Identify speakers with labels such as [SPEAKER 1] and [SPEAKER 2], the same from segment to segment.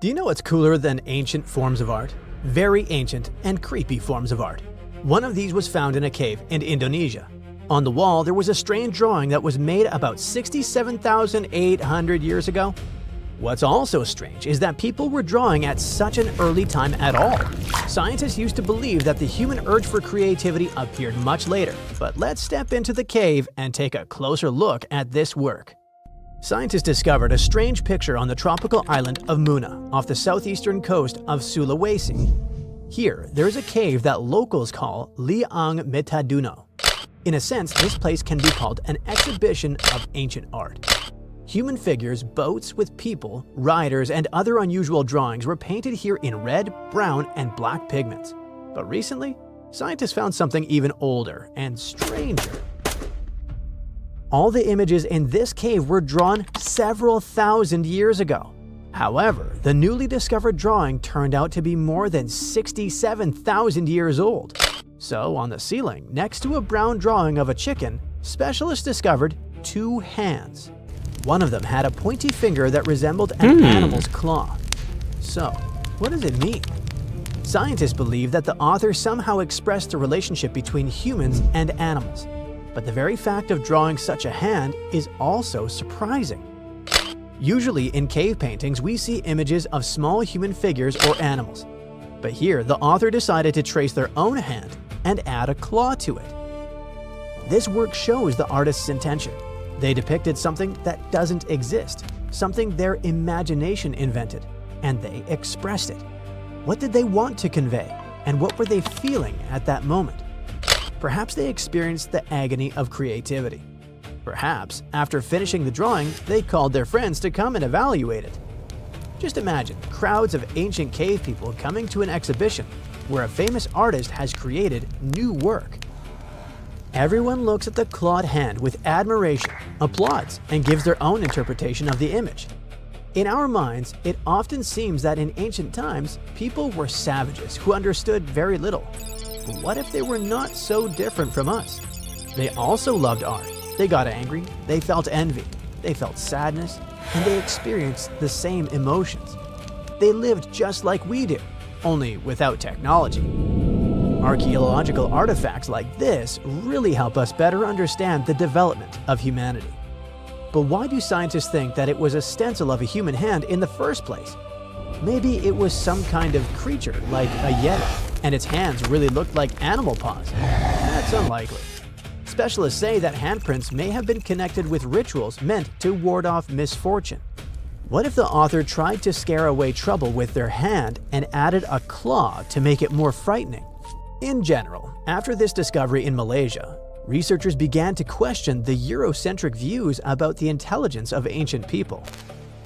[SPEAKER 1] Do you know what's cooler than ancient forms of art? Very ancient and creepy forms of art. One of these was found in a cave in Indonesia. On the wall, there was a strange drawing that was made about 67,800 years ago. What's also strange is that people were drawing at such an early time at all. Scientists used to believe that the human urge for creativity appeared much later, but let's step into the cave and take a closer look at this work. Scientists discovered a strange picture on the tropical island of Muna off the southeastern coast of Sulawesi. Here, there is a cave that locals call Liang Metaduno. In a sense, this place can be called an exhibition of ancient art. Human figures, boats with people, riders, and other unusual drawings were painted here in red, brown, and black pigments. But recently, scientists found something even older and stranger. All the images in this cave were drawn several thousand years ago. However, the newly discovered drawing turned out to be more than 67,000 years old. So, on the ceiling, next to a brown drawing of a chicken, specialists discovered two hands. One of them had a pointy finger that resembled an animal's claw. So, what does it mean? Scientists believe that the author somehow expressed the relationship between humans and animals. But the very fact of drawing such a hand is also surprising. Usually in cave paintings, we see images of small human figures or animals. But here, the author decided to trace their own hand and add a claw to it. This work shows the artist's intention. They depicted something that doesn't exist, something their imagination invented, and they expressed it. What did they want to convey, and what were they feeling at that moment? Perhaps they experienced the agony of creativity. Perhaps, after finishing the drawing, they called their friends to come and evaluate it. Just imagine crowds of ancient cave people coming to an exhibition where a famous artist has created new work. Everyone looks at the clawed hand with admiration, applauds, and gives their own interpretation of the image. In our minds, it often seems that in ancient times, people were savages who understood very little. But what if they were not so different from us? They also loved art. They got angry, they felt envy, they felt sadness, and they experienced the same emotions. They lived just like we do, only without technology. Archaeological artifacts like this really help us better understand the development of humanity. But why do scientists think that it was a stencil of a human hand in the first place? Maybe it was some kind of creature like a yeti, and its hands really looked like animal paws. That's unlikely. Specialists say that handprints may have been connected with rituals meant to ward off misfortune. What if the author tried to scare away trouble with their hand and added a claw to make it more frightening? In general, after this discovery in Malaysia, researchers began to question the Eurocentric views about the intelligence of ancient people.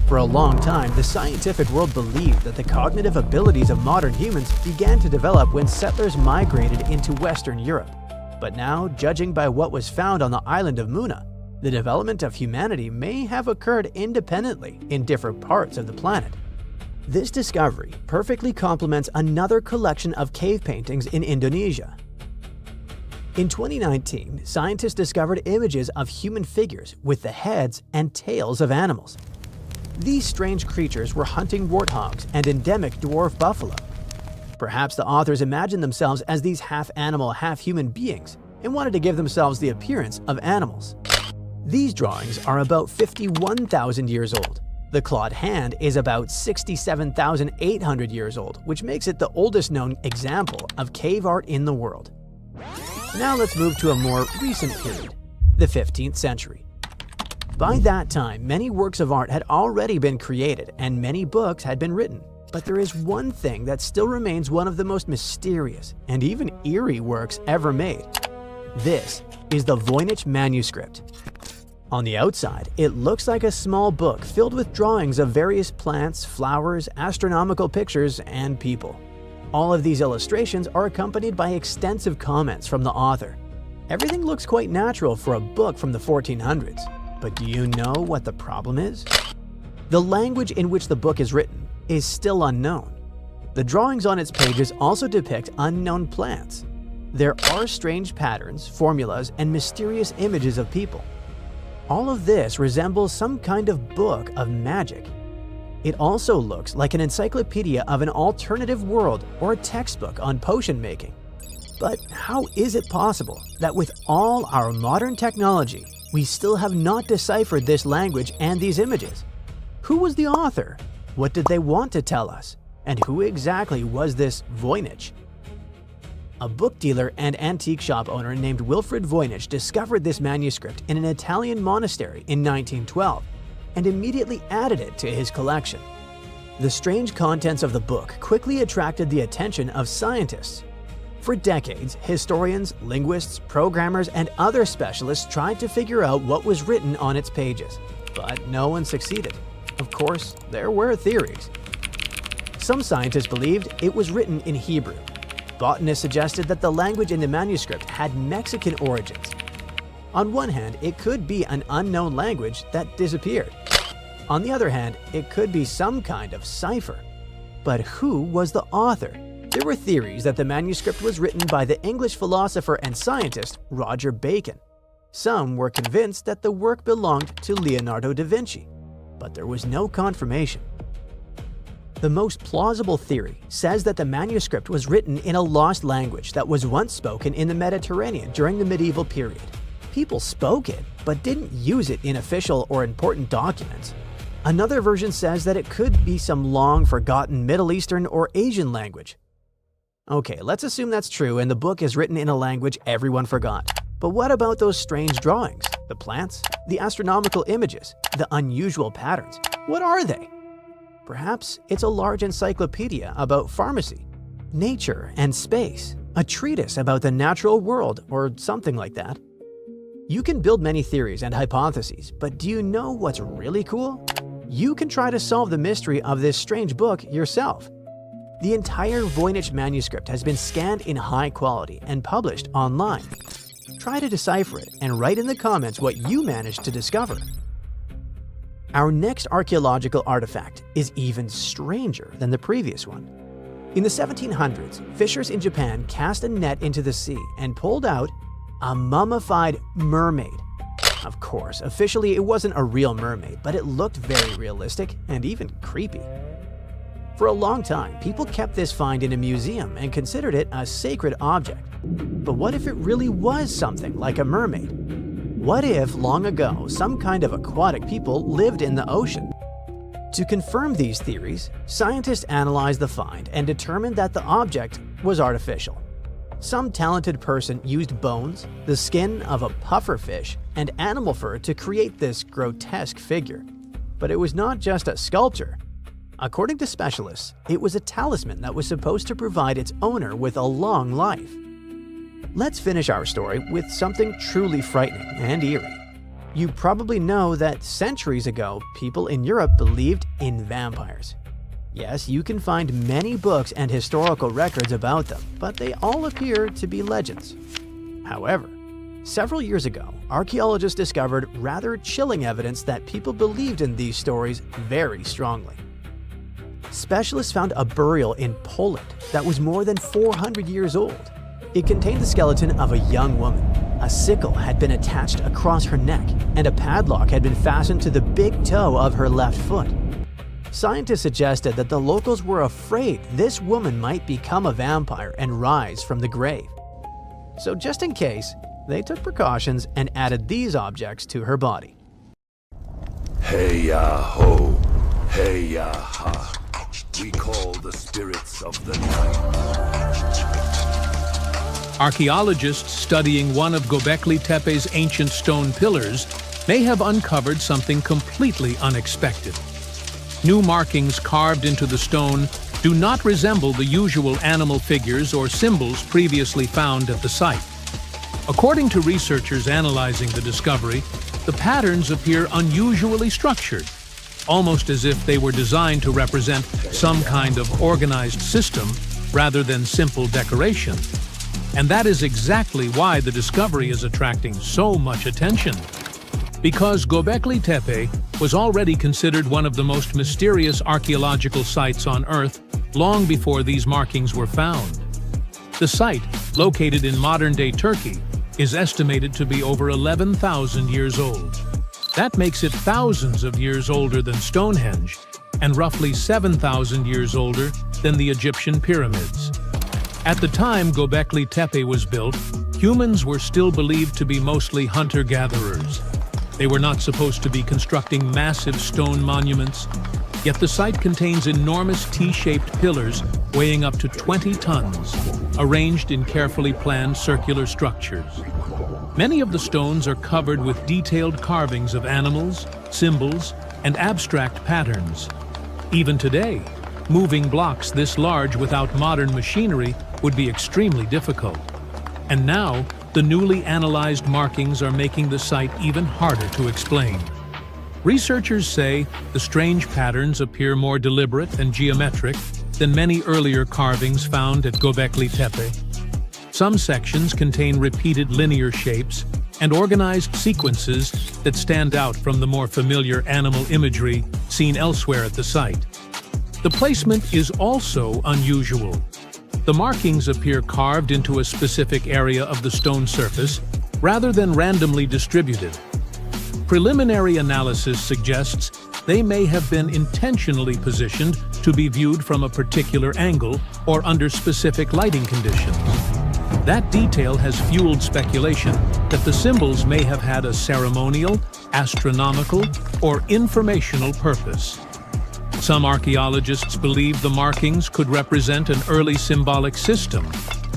[SPEAKER 1] For a long time, the scientific world believed that the cognitive abilities of modern humans began to develop when settlers migrated into Western Europe. But now, judging by what was found on the island of Muna, the development of humanity may have occurred independently in different parts of the planet. This discovery perfectly complements another collection of cave paintings in Indonesia. In 2019, scientists discovered images of human figures with the heads and tails of animals. These strange creatures were hunting warthogs and endemic dwarf buffalo. Perhaps the authors imagined themselves as these half-animal, half-human beings and wanted to give themselves the appearance of animals. These drawings are about 51,000 years old. The clawed hand is about 67,800 years old, which makes it the oldest known example of cave art in the world. Now let's move to a more recent period, the 15th century. By that time, many works of art had already been created and many books had been written. But there is one thing that still remains one of the most mysterious and even eerie works ever made. This is the Voynich manuscript. On the outside, it looks like a small book filled with drawings of various plants, flowers, astronomical pictures, and people. All of these illustrations are accompanied by extensive comments from the author. Everything looks quite natural for a book from the 1400s. But do you know what the problem is? The language in which the book is written is still unknown. The drawings on its pages also depict unknown plants. There are strange patterns, formulas, and mysterious images of people. All of this resembles some kind of book of magic. It also looks like an encyclopedia of an alternative world or a textbook on potion making. But how is it possible that with all our modern technology, we still have not deciphered this language and these images? Who was the author? What did they want to tell us? And who exactly was this Voynich? A book dealer and antique shop owner named Wilfrid Voynich discovered this manuscript in an Italian monastery in 1912 and immediately added it to his collection. The strange contents of the book quickly attracted the attention of scientists. For decades, historians, linguists, programmers, and other specialists tried to figure out what was written on its pages, but no one succeeded. Of course, there were theories. Some scientists believed it was written in Hebrew. Botanists suggested that the language in the manuscript had Mexican origins. On one hand, it could be an unknown language that disappeared. On the other hand, it could be some kind of cipher. But who was the author? There were theories that the manuscript was written by the English philosopher and scientist Roger Bacon. Some were convinced that the work belonged to Leonardo da Vinci, but there was no confirmation. The most plausible theory says that the manuscript was written in a lost language that was once spoken in the Mediterranean during the medieval period. People spoke it, but didn't use it in official or important documents. Another version says that it could be some long-forgotten Middle Eastern or Asian language. Okay, let's assume that's true and the book is written in a language everyone forgot. But what about those strange drawings? The plants? The astronomical images? The unusual patterns? What are they? Perhaps it's a large encyclopedia about pharmacy, nature, and space, a treatise about the natural world, or something like that. You can build many theories and hypotheses, but do you know what's really cool? You can try to solve the mystery of this strange book yourself. The entire Voynich manuscript has been scanned in high quality and published online. Try to decipher it and write in the comments what you managed to discover. Our next archaeological artifact is even stranger than the previous one. In the 1700s, fishers in Japan cast a net into the sea and pulled out a mummified mermaid. Of course, officially it wasn't a real mermaid, but it looked very realistic and even creepy. For a long time, people kept this find in a museum and considered it a sacred object. But what if it really was something like a mermaid? What if, long ago, some kind of aquatic people lived in the ocean? To confirm these theories, scientists analyzed the find and determined that the object was artificial. Some talented person used bones, the skin of a pufferfish, and animal fur to create this grotesque figure. But it was not just a sculpture. According to specialists, it was a talisman that was supposed to provide its owner with a long life. Let's finish our story with something truly frightening and eerie. You probably know that centuries ago, people in Europe believed in vampires. Yes, you can find many books and historical records about them, but they all appear to be legends. However, several years ago, archaeologists discovered rather chilling evidence that people believed in these stories very strongly. Specialists found a burial in Poland that was more than 400 years old. It contained the skeleton of a young woman. A sickle had been attached across her neck, and a padlock had been fastened to the big toe of her left foot. Scientists suggested that the locals were afraid this woman might become a vampire and rise from the grave. So just in case, they took precautions and added these objects to her body.
[SPEAKER 2] Hey-ya-ho, hey-ya-ha. We call the spirits of the night.
[SPEAKER 3] Archaeologists studying one of Göbekli Tepe's ancient stone pillars may have uncovered something completely unexpected. New markings carved into the stone do not resemble the usual animal figures or symbols previously found at the site. According to researchers analyzing the discovery, the patterns appear unusually structured, almost as if they were designed to represent some kind of organized system rather than simple decoration. And that is exactly why the discovery is attracting so much attention. Because Göbekli Tepe was already considered one of the most mysterious archaeological sites on Earth long before these markings were found. The site, located in modern-day Turkey, is estimated to be over 11,000 years old. That makes it thousands of years older than Stonehenge and roughly 7,000 years older than the Egyptian pyramids. At the time Göbekli Tepe was built, humans were still believed to be mostly hunter-gatherers. They were not supposed to be constructing massive stone monuments, yet the site contains enormous T-shaped pillars weighing up to 20 tons, arranged in carefully planned circular structures. Many of the stones are covered with detailed carvings of animals, symbols, and abstract patterns. Even today, moving blocks this large without modern machinery would be extremely difficult. And now, the newly analyzed markings are making the site even harder to explain. Researchers say the strange patterns appear more deliberate and geometric than many earlier carvings found at Göbekli Tepe. Some sections contain repeated linear shapes and organized sequences that stand out from the more familiar animal imagery seen elsewhere at the site. The placement is also unusual. The markings appear carved into a specific area of the stone surface rather than randomly distributed. Preliminary analysis suggests they may have been intentionally positioned to be viewed from a particular angle or under specific lighting conditions. That detail has fueled speculation that the symbols may have had a ceremonial, astronomical, or informational purpose. Some archaeologists believe the markings could represent an early symbolic system,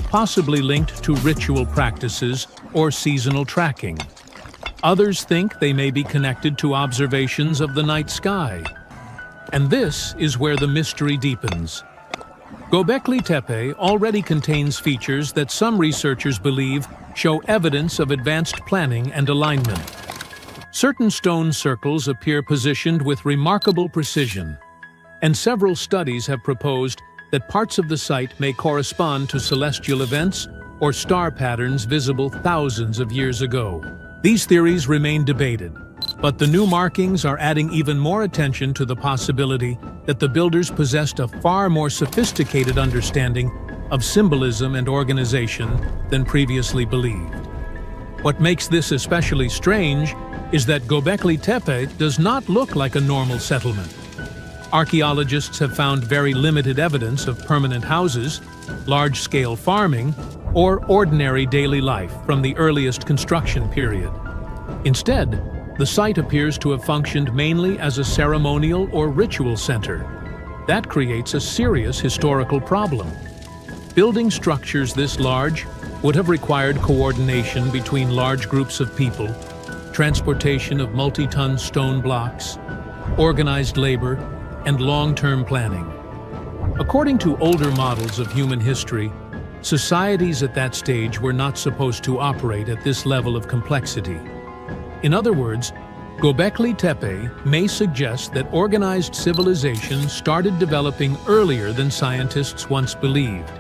[SPEAKER 3] possibly linked to ritual practices or seasonal tracking. Others think they may be connected to observations of the night sky. And this is where the mystery deepens. Göbekli Tepe already contains features that some researchers believe show evidence of advanced planning and alignment. Certain stone circles appear positioned with remarkable precision, and several studies have proposed that parts of the site may correspond to celestial events or star patterns visible thousands of years ago. These theories remain debated, but the new markings are adding even more attention to the possibility that the builders possessed a far more sophisticated understanding of symbolism and organization than previously believed. What makes this especially strange is that Göbekli Tepe does not look like a normal settlement. Archaeologists have found very limited evidence of permanent houses, large-scale farming, or ordinary daily life from the earliest construction period. Instead, the site appears to have functioned mainly as a ceremonial or ritual center. That creates a serious historical problem. Building structures this large would have required coordination between large groups of people, transportation of multi-ton stone blocks, organized labor, and long-term planning. According to older models of human history, societies at that stage were not supposed to operate at this level of complexity. In other words, Göbekli Tepe may suggest that organized civilization started developing earlier than scientists once believed.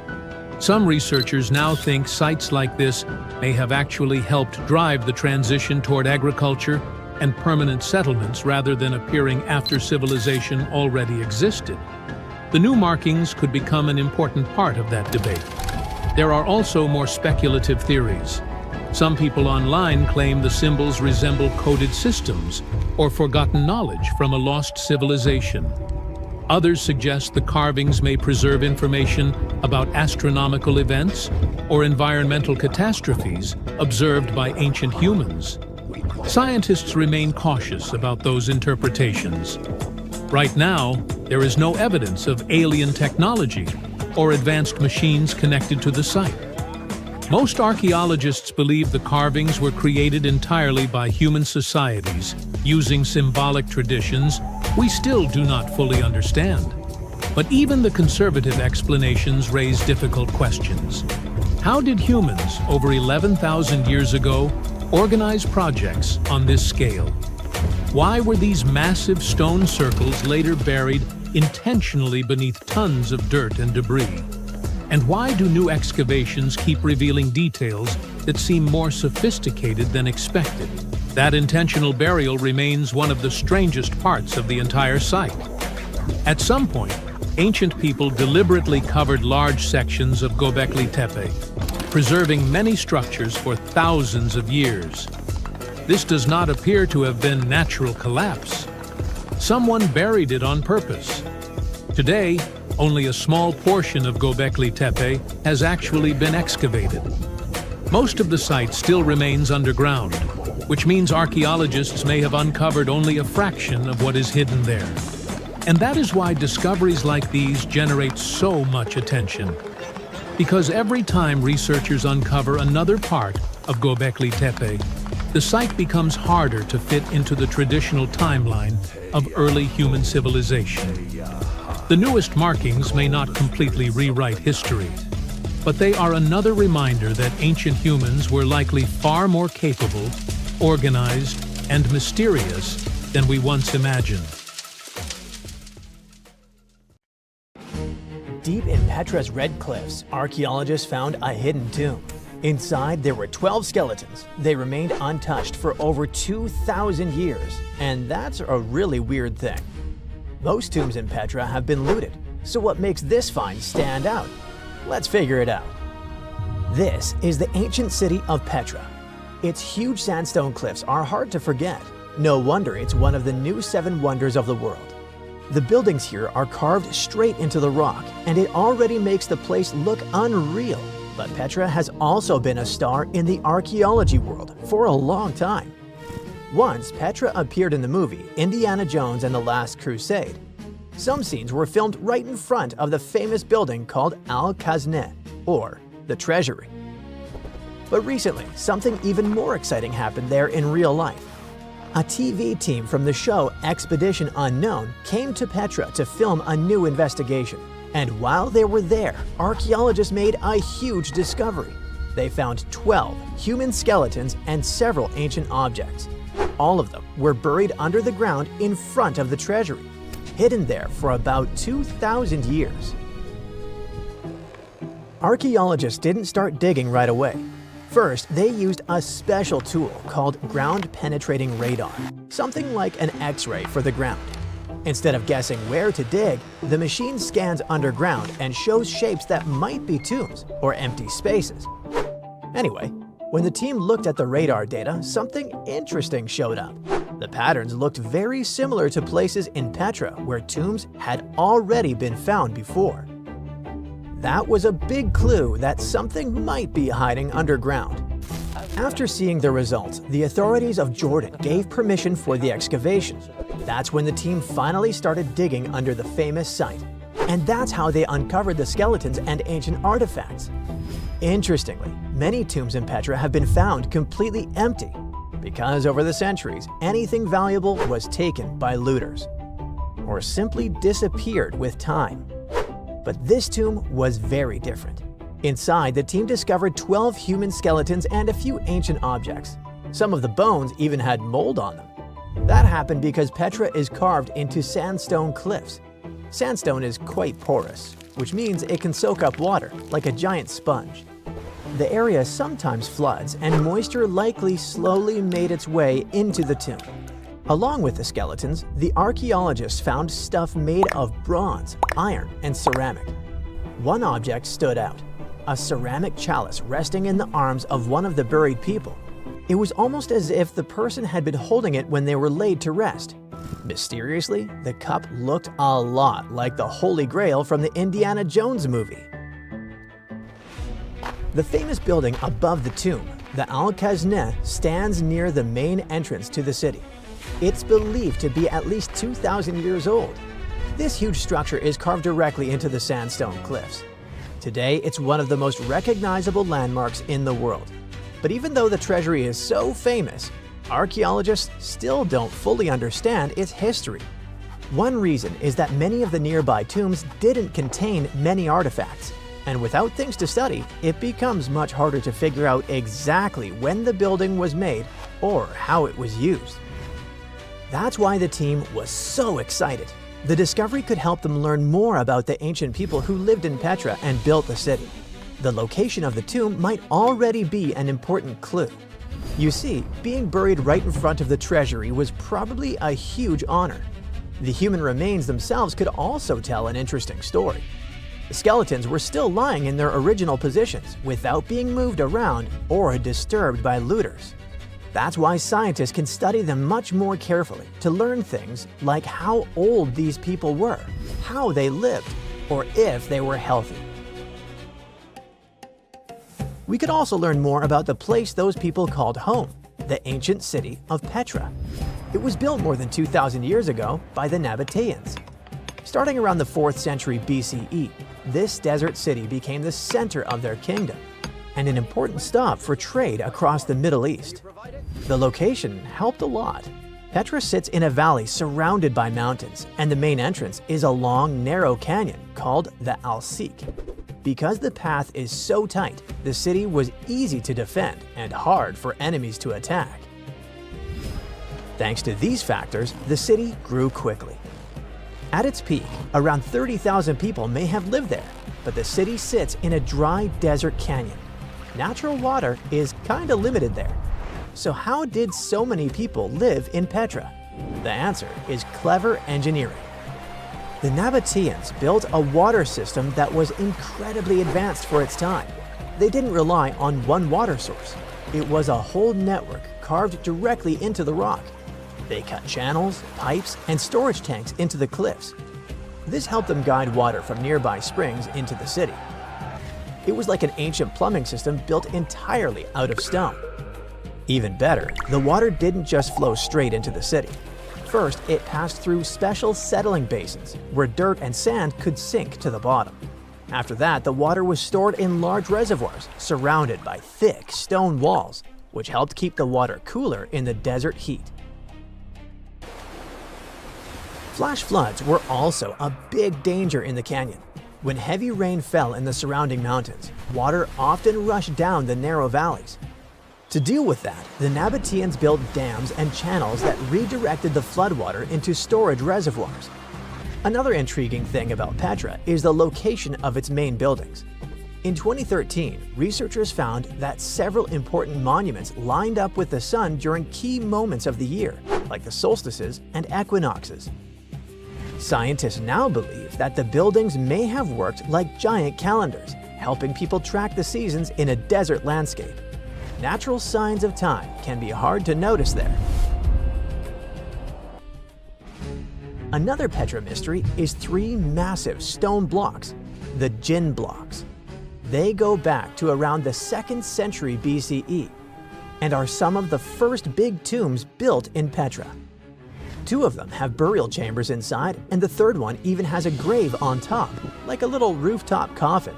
[SPEAKER 3] Some researchers now think sites like this may have actually helped drive the transition toward agriculture and permanent settlements rather than appearing after civilization already existed. The new markings could become an important part of that debate. There are also more speculative theories. Some people online claim the symbols resemble coded systems or forgotten knowledge from a lost civilization. Others suggest the carvings may preserve information about astronomical events or environmental catastrophes observed by ancient humans. Scientists remain cautious about those interpretations. Right now, there is no evidence of alien technology or advanced machines connected to the site. Most archaeologists believe the carvings were created entirely by human societies using symbolic traditions we still do not fully understand. But even the conservative explanations raise difficult questions. How did humans, over 11,000 years ago, organize projects on this scale? Why were these massive stone circles later buried intentionally beneath tons of dirt and debris? And why do new excavations keep revealing details that seem more sophisticated than expected? That intentional burial remains one of the strangest parts of the entire site. At some point, ancient people deliberately covered large sections of Göbekli Tepe, preserving many structures for thousands of years. This does not appear to have been natural collapse. Someone buried it on purpose. Today, only a small portion of Göbekli Tepe has actually been excavated. Most of the site still remains underground, which means archaeologists may have uncovered only a fraction of what is hidden there. And that is why discoveries like these generate so much attention. Because every time researchers uncover another part of Göbekli Tepe, the site becomes harder to fit into the traditional timeline of early human civilization. The newest markings may not completely rewrite history, but they are another reminder that ancient humans were likely far more capable, organized, and mysterious than we once imagined.
[SPEAKER 1] Deep in Petra's Red Cliffs, archaeologists found a hidden tomb. Inside, there were 12 skeletons. They remained untouched for over 2,000 years, and that's a really weird thing. Most tombs in Petra have been looted, so what makes this find stand out? Let's figure it out. This is the ancient city of Petra. Its huge sandstone cliffs are hard to forget. No wonder it's one of the new 7 wonders of the world. The buildings here are carved straight into the rock, and it already makes the place look unreal. But Petra has also been a star in the archaeology world for a long time. Once, Petra appeared in the movie Indiana Jones and the Last Crusade. Some scenes were filmed right in front of the famous building called Al-Khazneh, or the Treasury. But recently, something even more exciting happened there in real life. A TV team from the show Expedition Unknown came to Petra to film a new investigation. And while they were there, archaeologists made a huge discovery. They found 12 human skeletons and several ancient objects. All of them were buried under the ground in front of the treasury, hidden there for about 2,000 years. Archaeologists didn't start digging right away. First, they used a special tool called ground-penetrating radar, something like an X-ray for the ground. Instead of guessing where to dig, the machine scans underground and shows shapes that might be tombs or empty spaces. Anyway, when the team looked at the radar data, something interesting showed up. The patterns looked very similar to places in Petra where tombs had already been found before. That was a big clue that something might be hiding underground. After seeing the results, the authorities of Jordan gave permission for the excavation. That's when the team finally started digging under the famous site. And that's how they uncovered the skeletons and ancient artifacts. Interestingly, many tombs in Petra have been found completely empty, because over the centuries, anything valuable was taken by looters, or simply disappeared with time. But this tomb was very different. Inside, the team discovered 12 human skeletons and a few ancient objects. Some of the bones even had mold on them. That happened because Petra is carved into sandstone cliffs. Sandstone is quite porous, which means it can soak up water like a giant sponge. The area sometimes floods, and moisture likely slowly made its way into the tomb. Along with the skeletons, the archaeologists found stuff made of bronze, iron, and ceramic. One object stood out, a ceramic chalice resting in the arms of one of the buried people. It was almost as if the person had been holding it when they were laid to rest. Mysteriously, the cup looked a lot like the Holy Grail from the Indiana Jones movie. The famous building above the tomb, the Al-Khazneh, stands near the main entrance to the city. It's believed to be at least 2,000 years old. This huge structure is carved directly into the sandstone cliffs. Today, it's one of the most recognizable landmarks in the world. But even though the treasury is so famous, archaeologists still don't fully understand its history. One reason is that many of the nearby tombs didn't contain many artifacts, and without things to study, it becomes much harder to figure out exactly when the building was made or how it was used. That's why the team was so excited. The discovery could help them learn more about the ancient people who lived in Petra and built the city. The location of the tomb might already be an important clue. You see, being buried right in front of the treasury was probably a huge honor. The human remains themselves could also tell an interesting story. The skeletons were still lying in their original positions without being moved around or disturbed by looters. That's why scientists can study them much more carefully to learn things like how old these people were, how they lived, or if they were healthy. We could also learn more about the place those people called home, the ancient city of Petra. It was built more than 2,000 years ago by the Nabateans. Starting around the 4th century BCE, this desert city became the center of their kingdom and an important stop for trade across the Middle East. The location helped a lot. Petra sits in a valley surrounded by mountains, and the main entrance is a long, narrow canyon called the Al-Sik. Because the path is so tight, the city was easy to defend and hard for enemies to attack. Thanks to these factors, the city grew quickly. At its peak, around 30,000 people may have lived there, but the city sits in a dry desert canyon. Natural water is kinda limited there. So how did so many people live in Petra? The answer is clever engineering. The Nabateans built a water system that was incredibly advanced for its time. They didn't rely on one water source. It was a whole network carved directly into the rock. They cut channels, pipes, and storage tanks into the cliffs. This helped them guide water from nearby springs into the city. It was like an ancient plumbing system built entirely out of stone. Even better, the water didn't just flow straight into the city. First, it passed through special settling basins where dirt and sand could sink to the bottom. After that, the water was stored in large reservoirs surrounded by thick stone walls, which helped keep the water cooler in the desert heat. Flash floods were also a big danger in the canyon. When heavy rain fell in the surrounding mountains, water often rushed down the narrow valleys. To deal with that, the Nabateans built dams and channels that redirected the floodwater into storage reservoirs. Another intriguing thing about Petra is the location of its main buildings. In 2013, researchers found that several important monuments lined up with the sun during key moments of the year, like the solstices and equinoxes. Scientists now believe that the buildings may have worked like giant calendars, helping people track the seasons in a desert landscape. Natural signs of time can be hard to notice there. Another Petra mystery is 3 massive stone blocks, the Jinn blocks. They go back to around the 2nd century BCE and are some of the first big tombs built in Petra. 2 of them have burial chambers inside, and the 3rd one even has a grave on top, like a little rooftop coffin.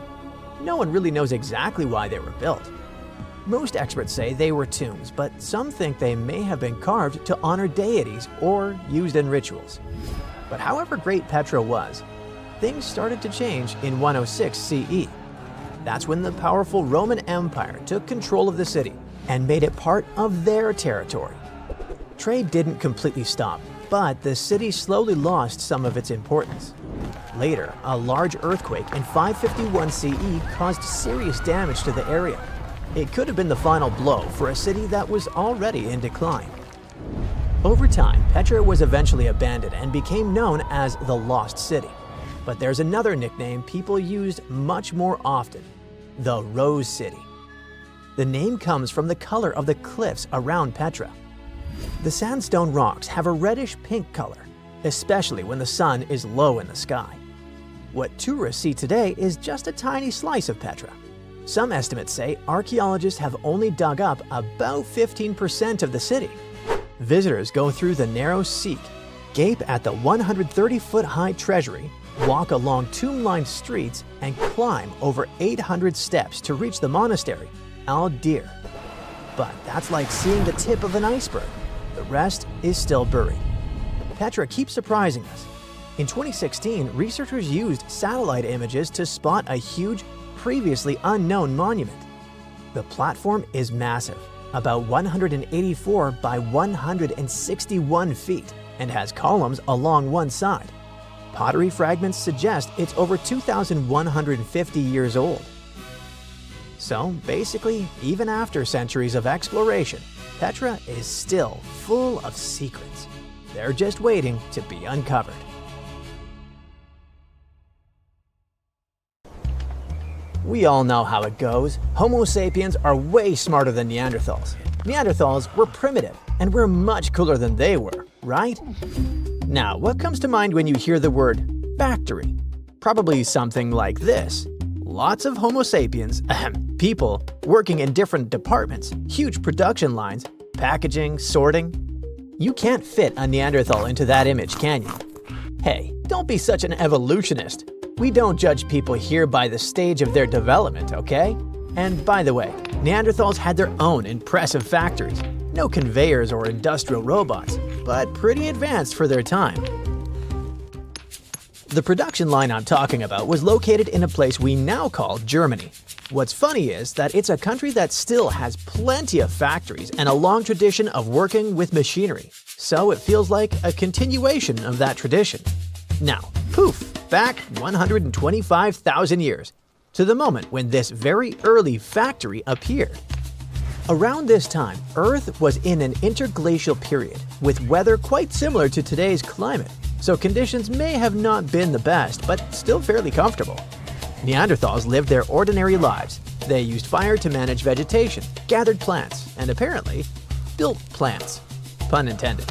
[SPEAKER 1] No one really knows exactly why they were built. Most experts say they were tombs, but some think they may have been carved to honor deities or used in rituals. But however great Petra was, things started to change in 106 CE. That's when the powerful Roman Empire took control of the city and made it part of their territory. Trade didn't completely stop, but the city slowly lost some of its importance. Later, a large earthquake in 551 CE caused serious damage to the area. It could have been the final blow for a city that was already in decline. Over time, Petra was eventually abandoned and became known as the Lost City. But there's another nickname people used much more often, the Rose City. The name comes from the color of the cliffs around Petra. The sandstone rocks have a reddish-pink color, especially when the sun is low in the sky. What tourists see today is just a tiny slice of Petra. Some estimates say archaeologists have only dug up about 15% of the city. Visitors go through the narrow Sik, gape at the 130-foot-high treasury, walk along tomb-lined streets, and climb over 800 steps to reach the monastery, Al-Dir. But that's like seeing the tip of an iceberg. The rest is still buried. Petra keeps surprising us. In 2016, researchers used satellite images to spot a huge, previously unknown monument. The platform is massive, about 184 by 161 feet, and has columns along one side. Pottery fragments suggest it's over 2,150 years old. So basically, even after centuries of exploration, Petra is still full of secrets. They're just waiting to be uncovered. We all know how it goes. Homo sapiens are way smarter than Neanderthals. Neanderthals were primitive, and we're much cooler than they were, right? Now, what comes to mind when you hear the word factory? Probably something like this. Lots of Homo sapiens, people, working in different departments, huge production lines, packaging, sorting. You can't fit a Neanderthal into that image, can you? Hey, don't be such an evolutionist. We don't judge people here by the stage of their development, okay? And by the way, Neanderthals had their own impressive factories. No conveyors or industrial robots, but pretty advanced for their time. The production line I'm talking about was located in a place we now call Germany. What's funny is that it's a country that still has plenty of factories and a long tradition of working with machinery, so it feels like a continuation of that tradition. Now, poof, back 125,000 years, to the moment when this very early factory appeared. Around this time, Earth was in an interglacial period, with weather quite similar to today's climate, so conditions may have not been the best, but still fairly comfortable. Neanderthals lived their ordinary lives. They used fire to manage vegetation, gathered plants, and apparently, built plants. Pun intended.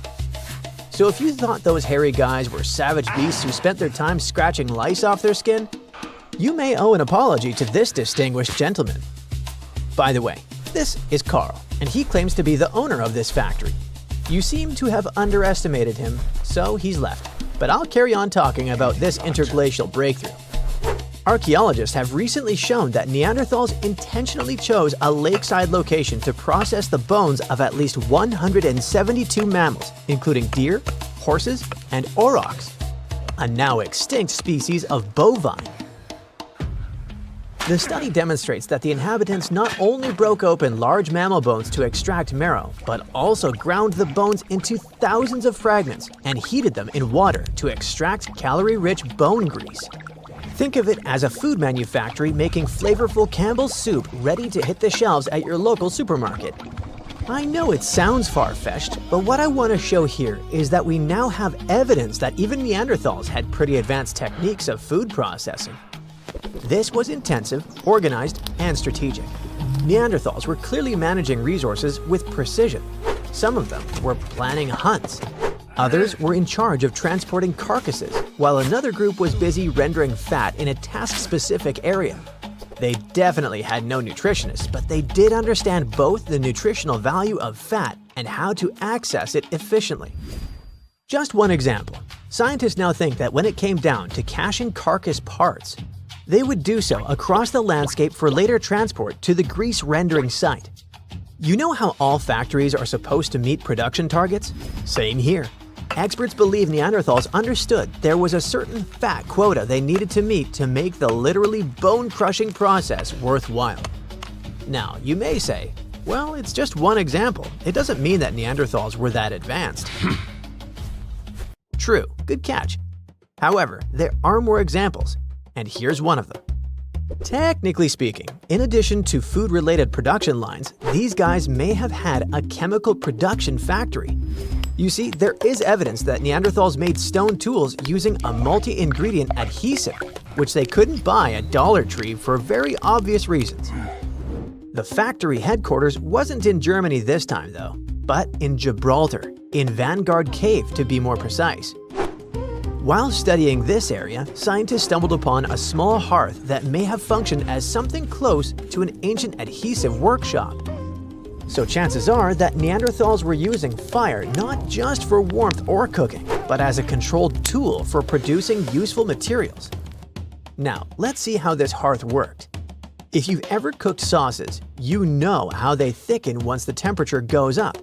[SPEAKER 1] So if you thought those hairy guys were savage beasts who spent their time scratching lice off their skin, you may owe an apology to this distinguished gentleman. By the way, this is Carl, and he claims to be the owner of this factory. You seem to have underestimated him, so he's left. But I'll carry on talking about this interglacial breakthrough. Archaeologists have recently shown that Neanderthals intentionally chose a lakeside location to process the bones of at least 172 mammals, including deer, horses, and aurochs, a now extinct species of bovine. The study demonstrates that the inhabitants not only broke open large mammal bones to extract marrow, but also ground the bones into thousands of fragments and heated them in water to extract calorie-rich bone grease. Think of it as a food manufactory making flavorful Campbell's soup ready to hit the shelves at your local supermarket. I know it sounds far-fetched, but what I want to show here is that we now have evidence that even Neanderthals had pretty advanced techniques of food processing. This was intensive, organized, and strategic. Neanderthals were clearly managing resources with precision. Some of them were planning hunts. Others were in charge of transporting carcasses, while another group was busy rendering fat in a task-specific area. They definitely had no nutritionists, but they did understand both the nutritional value of fat and how to access it efficiently. Just one example. Scientists now think that when it came down to caching carcass parts, they would do so across the landscape for later transport to the grease rendering site. You know how all factories are supposed to meet production targets? Same here. Experts believe Neanderthals understood there was a certain fat quota they needed to meet to make the literally bone-crushing process worthwhile. Now, you may say, well, it's just one example. It doesn't mean that Neanderthals were that advanced. True, good catch. However, there are more examples, and here's one of them. Technically speaking, in addition to food-related production lines, these guys may have had a chemical production factory. You see, there is evidence that Neanderthals made stone tools using a multi-ingredient adhesive, which they couldn't buy at Dollar Tree for very obvious reasons. The factory headquarters wasn't in Germany this time though, but in Gibraltar, in Vanguard Cave to be more precise. While studying this area, scientists stumbled upon a small hearth that may have functioned as something close to an ancient adhesive workshop. So chances are that Neanderthals were using fire not just for warmth or cooking, but as a controlled tool for producing useful materials. Now, let's see how this hearth worked. If you've ever cooked sauces, you know how they thicken once the temperature goes up.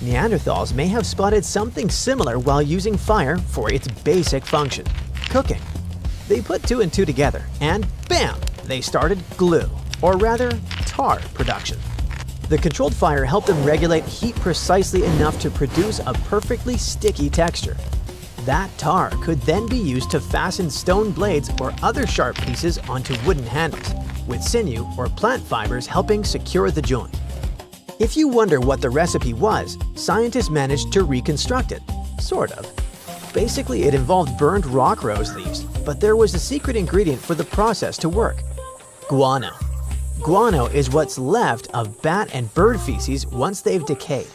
[SPEAKER 1] Neanderthals may have spotted something similar while using fire for its basic function, cooking. They put two and two together, and bam! They started glue, or rather, tar production. The controlled fire helped them regulate heat precisely enough to produce a perfectly sticky texture. That tar could then be used to fasten stone blades or other sharp pieces onto wooden handles, with sinew or plant fibers helping secure the joint. If you wonder what the recipe was, scientists managed to reconstruct it, sort of. Basically, it involved burned rock rose leaves, but there was a secret ingredient for the process to work: guano. Guano is what's left of bat and bird feces once they've decayed.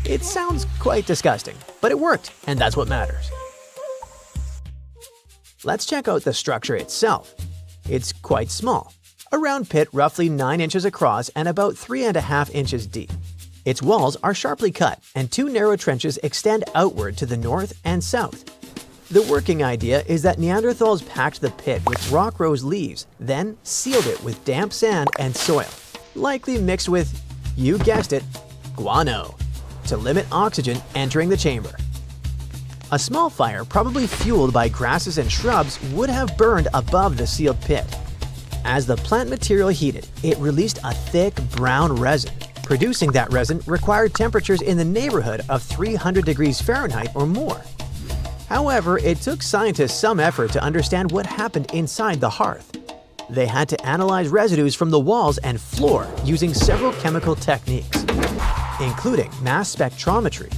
[SPEAKER 1] It sounds quite disgusting, but it worked, and that's what matters. Let's check out the structure itself. It's quite small. A round pit roughly 9 inches across and about 3.5 inches deep. Its walls are sharply cut, and 2 narrow trenches extend outward to the north and south. The working idea is that Neanderthals packed the pit with rock rose leaves, then sealed it with damp sand and soil, likely mixed with, you guessed it, guano, to limit oxygen entering the chamber. A small fire, probably fueled by grasses and shrubs, would have burned above the sealed pit. As the plant material heated, it released a thick brown resin. Producing that resin required temperatures in the neighborhood of 300 degrees Fahrenheit or more. However, it took scientists some effort to understand what happened inside the hearth. They had to analyze residues from the walls and floor using several chemical techniques, including mass spectrometry.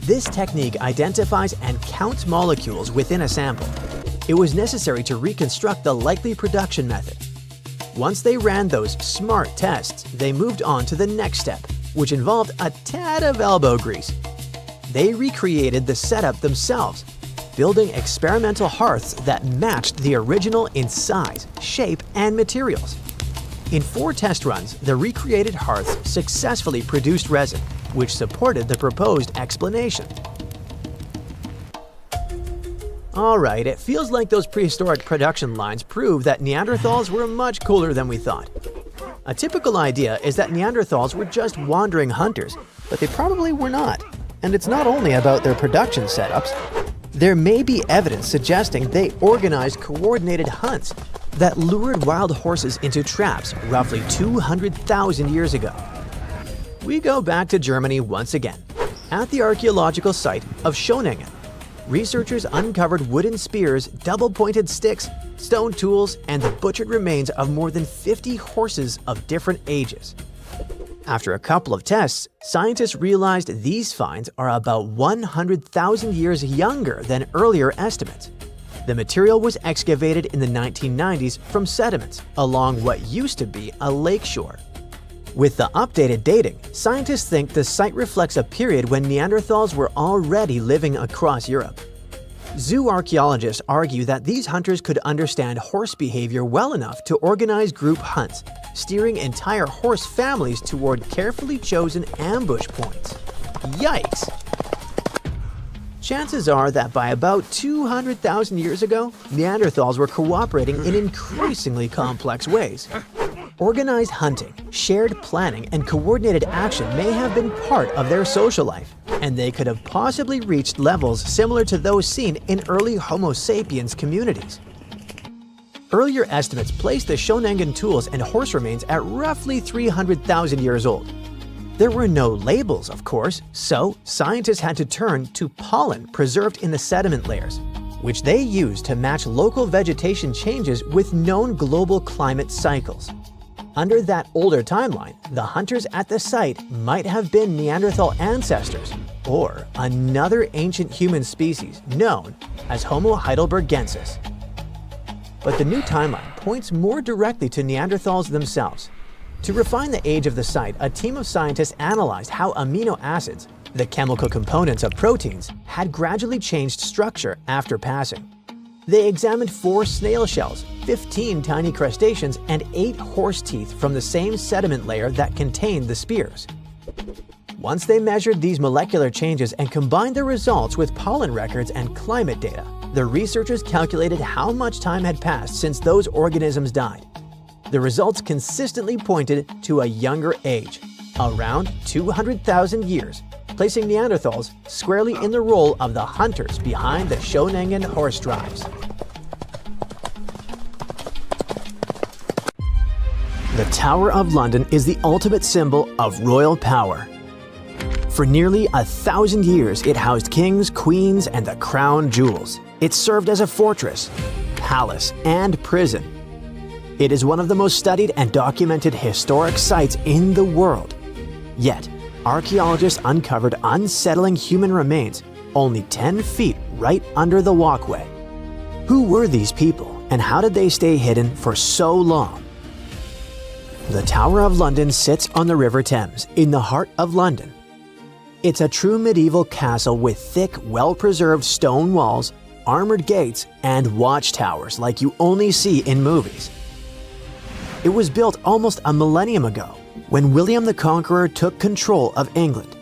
[SPEAKER 1] This technique identifies and counts molecules within a sample. It was necessary to reconstruct the likely production method. Once they ran those smart tests, they moved on to the next step, which involved a tad of elbow grease. They recreated the setup themselves, building experimental hearths that matched the original in size, shape, and materials. In 4 test runs, the recreated hearths successfully produced resin, which supported the proposed explanation. Alright, it feels like those prehistoric production lines prove that Neanderthals were much cooler than we thought. A typical idea is that Neanderthals were just wandering hunters, but they probably were not. And it's not only about their production setups. There may be evidence suggesting they organized coordinated hunts that lured wild horses into traps roughly 200,000 years ago. We go back to Germany once again. At the archaeological site of Schöningen, researchers uncovered wooden spears, double-pointed sticks, stone tools, and the butchered remains of more than 50 horses of different ages. After a couple of tests, scientists realized these finds are about 100,000 years younger than earlier estimates. The material was excavated in the 1990s from sediments along what used to be a lakeshore. With the updated dating, scientists think the site reflects a period when Neanderthals were already living across Europe. Zoo archaeologists argue that these hunters could understand horse behavior well enough to organize group hunts, steering entire horse families toward carefully chosen ambush points. Yikes! Chances are that by about 200,000 years ago, Neanderthals were cooperating in increasingly complex ways. Organized hunting, shared planning, and coordinated action may have been part of their social life, and they could have possibly reached levels similar to those seen in early Homo sapiens communities. Earlier estimates placed the Schöningen tools and horse remains at roughly 300,000 years old. There were no labels, of course, so scientists had to turn to pollen preserved in the sediment layers, which they used to match local vegetation changes with known global climate cycles. Under that older timeline, the hunters at the site might have been Neanderthal ancestors or another ancient human species known as Homo heidelbergensis. But the new timeline points more directly to Neanderthals themselves. To refine the age of the site, a team of scientists analyzed how amino acids, the chemical components of proteins, had gradually changed structure after passing. They examined 4 snail shells, 15 tiny crustaceans, and 8 horse teeth from the same sediment layer that contained the spears. Once they measured these molecular changes and combined their results with pollen records and climate data, the researchers calculated how much time had passed since those organisms died. The results consistently pointed to a younger age, around 200,000 years, placing Neanderthals squarely in the role of the hunters behind the Schöningen horse drives. The Tower of London is the ultimate symbol of royal power. For nearly 1,000 years, it housed kings, queens, and the crown jewels. It served as a fortress, palace, and prison. It is one of the most studied and documented historic sites in the world. Yet, archaeologists uncovered unsettling human remains only 10 feet right under the walkway. Who were these people, and how did they stay hidden for so long? The Tower of London sits on the River Thames in the heart of London. It's a true medieval castle with thick, well-preserved stone walls, armored gates, and watchtowers like you only see in movies. It was built almost a millennium ago when William the Conqueror took control of England.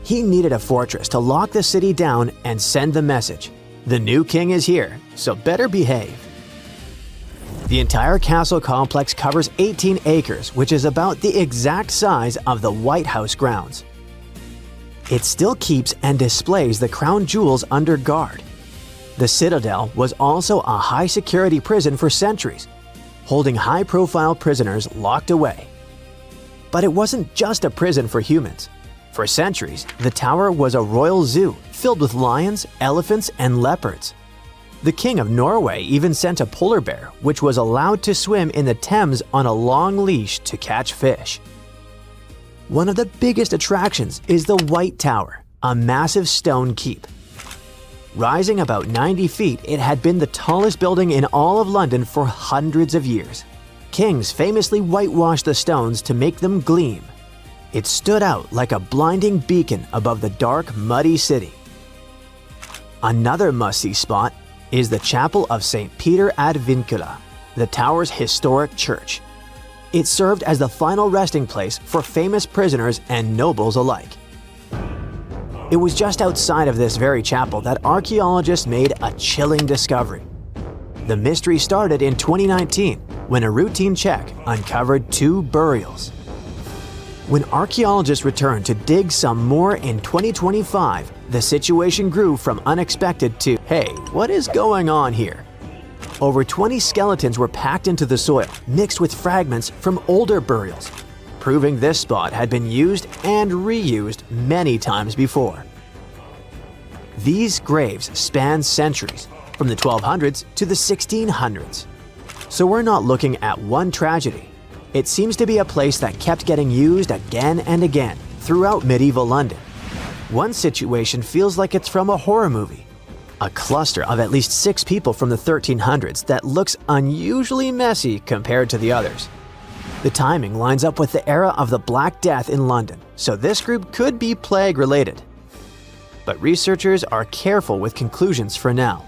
[SPEAKER 1] He needed a fortress to lock the city down and send the message, "The new king is here, so better behave." The entire castle complex covers 18 acres, which is about the exact size of the White House grounds. It still keeps and displays the crown jewels under guard. The Citadel was also a high-security prison for centuries, holding high-profile prisoners locked away. But it wasn't just a prison for humans. For centuries, the tower was a royal zoo filled with lions, elephants, and leopards. The King of Norway even sent a polar bear, which was allowed to swim in the Thames on a long leash to catch fish. One of the biggest attractions is the White Tower, a massive stone keep. Rising about 90 feet, it had been the tallest building in all of London for hundreds of years. Kings famously whitewashed the stones to make them gleam. It stood out like a blinding beacon above the dark, muddy city. Another must-see spot is the Chapel of St. Peter ad Vincula, the tower's historic church. It served as the final resting place for famous prisoners and nobles alike. It was just outside of this very chapel that archaeologists made a chilling discovery. The mystery started in 2019 when a routine check uncovered 2 burials. When archaeologists returned to dig some more in 2025, the situation grew from unexpected to, "Hey, what is going on here?" Over 20 skeletons were packed into the soil, mixed with fragments from older burials, proving this spot had been used and reused many times before. These graves span centuries, from the 1200s to the 1600s. So we're not looking at one tragedy. It seems to be a place that kept getting used again and again throughout medieval London. One situation feels like it's from a horror movie. A cluster of at least 6 people from the 1300s that looks unusually messy compared to the others. The timing lines up with the era of the Black Death in London, so this group could be plague-related. But researchers are careful with conclusions for now.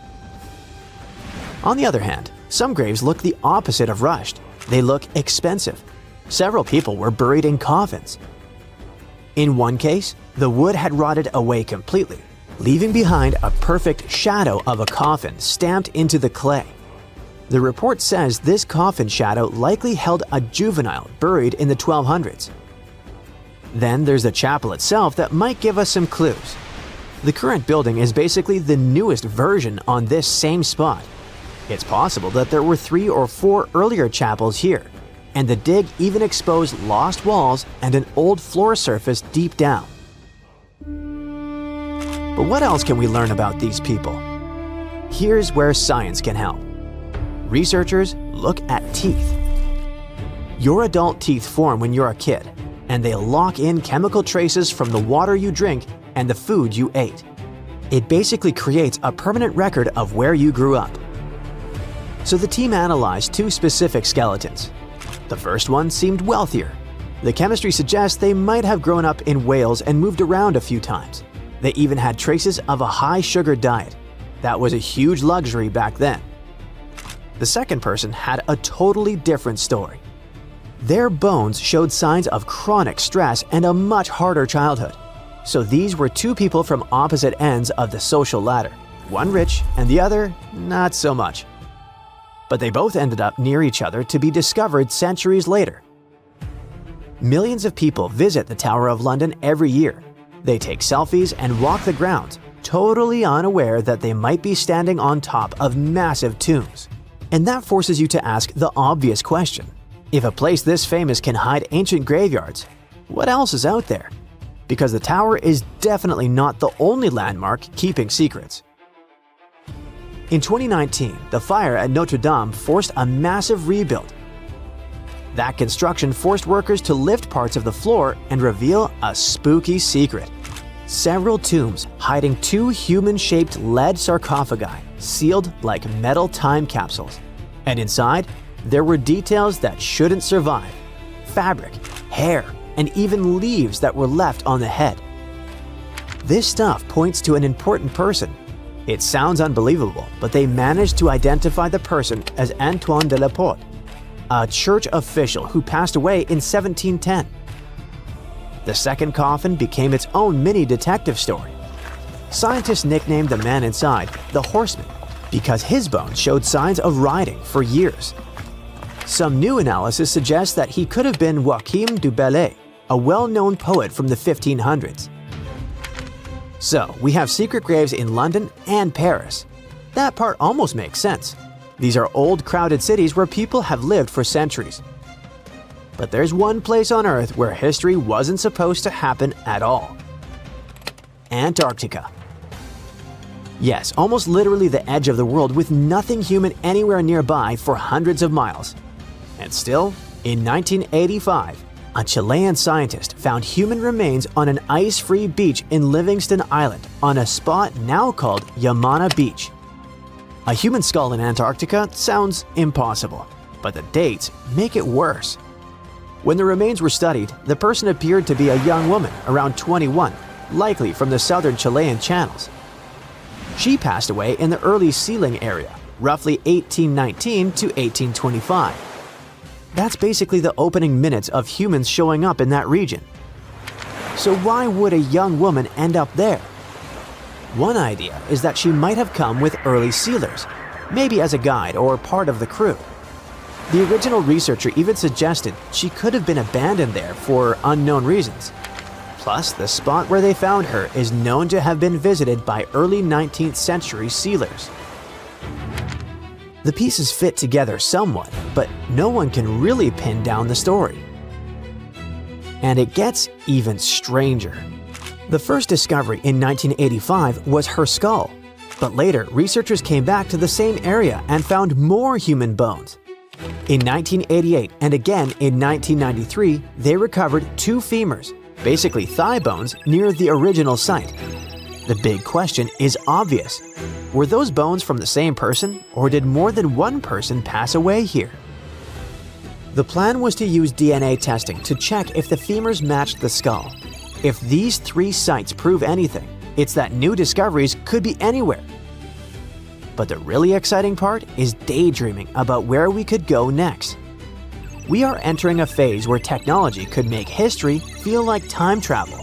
[SPEAKER 1] On the other hand, some graves look the opposite of rushed. They look expensive. Several people were buried in coffins. In one case, the wood had rotted away completely, leaving behind a perfect shadow of a coffin stamped into the clay. The report says this coffin shadow likely held a juvenile buried in the 1200s. Then there's the chapel itself that might give us some clues. The current building is basically the newest version on this same spot. It's possible that there were 3 or 4 earlier chapels here, and the dig even exposed lost walls and an old floor surface deep down. But what else can we learn about these people? Here's where science can help. Researchers look at teeth. Your adult teeth form when you're a kid, and they lock in chemical traces from the water you drink and the food you ate. It basically creates a permanent record of where you grew up. So the team analyzed 2 specific skeletons. The first one seemed wealthier. The chemistry suggests they might have grown up in Wales and moved around a few times. They even had traces of a high-sugar diet. That was a huge luxury back then. The second person had a totally different story. Their bones showed signs of chronic stress and a much harder childhood. So these were 2 people from opposite ends of the social ladder. One rich and the other not so much. But they both ended up near each other to be discovered centuries later. Millions of people visit the Tower of London every year. They take selfies and walk the grounds, totally unaware that they might be standing on top of massive tombs. And that forces you to ask the obvious question. If a place this famous can hide ancient graveyards, what else is out there? Because the tower is definitely not the only landmark keeping secrets. In 2019, the fire at Notre Dame forced a massive rebuild. That construction forced workers to lift parts of the floor and reveal a spooky secret. Several tombs hiding 2 human-shaped lead sarcophagi, sealed like metal time capsules. And inside, there were details that shouldn't survive. fabric, hair, and even leaves that were left on the head. This stuff points to an important person. It sounds unbelievable, but they managed to identify the person as Antoine de la Porte, a church official who passed away in 1710. The second coffin became its own mini detective story. Scientists nicknamed the man inside the Horseman because his bones showed signs of riding for years. Some new analysis suggests that he could have been Joachim du Bellay, a well-known poet from the 1500s. So, we have secret graves in London and Paris. That part almost makes sense. These are old, crowded cities where people have lived for centuries. But there's one place on Earth where history wasn't supposed to happen at all. Antarctica. Yes, almost literally the edge of the world with nothing human anywhere nearby for hundreds of miles. And still, in 1985, a Chilean scientist found human remains on an ice-free beach in Livingston Island on a spot now called Yamana Beach. A human skull in Antarctica sounds impossible, but the dates make it worse. When the remains were studied, the person appeared to be a young woman around 21, likely from the southern Chilean channels. She passed away in the early sealing area, roughly 1819 to 1825. That's basically the opening minutes of humans showing up in that region. So why would a young woman end up there? One idea is that she might have come with early sealers, maybe as a guide or part of the crew. The original researcher even suggested she could have been abandoned there for unknown reasons. Plus, the spot where they found her is known to have been visited by early 19th century sealers. The pieces fit together somewhat, but no one can really pin down the story. And it gets even stranger. The first discovery in 1985 was her skull, but later researchers came back to the same area and found more human bones. In 1988 and again in 1993, they recovered 2 femurs, basically thigh bones, near the original site. The big question is obvious. Were those bones from the same person, or did more than one person pass away here? The plan was to use DNA testing to check if the femurs matched the skull. If these 3 sites prove anything, it's that new discoveries could be anywhere. But the really exciting part is daydreaming about where we could go next. We are entering a phase where technology could make history feel like time travel.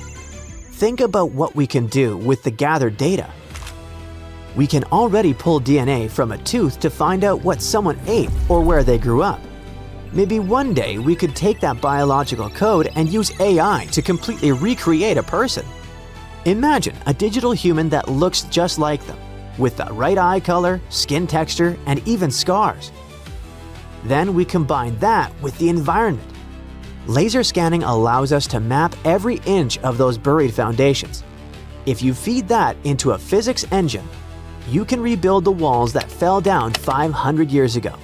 [SPEAKER 1] Think about what we can do with the gathered data. We can already pull DNA from a tooth to find out what someone ate or where they grew up. Maybe one day we could take that biological code and use AI to completely recreate a person. Imagine a digital human that looks just like them, with the right eye color, skin texture, and even scars. Then we combine that with the environment. Laser scanning allows us to map every inch of those buried foundations. If you feed that into a physics engine, you can rebuild the walls that fell down 500 years ago.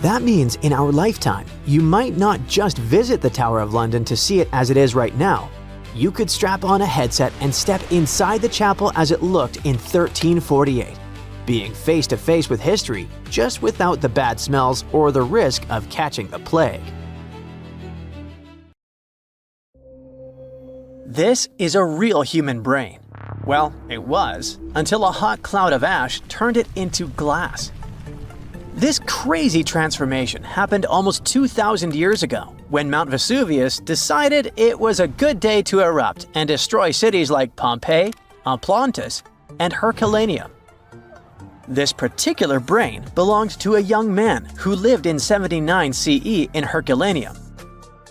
[SPEAKER 1] That means in our lifetime, you might not just visit the Tower of London to see it as it is right now. You could strap on a headset and step inside the chapel as it looked in 1348, being face to face with history, just without the bad smells or the risk of catching the plague. This is a real human brain. Well, it was, until a hot cloud of ash turned it into glass. This crazy transformation happened almost 2,000 years ago, when Mount Vesuvius decided it was a good day to erupt and destroy cities like Pompeii, Atlantis, and Herculaneum. This particular brain belonged to a young man who lived in 79 CE in Herculaneum.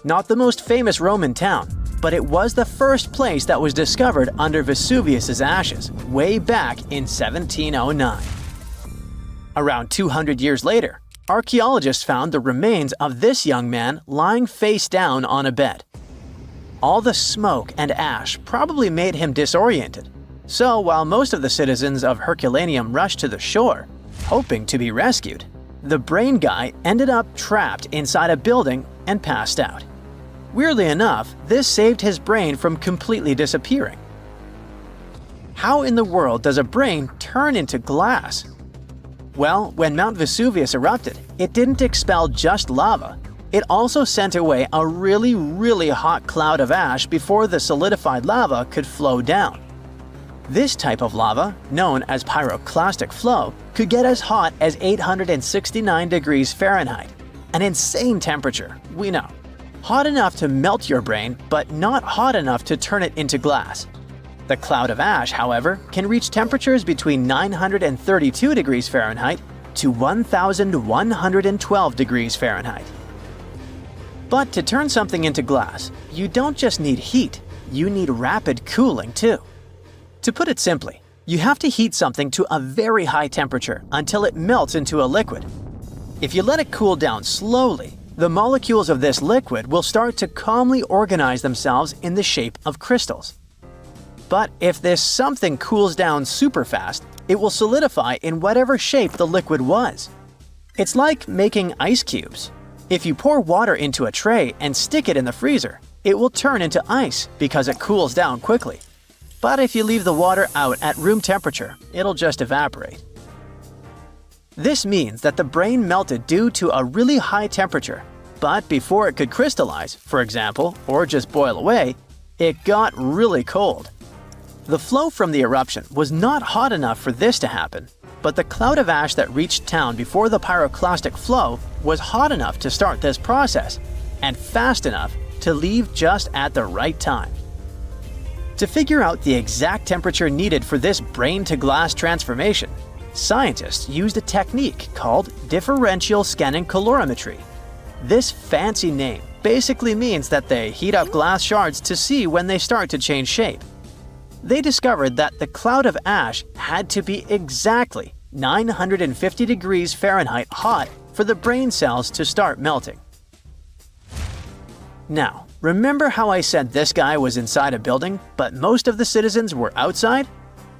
[SPEAKER 1] Not the most famous Roman town, but it was the first place that was discovered under Vesuvius's ashes way back in 1709. Around 200 years later, archaeologists found the remains of this young man lying face down on a bed. All the smoke and ash probably made him disoriented, so while most of the citizens of Herculaneum rushed to the shore, hoping to be rescued, the brain guy ended up trapped inside a building and passed out. Weirdly enough, this saved his brain from completely disappearing. How in the world does a brain turn into glass? Well, when Mount Vesuvius erupted, it didn't expel just lava. It also sent away a really hot cloud of ash before the solidified lava could flow down. This type of lava, known as pyroclastic flow, could get as hot as 869 degrees Fahrenheit. An insane temperature, we know. Hot enough to melt your brain, but not hot enough to turn it into glass. The cloud of ash, however, can reach temperatures between 932 degrees Fahrenheit to 1,112 degrees Fahrenheit. But to turn something into glass, you don't just need heat, you need rapid cooling too. To put it simply, you have to heat something to a very high temperature until it melts into a liquid. If you let it cool down slowly, the molecules of this liquid will start to calmly organize themselves in the shape of crystals. But if this something cools down super fast, it will solidify in whatever shape the liquid was. It's like making ice cubes. If you pour water into a tray and stick it in the freezer, it will turn into ice because it cools down quickly. But if you leave the water out at room temperature, it'll just evaporate. This means that the brain melted due to a really high temperature, but before it could crystallize, for example, or just boil away, it got really cold. The flow from the eruption was not hot enough for this to happen, but the cloud of ash that reached town before the pyroclastic flow was hot enough to start this process, and fast enough to leave just at the right time. To figure out the exact temperature needed for this brain-to-glass transformation, scientists used a technique called differential scanning calorimetry. This fancy name basically means that they heat up glass shards to see when they start to change shape. They discovered that the cloud of ash had to be exactly 950 degrees Fahrenheit hot for the brain cells to start melting. Now, remember how I said this guy was inside a building, but most of the citizens were outside?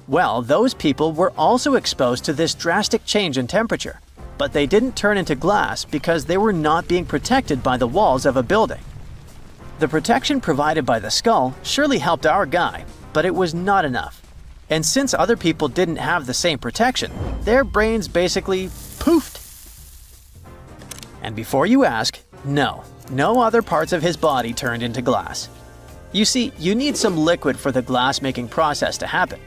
[SPEAKER 1] Well, those people were also exposed to this drastic change in temperature, but they didn't turn into glass because they were not being protected by the walls of a building. The protection provided by the skull surely helped our guy, but it was not enough. And since other people didn't have the same protection, their brains basically poofed. And before you ask, no other parts of his body turned into glass. You see, you need some liquid for the glass-making process to happen.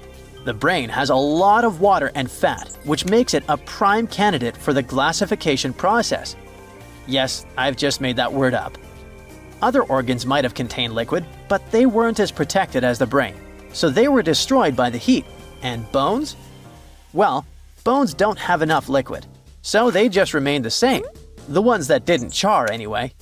[SPEAKER 1] The brain has a lot of water and fat, which makes it a prime candidate for the glassification process. Yes, I've just made that word up. Other organs might have contained liquid, but they weren't as protected as the brain, so they were destroyed by the heat. And bones? Well, bones don't have enough liquid, so they just remained the same. The ones that didn't char, anyway.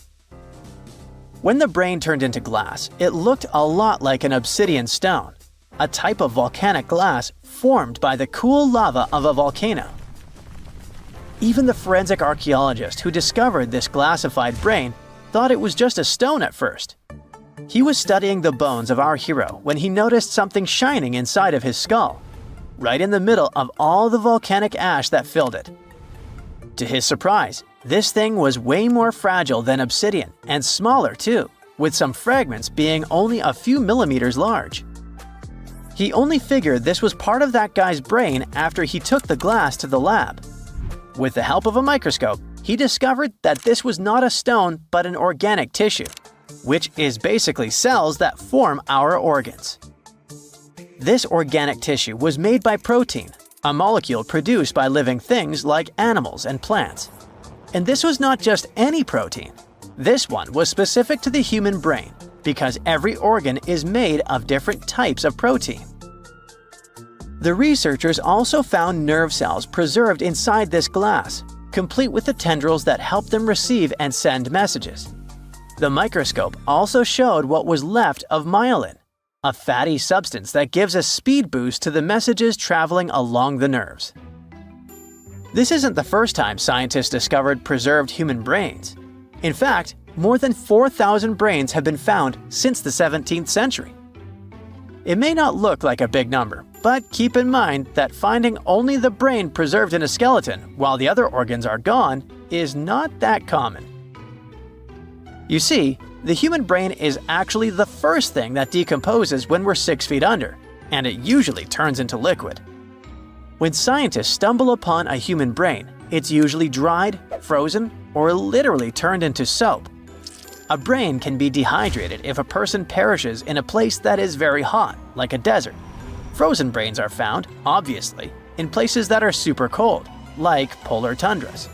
[SPEAKER 1] When the brain turned into glass, it looked a lot like an obsidian stone, a type of volcanic glass formed by the cool lava of a volcano. Even the forensic archaeologist who discovered this glassified brain thought it was just a stone at first. He was studying the bones of our hero when he noticed something shining inside of his skull, right in the middle of all the volcanic ash that filled it. To his surprise, this thing was way more fragile than obsidian and smaller too, with some fragments being only a few millimeters large. He only figured this was part of that guy's brain after he took the glass to the lab. With the help of a microscope, he discovered that this was not a stone but an organic tissue, which is basically cells that form our organs. This organic tissue was made by protein, a molecule produced by living things like animals and plants. And this was not just any protein. This one was specific to the human brain because every organ is made of different types of protein. The researchers also found nerve cells preserved inside this glass, complete with the tendrils that help them receive and send messages. The microscope also showed what was left of myelin, a fatty substance that gives a speed boost to the messages traveling along the nerves. This isn't the first time scientists discovered preserved human brains. In fact, more than 4,000 brains have been found since the 17th century. It may not look like a big number, but keep in mind that finding only the brain preserved in a skeleton while the other organs are gone is not that common. You see, the human brain is actually the first thing that decomposes when we're 6 feet under, and it usually turns into liquid. When scientists stumble upon a human brain, it's usually dried, frozen, or literally turned into soap, A brain can be dehydrated if a person perishes in a place that is very hot, like a desert. Frozen brains are found, obviously, in places that are super cold, like polar tundras.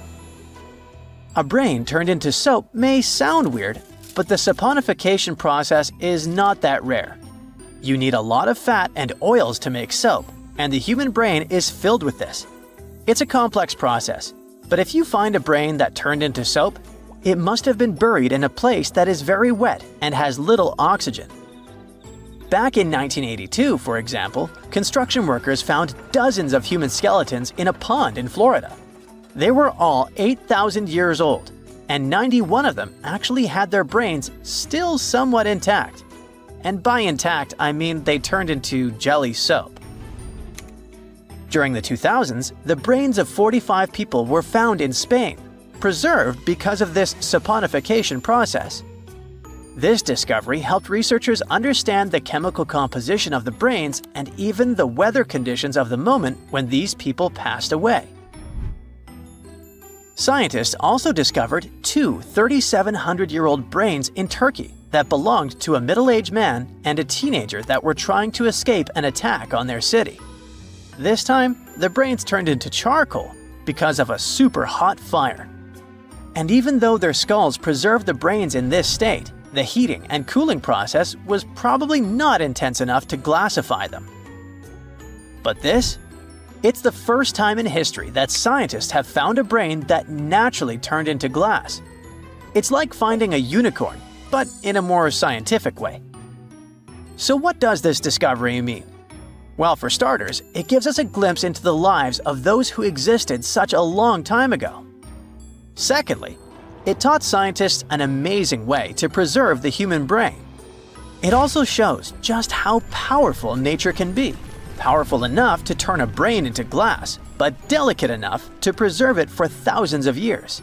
[SPEAKER 1] A brain turned into soap may sound weird, but the saponification process is not that rare. You need a lot of fat and oils to make soap, and the human brain is filled with this. It's a complex process, but if you find a brain that turned into soap, it must have been buried in a place that is very wet and has little oxygen. Back in 1982, for example, construction workers found dozens of human skeletons in a pond in Florida. They were all 8,000 years old, and 91 of them actually had their brains still somewhat intact. And by intact, I mean they turned into jelly soap. During the 2000s, the brains of 45 people were found in Spain, preserved because of this saponification process. This discovery helped researchers understand the chemical composition of the brains and even the weather conditions of the moment when these people passed away. Scientists also discovered two 3,700-year-old brains in Turkey that belonged to a middle-aged man and a teenager that were trying to escape an attack on their city. This time, the brains turned into charcoal because of a super hot fire. And even though their skulls preserved the brains in this state, the heating and cooling process was probably not intense enough to glassify them. But this? It's the first time in history that scientists have found a brain that naturally turned into glass. It's like finding a unicorn, but in a more scientific way. So what does this discovery mean? Well, for starters, it gives us a glimpse into the lives of those who existed such a long time ago. Secondly, it taught scientists an amazing way to preserve the human brain. It also shows just how powerful nature can be. Powerful enough to turn a brain into glass, but delicate enough to preserve it for thousands of years.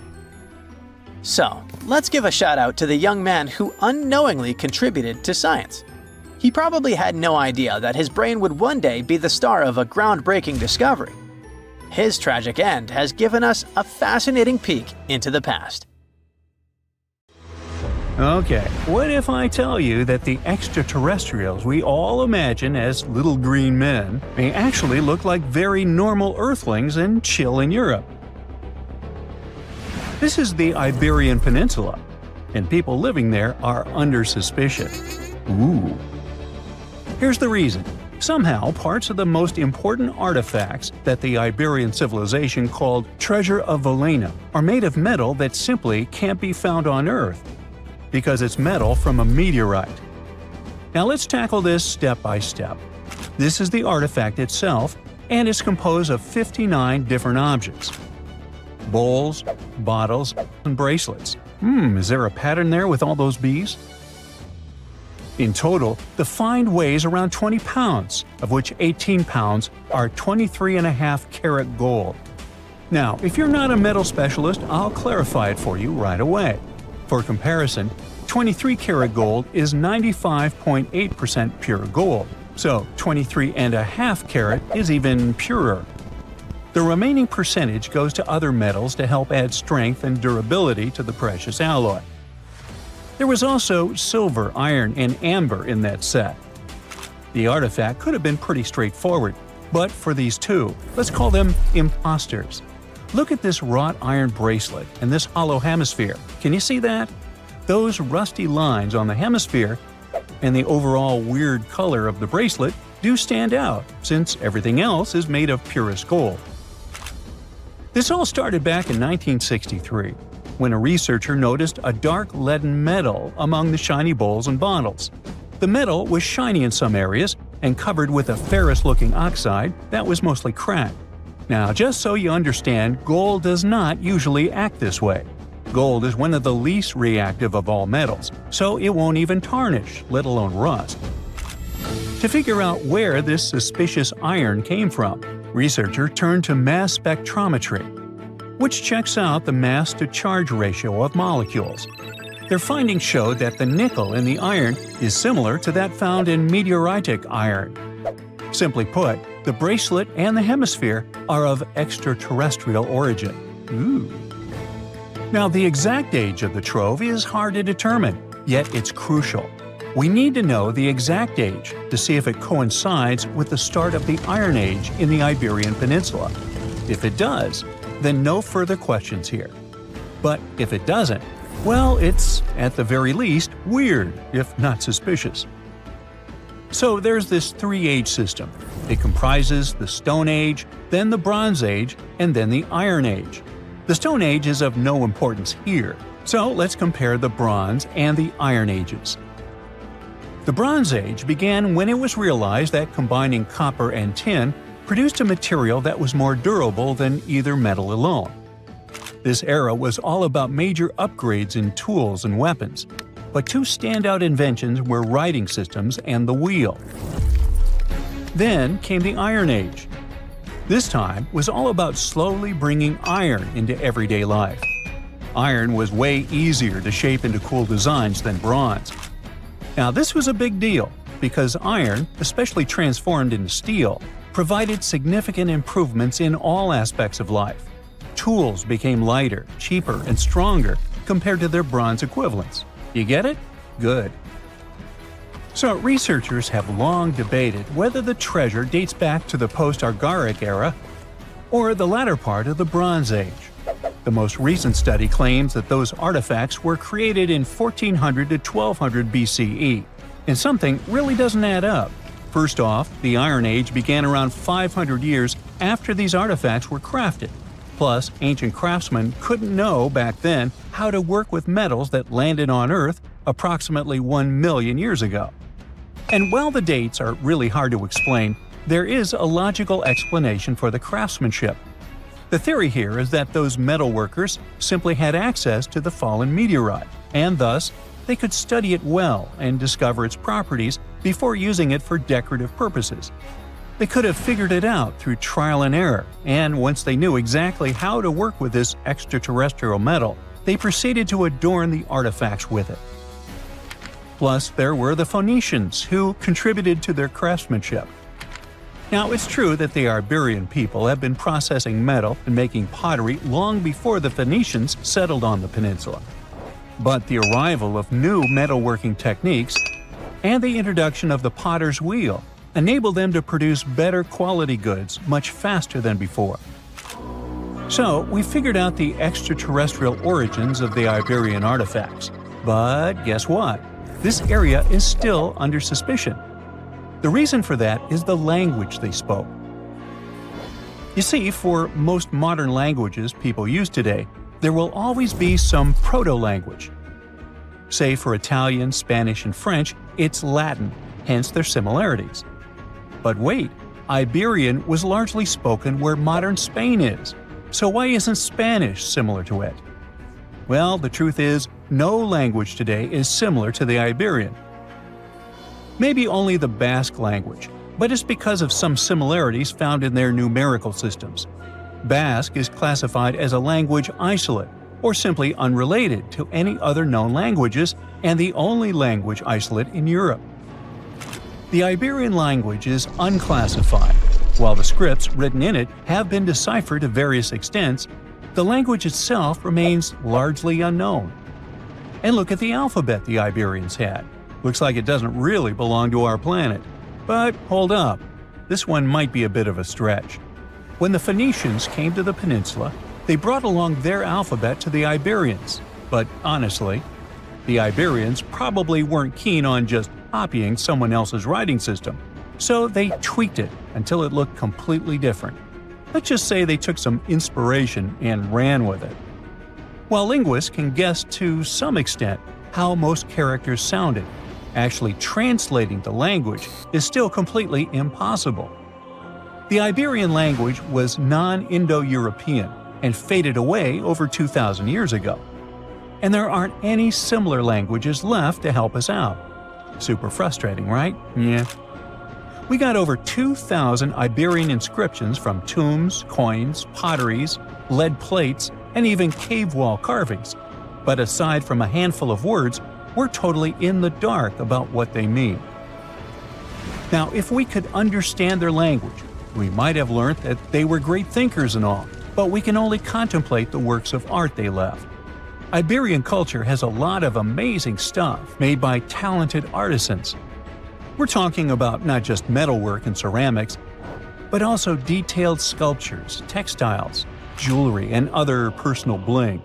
[SPEAKER 1] So, let's give a shout out to the young man who unknowingly contributed to science. He probably had no idea that his brain would one day be the star of a groundbreaking discovery. His tragic end has given us a fascinating peek into the past.
[SPEAKER 4] Okay, what if I tell you that the extraterrestrials we all imagine as little green men may actually look like very normal Earthlings and chill in Europe? This is the Iberian Peninsula, and people living there are under suspicion. Ooh. Here's the reason. Somehow, parts of the most important artifacts that the Iberian civilization called Treasure of Valena are made of metal that simply can't be found on Earth, because it's metal from a meteorite. Now let's tackle this step by step. This is the artifact itself, and it's composed of 59 different objects. Bowls, bottles, and bracelets. Is there a pattern there with all those bees? In total, the find weighs around 20 pounds, of which 18 pounds are 23.5 karat gold. Now, if you're not a metal specialist, I'll clarify it for you right away. For comparison, 23 karat gold is 95.8% pure gold, so 23.5 karat is even purer. The remaining percentage goes to other metals to help add strength and durability to the precious alloy. There was also silver, iron, and amber in that set. The artifact could have been pretty straightforward, but for these two, let's call them imposters. Look at this wrought iron bracelet and this hollow hemisphere. Can you see that? Those rusty lines on the hemisphere and the overall weird color of the bracelet do stand out, since everything else is made of purest gold. This all started back in 1963, when a researcher noticed a dark leaden metal among the shiny bowls and bottles. The metal was shiny in some areas and covered with a ferrous-looking oxide that was mostly cracked. Now, just so you understand, gold does not usually act this way. Gold is one of the least reactive of all metals, so it won't even tarnish, let alone rust. To figure out where this suspicious iron came from, researchers turned to mass spectrometry, which checks out the mass-to-charge ratio of molecules. Their findings showed that the nickel in the iron is similar to that found in meteoritic iron. Simply put, the bracelet and the hemisphere are of extraterrestrial origin. Ooh. Now, the exact age of the trove is hard to determine, yet it's crucial. We need to know the exact age to see if it coincides with the start of the Iron Age in the Iberian Peninsula. If it does, then no further questions here. But if it doesn't, well, it's, at the very least, weird, if not suspicious. So there's this three-age system. It comprises the Stone Age, then the Bronze Age, and then the Iron Age. The Stone Age is of no importance here, so let's compare the Bronze and the Iron Ages. The Bronze Age began when it was realized that combining copper and tin produced a material that was more durable than either metal alone. This era was all about major upgrades in tools and weapons, but two standout inventions were writing systems and the wheel. Then came the Iron Age. This time was all about slowly bringing iron into everyday life. Iron was way easier to shape into cool designs than bronze. Now this was a big deal, because iron, especially transformed into steel, provided significant improvements in all aspects of life. Tools became lighter, cheaper, and stronger compared to their bronze equivalents. You get it? Good. So researchers have long debated whether the treasure dates back to the post-Archaic era or the latter part of the Bronze Age. The most recent study claims that those artifacts were created in 1400 to 1200 BCE, and something really doesn't add up. First off, the Iron Age began around 500 years after these artifacts were crafted. Plus, ancient craftsmen couldn't know back then how to work with metals that landed on Earth approximately 1 million years ago. And while the dates are really hard to explain, there is a logical explanation for the craftsmanship. The theory here is that those metal workers simply had access to the fallen meteorite, and thus, they could study it well and discover its properties before using it for decorative purposes. They could have figured it out through trial and error, and once they knew exactly how to work with this extraterrestrial metal, they proceeded to adorn the artifacts with it. Plus, there were the Phoenicians, who contributed to their craftsmanship. Now, it's true that the Iberian people have been processing metal and making pottery long before the Phoenicians settled on the peninsula. But the arrival of new metalworking techniques and the introduction of the potter's wheel enabled them to produce better quality goods much faster than before. So, we figured out the extraterrestrial origins of the Iberian artifacts. But guess what? This area is still under suspicion. The reason for that is the language they spoke. You see, for most modern languages people use today, there will always be some proto-language. Say for Italian, Spanish, and French, it's Latin, hence their similarities. But wait, Iberian was largely spoken where modern Spain is, so why isn't Spanish similar to it? Well, the truth is, no language today is similar to the Iberian. Maybe only the Basque language, but it's because of some similarities found in their numerical systems. Basque is classified as a language isolate, or simply unrelated to any other known languages, and the only language isolate in Europe. The Iberian language is unclassified. While the scripts written in it have been deciphered to various extents, the language itself remains largely unknown. And look at the alphabet the Iberians had. Looks like it doesn't really belong to our planet. But hold up, this one might be a bit of a stretch. When the Phoenicians came to the peninsula, they brought along their alphabet to the Iberians. But honestly, the Iberians probably weren't keen on just copying someone else's writing system, so they tweaked it until it looked completely different. Let's just say they took some inspiration and ran with it. While linguists can guess to some extent how most characters sounded, actually translating the language is still completely impossible. The Iberian language was non-Indo-European and faded away over 2,000 years ago. And there aren't any similar languages left to help us out. Super frustrating, right? Yeah. We got over 2,000 Iberian inscriptions from tombs, coins, potteries, lead plates, and even cave wall carvings. But aside from a handful of words, we're totally in the dark about what they mean. Now, if we could understand their language, we might have learned that they were great thinkers and all, but we can only contemplate the works of art they left. Iberian culture has a lot of amazing stuff made by talented artisans. We're talking about not just metalwork and ceramics, but also detailed sculptures, textiles, jewelry, and other personal bling.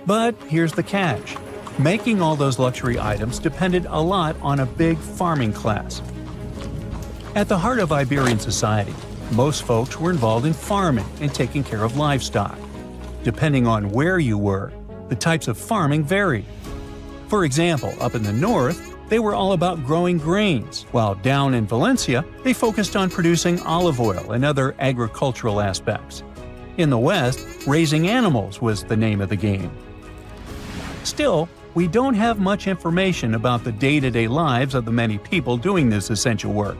[SPEAKER 4] But here's the catch. Making all those luxury items depended a lot on a big farming class. At the heart of Iberian society, most folks were involved in farming and taking care of livestock. Depending on where you were, the types of farming varied. For example, up in the north, they were all about growing grains, while down in Valencia, they focused on producing olive oil and other agricultural aspects. In the west, raising animals was the name of the game. Still, we don't have much information about the day-to-day lives of the many people doing this essential work.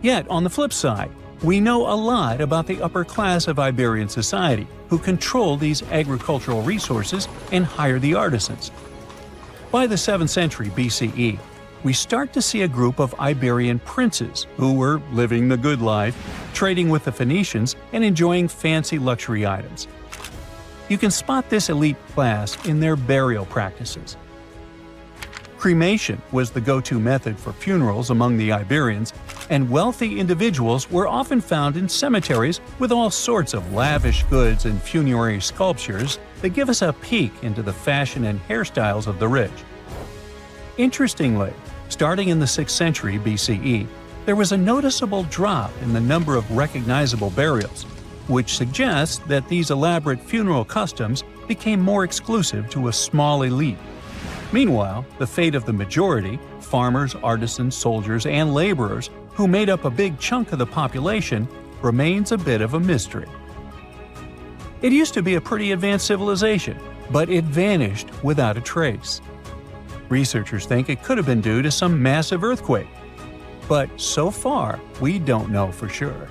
[SPEAKER 4] Yet, on the flip side, we know a lot about the upper class of Iberian society, who control these agricultural resources and hire the artisans. By the 7th century BCE, we start to see a group of Iberian princes who were living the good life, trading with the Phoenicians, and enjoying fancy luxury items. You can spot this elite class in their burial practices. Cremation was the go-to method for funerals among the Iberians, and wealthy individuals were often found in cemeteries with all sorts of lavish goods and funerary sculptures that give us a peek into the fashion and hairstyles of the rich. Interestingly, starting in the 6th century BCE, there was a noticeable drop in the number of recognizable burials, which suggests that these elaborate funeral customs became more exclusive to a small elite. Meanwhile, the fate of the majority, farmers, artisans, soldiers, and laborers, who made up a big chunk of the population, remains a bit of a mystery. It used to be a pretty advanced civilization, but it vanished without a trace. Researchers think it could have been due to some massive earthquake, but so far, we don't know for sure.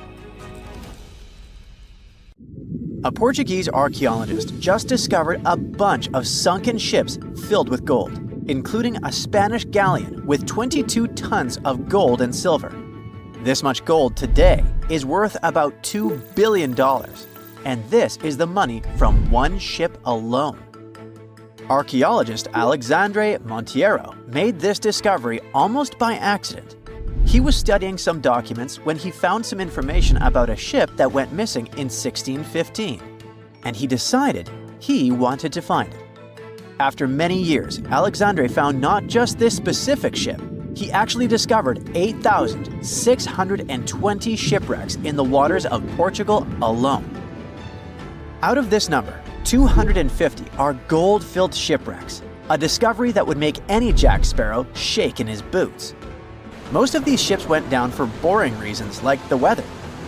[SPEAKER 1] A Portuguese archaeologist just discovered a bunch of sunken ships filled with gold, including a Spanish galleon with 22 tons of gold and silver. This much gold today is worth about $2 billion, and this is the money from one ship alone. Archaeologist Alexandre Monteiro made this discovery almost by accident. He was studying some documents when he found some information about a ship that went missing in 1615, and he decided he wanted to find it. After many years, Alexandre found not just this specific ship, he actually discovered 8,620 shipwrecks in the waters of Portugal alone. Out of this number, 250 are gold-filled shipwrecks, a discovery that would make any Jack Sparrow shake in his boots. Most of these ships went down for boring reasons like the weather,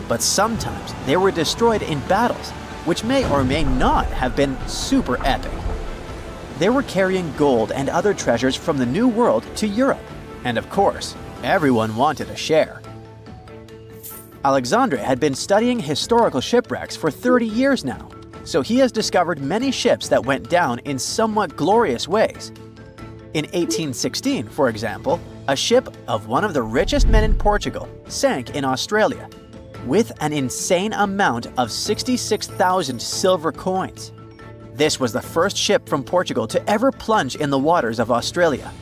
[SPEAKER 1] but sometimes they were destroyed in battles, which may or may not have been super epic. They were carrying gold and other treasures from the New World to Europe, and of course, everyone wanted a share. Alexandre had been studying historical shipwrecks for 30 years now, so he has discovered many ships that went down in somewhat glorious ways. In 1816, for example, a ship of one of the richest men in Portugal sank in Australia, with an insane amount of 66,000 silver coins. This was the first ship from Portugal to ever plunge in the waters of Australia.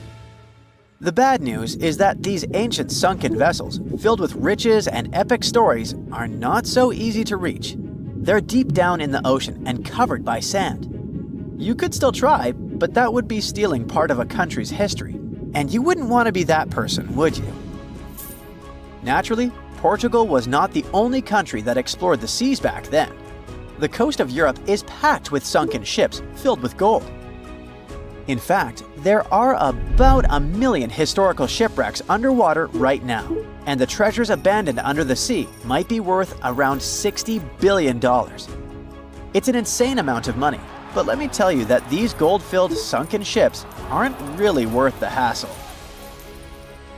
[SPEAKER 1] The bad news is that these ancient sunken vessels, filled with riches and epic stories, are not so easy to reach. They're deep down in the ocean and covered by sand. You could still try, but that would be stealing part of a country's history, and you wouldn't want to be that person, would you? Naturally, Portugal was not the only country that explored the seas back then. The coast of Europe is packed with sunken ships filled with gold. In fact, there are about 1 million historical shipwrecks underwater right now, and the treasures abandoned under the sea might be worth around $60 billion. It's an insane amount of money, but let me tell you that these gold-filled sunken ships aren't really worth the hassle.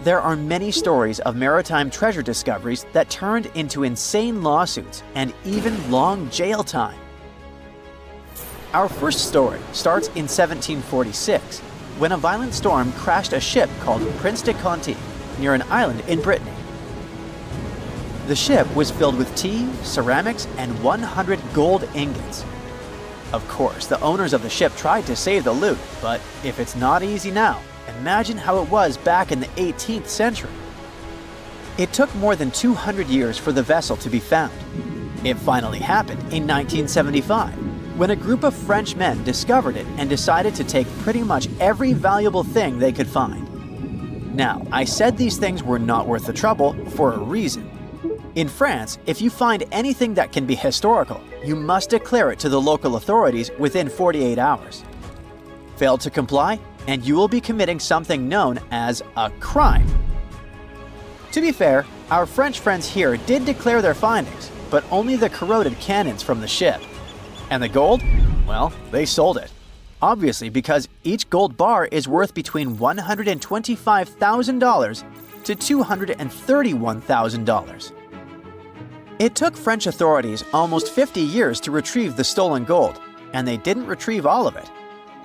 [SPEAKER 1] There are many stories of maritime treasure discoveries that turned into insane lawsuits and even long jail time. Our first story starts in 1746, when a violent storm crashed a ship called Prince de Conti near an island in Brittany. The ship was filled with tea, ceramics, and 100 gold ingots. Of course, the owners of the ship tried to save the loot, but if it's not easy now, imagine how it was back in the 18th century. It took more than 200 years for the vessel to be found. It finally happened in 1975, when a group of French men discovered it and decided to take pretty much every valuable thing they could find. Now, I said these things were not worth the trouble for a reason. In France, if you find anything that can be historical, you must declare it to the local authorities within 48 hours. Fail to comply, and you will be committing something known as a crime. To be fair, our French friends here did declare their findings, but only the corroded cannons from the ship. And the gold? Well, they sold it. Obviously, because each gold bar is worth between $125,000 to $231,000. It took French authorities almost 50 years to retrieve the stolen gold, and they didn't retrieve all of it.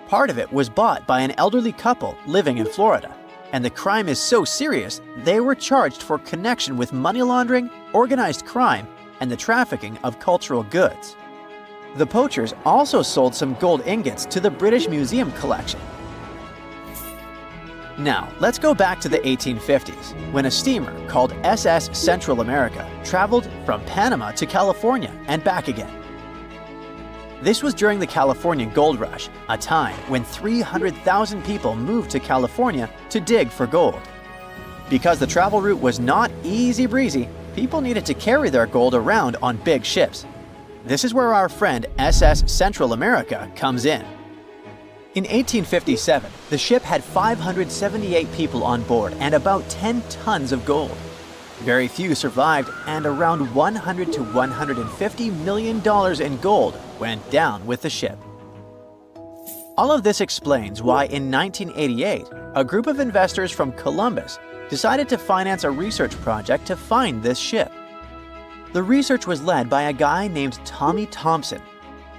[SPEAKER 1] Part of it was bought by an elderly couple living in Florida, and the crime is so serious they were charged for connection with money laundering, organized crime, and the trafficking of cultural goods. The poachers also sold some gold ingots to the British Museum collection. Now, let's go back to the 1850s, when a steamer called SS Central America traveled from Panama to California and back again. This was during the California Gold Rush, a time when 300,000 people moved to California to dig for gold. Because the travel route was not easy breezy, people needed to carry their gold around on big ships. This is where our friend SS Central America comes in. In 1857, the ship had 578 people on board and about 10 tons of gold. Very few survived, and around $100 to $150 million in gold went down with the ship. All of this explains why in 1988, a group of investors from Columbus decided to finance a research project to find this ship. The research was led by a guy named Tommy Thompson.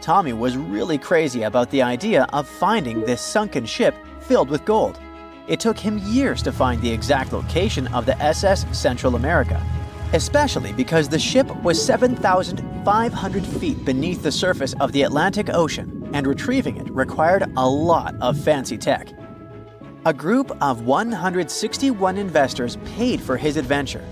[SPEAKER 1] Tommy was really crazy about the idea of finding this sunken ship filled with gold. It took him years to find the exact location of the SS Central America, especially because the ship was 7,500 feet beneath the surface of the Atlantic Ocean, and retrieving it required a lot of fancy tech. A group of 161 investors paid for his adventure,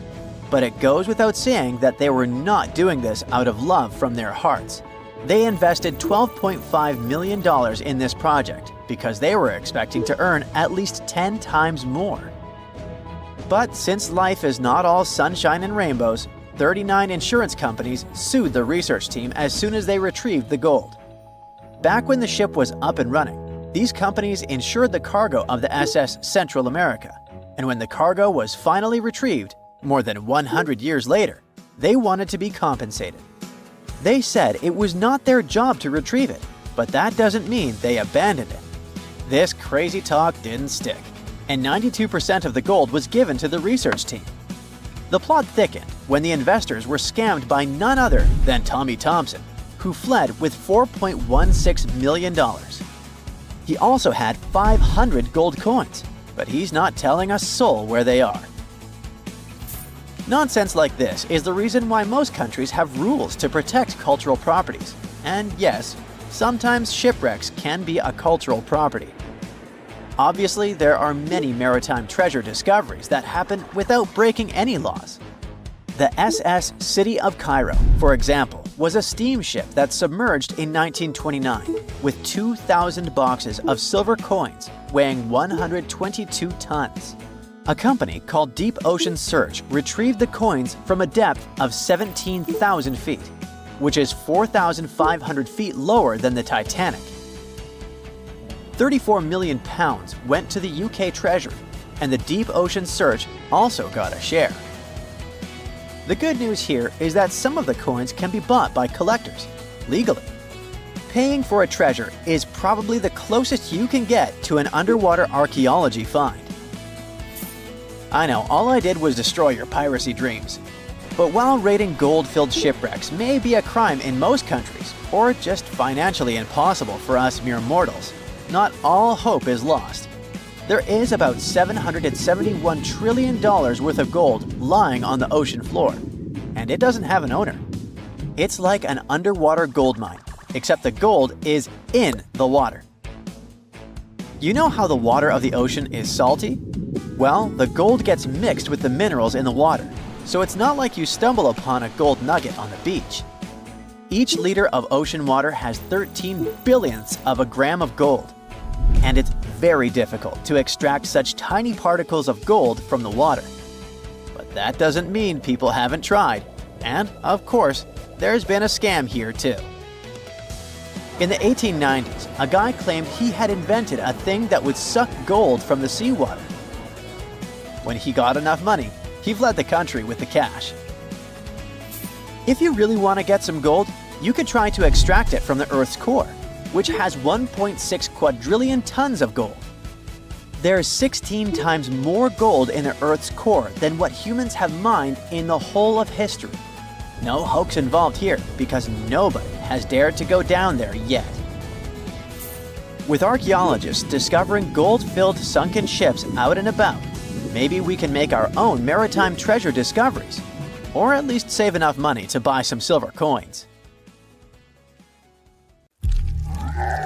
[SPEAKER 1] but it goes without saying that they were not doing this out of love from their hearts. They invested $12.5 million in this project because they were expecting to earn at least 10 times more. But since life is not all sunshine and rainbows, 39 insurance companies sued the research team as soon as they retrieved the gold. Back when the ship was up and running, these companies insured the cargo of the SS Central America, and when the cargo was finally retrieved, more than 100 years later, they wanted to be compensated. They said it was not their job to retrieve it, but that doesn't mean they abandoned it. This crazy talk didn't stick, and 92% of the gold was given to the research team. The plot thickened when the investors were scammed by none other than Tommy Thompson, who fled with $4.16 million. He also had 500 gold coins, but he's not telling a soul where they are. Nonsense like this is the reason why most countries have rules to protect cultural properties. And yes, sometimes shipwrecks can be a cultural property. Obviously, there are many maritime treasure discoveries that happen without breaking any laws. The SS City of Cairo, for example, was a steamship that submerged in 1929 with 2,000 boxes of silver coins weighing 122 tons. A company called Deep Ocean Search retrieved the coins from a depth of 17,000 feet, which is 4,500 feet lower than the Titanic. 34 million pounds went to the UK Treasury, and the Deep Ocean Search also got a share. The good news here is that some of the coins can be bought by collectors, legally. Paying for a treasure is probably the closest you can get to an underwater archaeology find. I know, all I did was destroy your piracy dreams. But while raiding gold-filled shipwrecks may be a crime in most countries, or just financially impossible for us mere mortals, not all hope is lost. There is about $771 trillion worth of gold lying on the ocean floor, and it doesn't have an owner. It's like an underwater gold mine,
[SPEAKER 5] except the gold is in the water. You know how the water of the ocean is salty? Well, the gold gets mixed with the minerals in the water, so it's not like you stumble upon a gold nugget on the beach. Each liter of ocean water has 13 billionths of a gram of gold, and it's very difficult to extract such tiny particles of gold from the water. But that doesn't mean people haven't tried, and of course, there's been a scam here too. In the 1890s, a guy claimed he had invented a thing that would suck gold from the seawater. When he got enough money, he fled the country with the cash. If you really want to get some gold, you could try to extract it from the Earth's core, which has 1.6 quadrillion tons of gold. There's 16 times more gold in the Earth's core than what humans have mined in the whole of history. No hoax involved here because nobody has dared to go down there yet. With archaeologists discovering gold-filled sunken ships out and about, maybe we can make our own maritime treasure discoveries, or at least save enough money to buy some silver coins.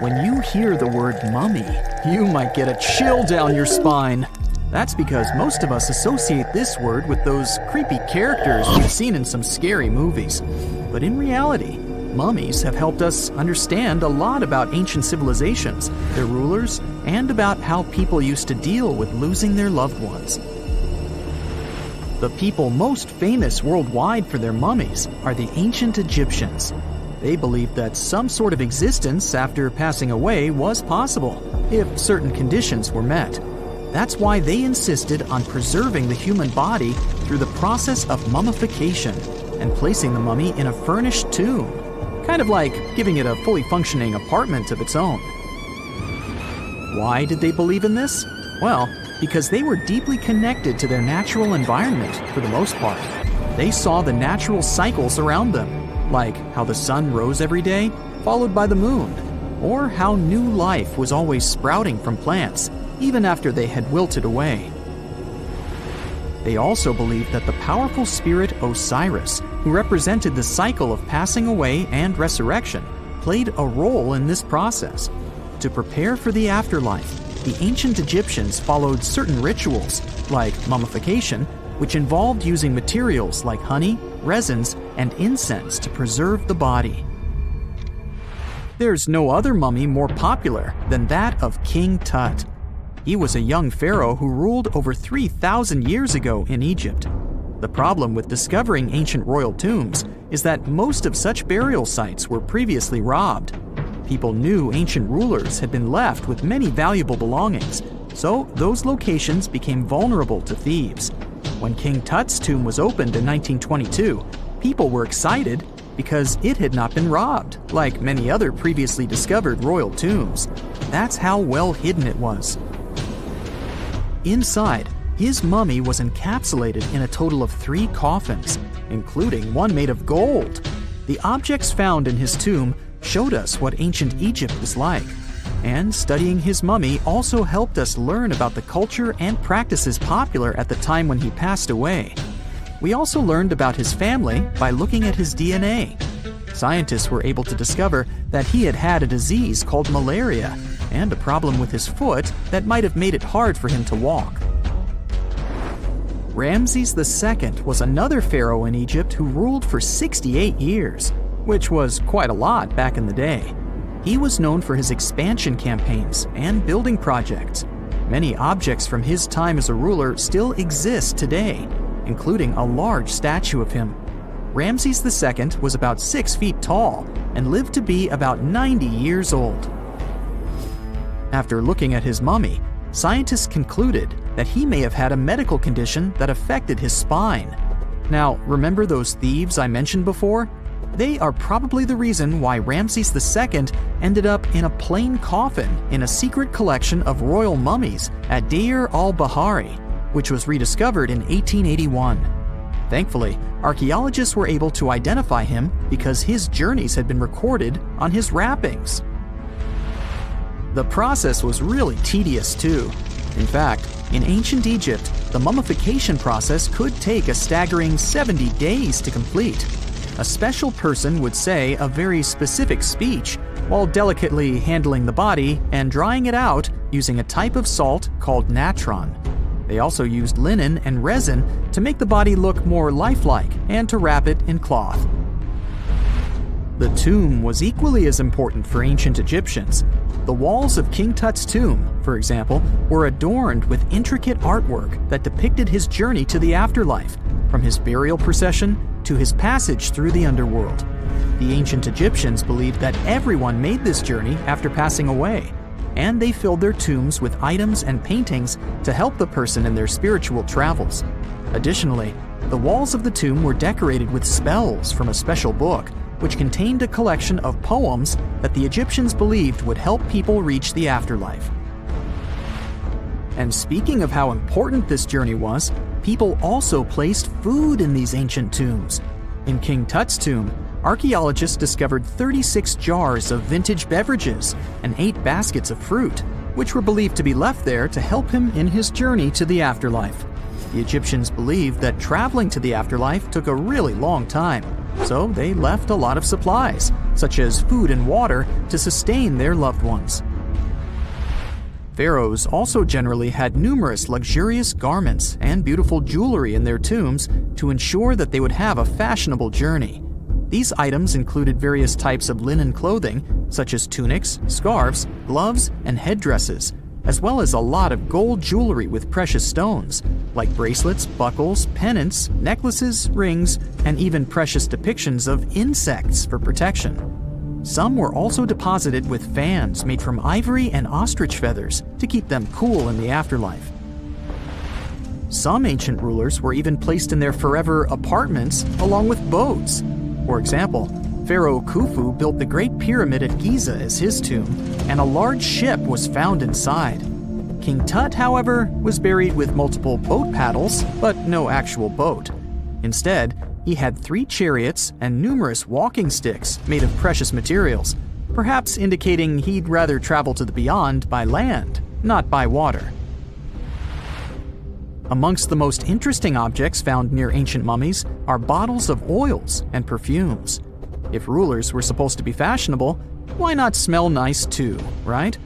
[SPEAKER 6] When you hear the word mummy, you might get a chill down your spine. That's because most of us associate this word with those creepy characters we've seen in some scary movies. But in reality, mummies have helped us understand a lot about ancient civilizations, their rulers, and about how people used to deal with losing their loved ones. The people most famous worldwide for their mummies are the ancient Egyptians. They believed that some sort of existence after passing away was possible, if certain conditions were met. That's why they insisted on preserving the human body through the process of mummification and placing the mummy in a furnished tomb, kind of like giving it a fully functioning apartment of its own. Why did they believe in this? Well, because they were deeply connected to their natural environment for the most part. They saw the natural cycles around them, like how the sun rose every day, followed by the moon, or how new life was always sprouting from plants, even after they had wilted away. They also believed that the powerful spirit Osiris, who represented the cycle of passing away and resurrection, played a role in this process. To prepare for the afterlife, the ancient Egyptians followed certain rituals, like mummification, which involved using materials like honey, resins, and incense to preserve the body. There's no other mummy more popular than that of King Tut. He was a young pharaoh who ruled over 3,000 years ago in Egypt. The problem with discovering ancient royal tombs is that most of such burial sites were previously robbed. People knew ancient rulers had been left with many valuable belongings, so those locations became vulnerable to thieves. When King Tut's tomb was opened in 1922, people were excited because it had not been robbed, like many other previously discovered royal tombs. That's how well hidden it was. Inside, his mummy was encapsulated in a total of 3 coffins, including one made of gold. The objects found in his tomb showed us what ancient Egypt was like, and studying his mummy also helped us learn about the culture and practices popular at the time when he passed away. We also learned about his family by looking at his DNA. Scientists were able to discover that he had had a disease called malaria and a problem with his foot that might have made it hard for him to walk. Ramses II was another pharaoh in Egypt who ruled for 68 years, which was quite a lot back in the day. He was known for his expansion campaigns and building projects. Many objects from his time as a ruler still exist today, including a large statue of him. Ramses II was about 6 feet tall and lived to be about 90 years old. After looking at his mummy, scientists concluded that he may have had a medical condition that affected his spine. Now, remember those thieves I mentioned before? They are probably the reason why Ramses II ended up in a plain coffin in a secret collection of royal mummies at Deir al-Bahari, which was rediscovered in 1881. Thankfully, archaeologists were able to identify him because his journeys had been recorded on his wrappings. The process was really tedious too. In fact, in ancient Egypt, the mummification process could take a staggering 70 days to complete. a special person would say a very specific speech while delicately handling the body and drying it out using a type of salt called natron. They also used linen and resin to make the body look more lifelike and to wrap it in cloth. The tomb was equally as important for ancient Egyptians. The walls of King Tut's tomb, for example, were adorned with intricate artwork that depicted his journey to the afterlife, from his burial procession to his passage through the underworld. The ancient Egyptians believed that everyone made this journey after passing away, and they filled their tombs with items and paintings to help the person in their spiritual travels. Additionally, the walls of the tomb were decorated with spells from a special book, which contained a collection of poems that the Egyptians believed would help people reach the afterlife. And speaking of how important this journey was, people also placed food in these ancient tombs. In King Tut's tomb, archaeologists discovered 36 jars of vintage beverages and 8 baskets of fruit, which were believed to be left there to help him in his journey to the afterlife. The Egyptians believed that traveling to the afterlife took a really long time, so they left a lot of supplies, such as food and water, to sustain their loved ones. Pharaohs also generally had numerous luxurious garments and beautiful jewelry in their tombs to ensure that they would have a fashionable journey. These items included various types of linen clothing, such as tunics, scarves, gloves, and headdresses, as well as a lot of gold jewelry with precious stones, like bracelets, buckles, pendants, necklaces, rings, and even precious depictions of insects for protection. Some were also deposited with fans made from ivory and ostrich feathers to keep them cool in the afterlife. Some ancient rulers were even placed in their forever apartments along with boats. For example, Pharaoh Khufu built the Great Pyramid at Giza as his tomb, and a large ship was found inside. King Tut, however, was buried with multiple boat paddles, but no actual boat. Instead, he had 3 chariots and numerous walking sticks made of precious materials, perhaps indicating he'd rather travel to the beyond by land, not by water. Amongst the most interesting objects found near ancient mummies are bottles of oils and perfumes. If rulers were supposed to be fashionable, why not smell nice too, right?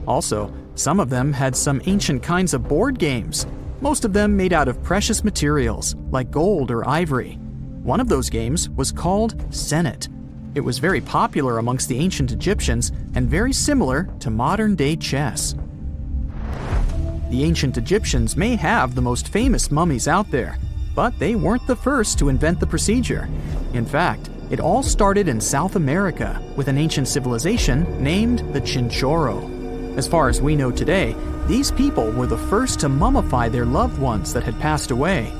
[SPEAKER 6] Also, some of them had some ancient kinds of board games, most of them made out of precious materials like gold or ivory. One of those games was called Senet. It was very popular amongst the ancient Egyptians and very similar to modern-day chess. The ancient Egyptians may have the most famous mummies out there, but they weren't the first to invent the procedure. In fact, it all started in South America with an ancient civilization named the Chinchorro. As far as we know today, these people were the first to mummify their loved ones that had passed away.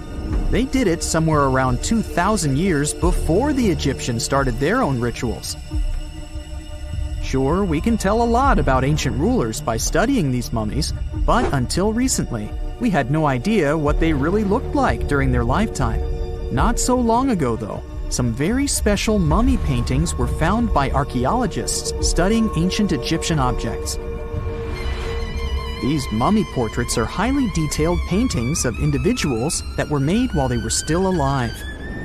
[SPEAKER 6] They did it somewhere around 2,000 years before the Egyptians started their own rituals. Sure, we can tell a lot about ancient rulers by studying these mummies, but until recently, we had no idea what they really looked like during their lifetime. Not so long ago, though, some very special mummy paintings were found by archaeologists studying ancient Egyptian objects. These mummy portraits are highly detailed paintings of individuals that were made while they were still alive.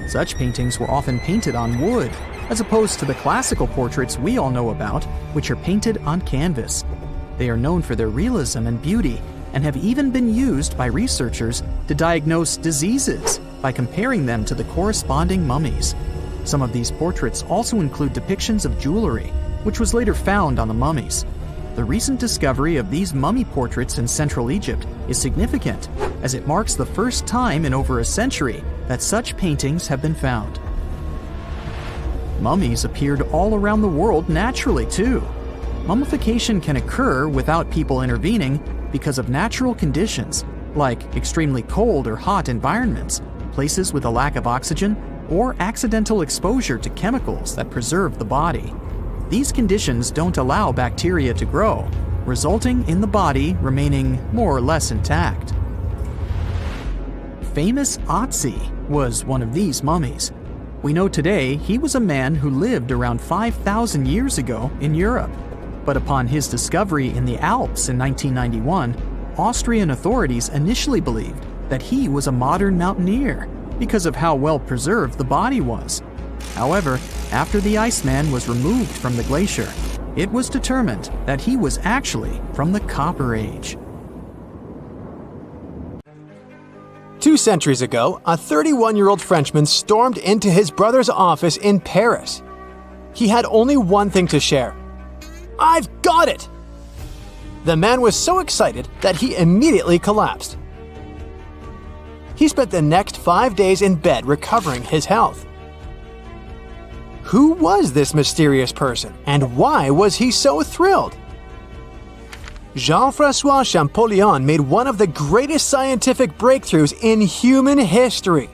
[SPEAKER 6] Such paintings were often painted on wood, as opposed to the classical portraits we all know about, which are painted on canvas. They are known for their realism and beauty, and have even been used by researchers to diagnose diseases by comparing them to the corresponding mummies. Some of these portraits also include depictions of jewelry, which was later found on the mummies. The recent discovery of these mummy portraits in Central Egypt is significant, as it marks the first time in over a century that such paintings have been found. Mummies appeared all around the world naturally, too. Mummification can occur without people intervening because of natural conditions, like extremely cold or hot environments, places with a lack of oxygen, or accidental exposure to chemicals that preserve the body. These conditions don't allow bacteria to grow, resulting in the body remaining more or less intact. Famous Otzi was one of these mummies. We know today he was a man who lived around 5,000 years ago in Europe. But upon his discovery in the Alps in 1991, Austrian authorities initially believed that he was a modern mountaineer because of how well preserved the body was. However, after the Iceman was removed from the glacier, it was determined that he was actually from the Copper Age.
[SPEAKER 1] 2 centuries ago, a 31-year-old Frenchman stormed into his brother's office in Paris. He had only one thing to share. "I've got it!" The man was so excited that he immediately collapsed. He spent the next 5 days in bed recovering his health. Who was this mysterious person, and why was he so thrilled? Jean-François Champollion made one of the greatest scientific breakthroughs in human history.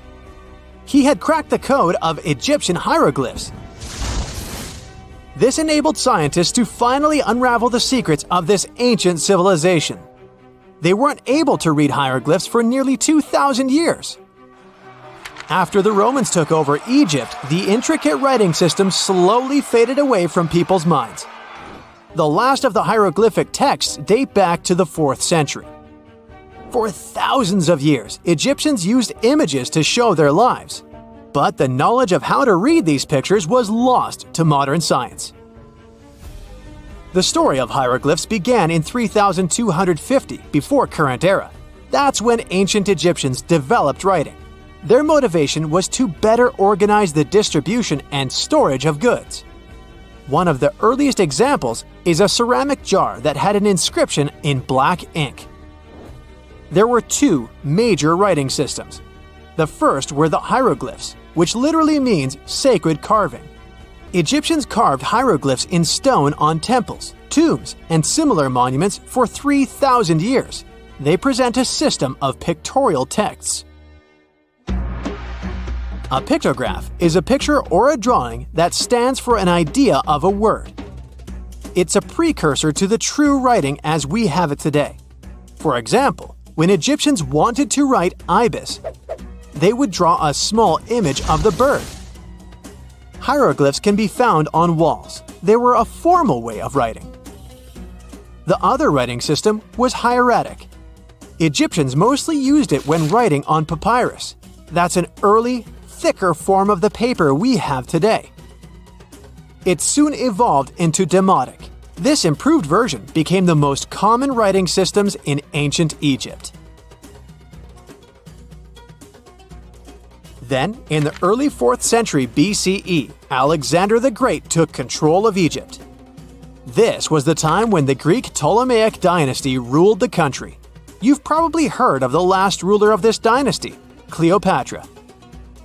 [SPEAKER 1] He had cracked the code of Egyptian hieroglyphs. This enabled scientists to finally unravel the secrets of this ancient civilization. They weren't able to read hieroglyphs for nearly 2,000 years. After the Romans took over Egypt, the intricate writing system slowly faded away from people's minds. The last of the hieroglyphic texts date back to the 4th century. For thousands of years, Egyptians used images to show their lives. But the knowledge of how to read these pictures was lost to modern science. The story of hieroglyphs began in 3250 before current era. That's when ancient Egyptians developed writing. Their motivation was to better organize the distribution and storage of goods. One of the earliest examples is a ceramic jar that had an inscription in black ink. There were 2 major writing systems. The first were the hieroglyphs, which literally means sacred carving. Egyptians carved hieroglyphs in stone on temples, tombs, and similar monuments for 3,000 years. They present a system of pictorial texts. A pictograph is a picture or a drawing that stands for an idea of a word. It's a precursor to the true writing as we have it today. For example, when Egyptians wanted to write ibis, they would draw a small image of the bird. Hieroglyphs can be found on walls. They were a formal way of writing. The other writing system was hieratic. Egyptians mostly used it when writing on papyrus. That's an early, thicker form of the paper we have today. It soon evolved into demotic. This improved version became the most common writing systems in ancient Egypt. Then, in the early 4th century BCE, Alexander the Great took control of Egypt. This was the time when the Greek Ptolemaic dynasty ruled the country. You've probably heard of the last ruler of this dynasty, Cleopatra.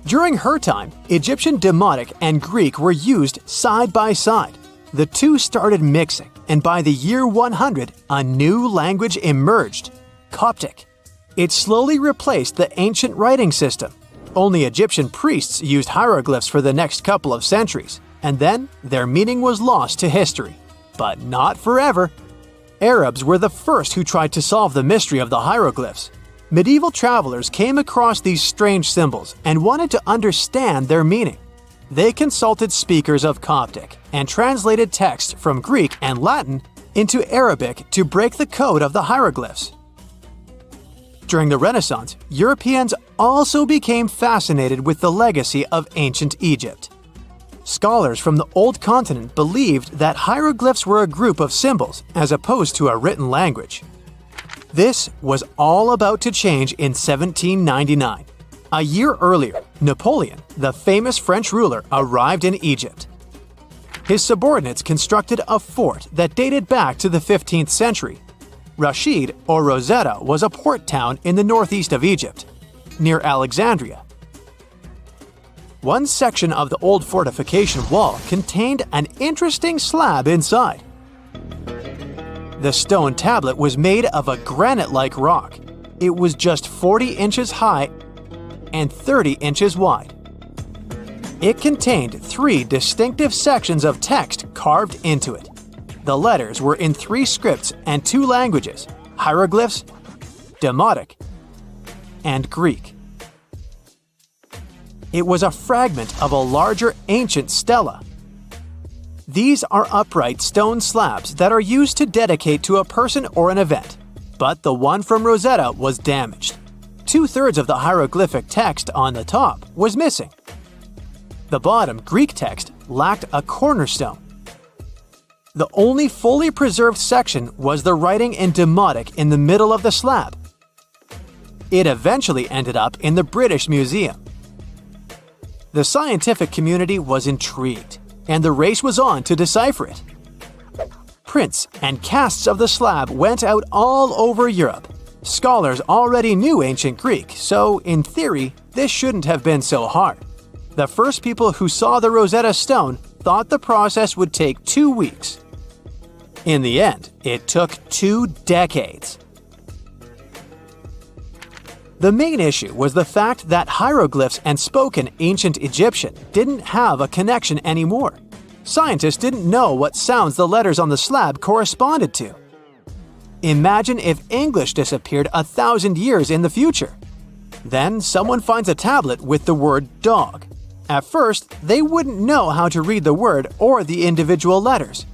[SPEAKER 1] During her time, Egyptian Demotic and Greek were used side by side. The two started mixing, and by the year 100, a new language emerged, Coptic. It slowly replaced the ancient writing system. Only Egyptian priests used hieroglyphs for the next couple of centuries, and then their meaning was lost to history. But not forever. Arabs were the first who tried to solve the mystery of the hieroglyphs. Medieval travelers came across these strange symbols and wanted to understand their meaning. They consulted speakers of Coptic and translated text from Greek and Latin into Arabic to break the code of the hieroglyphs. During the Renaissance, Europeans also became fascinated with the legacy of ancient Egypt. Scholars from the Old Continent believed that hieroglyphs were a group of symbols as opposed to a written language. This was all about to change in 1799. A year earlier, Napoleon, the famous French ruler, arrived in Egypt. His subordinates constructed a fort that dated back to the 15th century. Rashid, or Rosetta, was a port town in the northeast of Egypt, near Alexandria. One section of the old fortification wall contained an interesting slab inside. The stone tablet was made of a granite-like rock. It was just 40 inches high and 30 inches wide. It contained 3 distinctive sections of text carved into it. The letters were in 3 scripts and 2 languages: hieroglyphs, Demotic, and Greek. It was a fragment of a larger ancient stela. These are upright stone slabs that are used to dedicate to a person or an event, but the one from Rosetta was damaged. 2/3 of the hieroglyphic text on the top was missing. The bottom Greek text lacked a cornerstone. The only fully preserved section was the writing in Demotic in the middle of the slab. It eventually ended up in the British Museum. The scientific community was intrigued, and the race was on to decipher it. Prints and casts of the slab went out all over Europe. Scholars already knew ancient Greek, so in theory, this shouldn't have been so hard. The first people who saw the Rosetta Stone thought the process would take 2 weeks. In the end, it took 2 decades. The main issue was the fact that hieroglyphs and spoken ancient Egyptian didn't have a connection anymore. Scientists didn't know what sounds the letters on the slab corresponded to. Imagine if English disappeared 1,000 years in the future. Then someone finds a tablet with the word dog. At first, they wouldn't know how to read the word or the individual letters.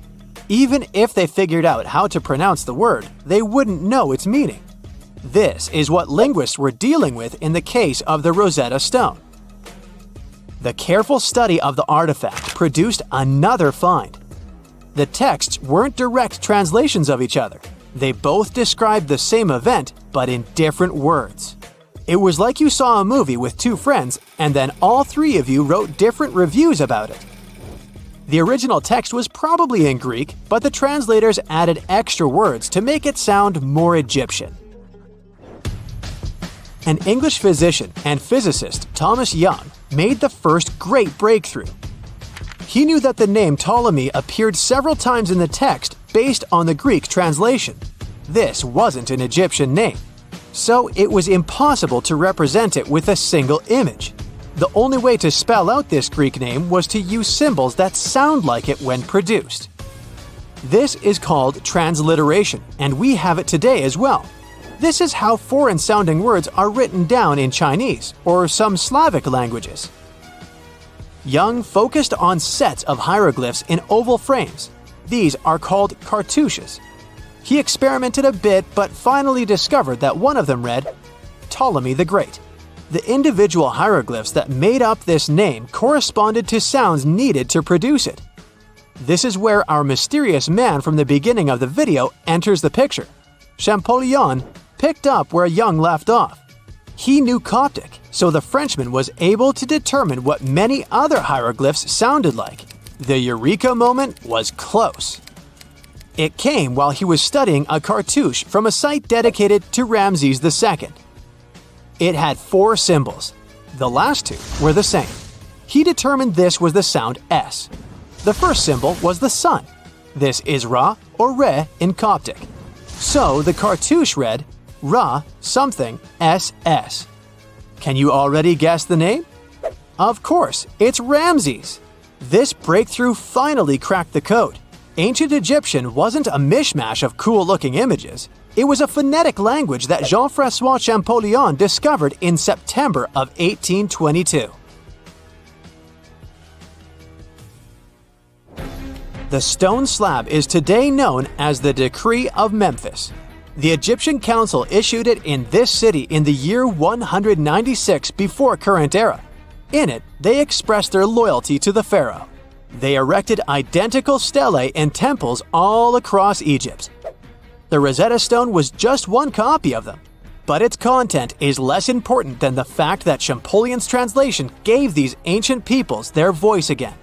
[SPEAKER 1] Even if they figured out how to pronounce the word, they wouldn't know its meaning. This is what linguists were dealing with in the case of the Rosetta Stone. The careful study of the artifact produced another find. The texts weren't direct translations of each other. They both described the same event, but in different words. It was like you saw a movie with 2 friends, and then all 3 of you wrote different reviews about it. The original text was probably in Greek, but the translators added extra words to make it sound more Egyptian. An English physician and physicist, Thomas Young, made the first great breakthrough. He knew that the name Ptolemy appeared several times in the text based on the Greek translation. This wasn't an Egyptian name, so it was impossible to represent it with a single image. The only way to spell out this Greek name was to use symbols that sound like it when produced. This is called transliteration, and we have it today as well. This is how foreign-sounding words are written down in Chinese or some Slavic languages. Young focused on sets of hieroglyphs in oval frames. These are called cartouches. He experimented a bit but finally discovered that one of them read, Ptolemy the Great. The individual hieroglyphs that made up this name corresponded to sounds needed to produce it. This is where our mysterious man from the beginning of the video enters the picture. Champollion picked up where Young left off. He knew Coptic, so the Frenchman was able to determine what many other hieroglyphs sounded like. The eureka moment was close. It came while he was studying a cartouche from a site dedicated to Ramses II. It had 4 symbols. The last 2 were the same. He determined this was the sound S. The first symbol was the sun. This is Ra or Re in Coptic. So the cartouche read Ra something SS. Can you already guess the name? Of course, it's Ramses. This breakthrough finally cracked the code. Ancient Egyptian wasn't a mishmash of cool-looking images. It was a phonetic language that Jean-François Champollion discovered in September of 1822. The stone slab is today known as the Decree of Memphis. The Egyptian Council issued it in this city in the year 196 before current era. In it, they expressed their loyalty to the pharaoh. They erected identical stelae in temples all across Egypt. The Rosetta Stone was just one copy of them, but its content is less important than the fact that Champollion's translation gave these ancient peoples their voice again.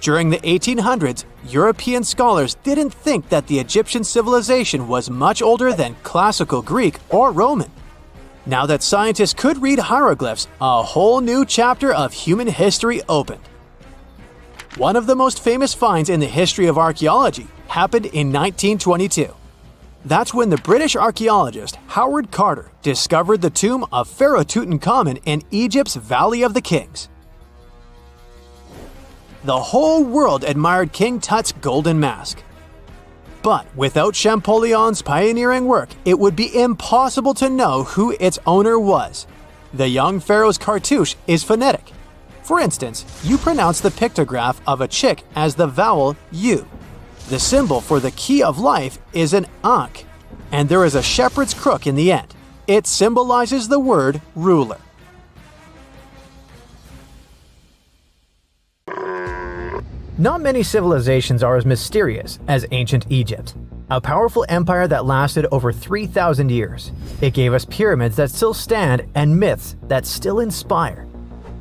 [SPEAKER 1] During the 1800s, European scholars didn't think that the Egyptian civilization was much older than classical Greek or Roman. Now that scientists could read hieroglyphs, a whole new chapter of human history opened. One of the most famous finds in the history of archaeology happened in 1922. That's when the British archaeologist Howard Carter discovered the tomb of Pharaoh Tutankhamun in Egypt's Valley of the Kings. The whole world admired King Tut's golden mask. But without Champollion's pioneering work, it would be impossible to know who its owner was. The young pharaoh's cartouche is phonetic. For instance, you pronounce the pictograph of a chick as the vowel U. The symbol for the key of life is an ankh, and there is a shepherd's crook in the end. It symbolizes the word ruler. Not many civilizations are as mysterious as ancient Egypt, a powerful empire that lasted over 3,000 years. It gave us pyramids that still stand and myths that still inspire.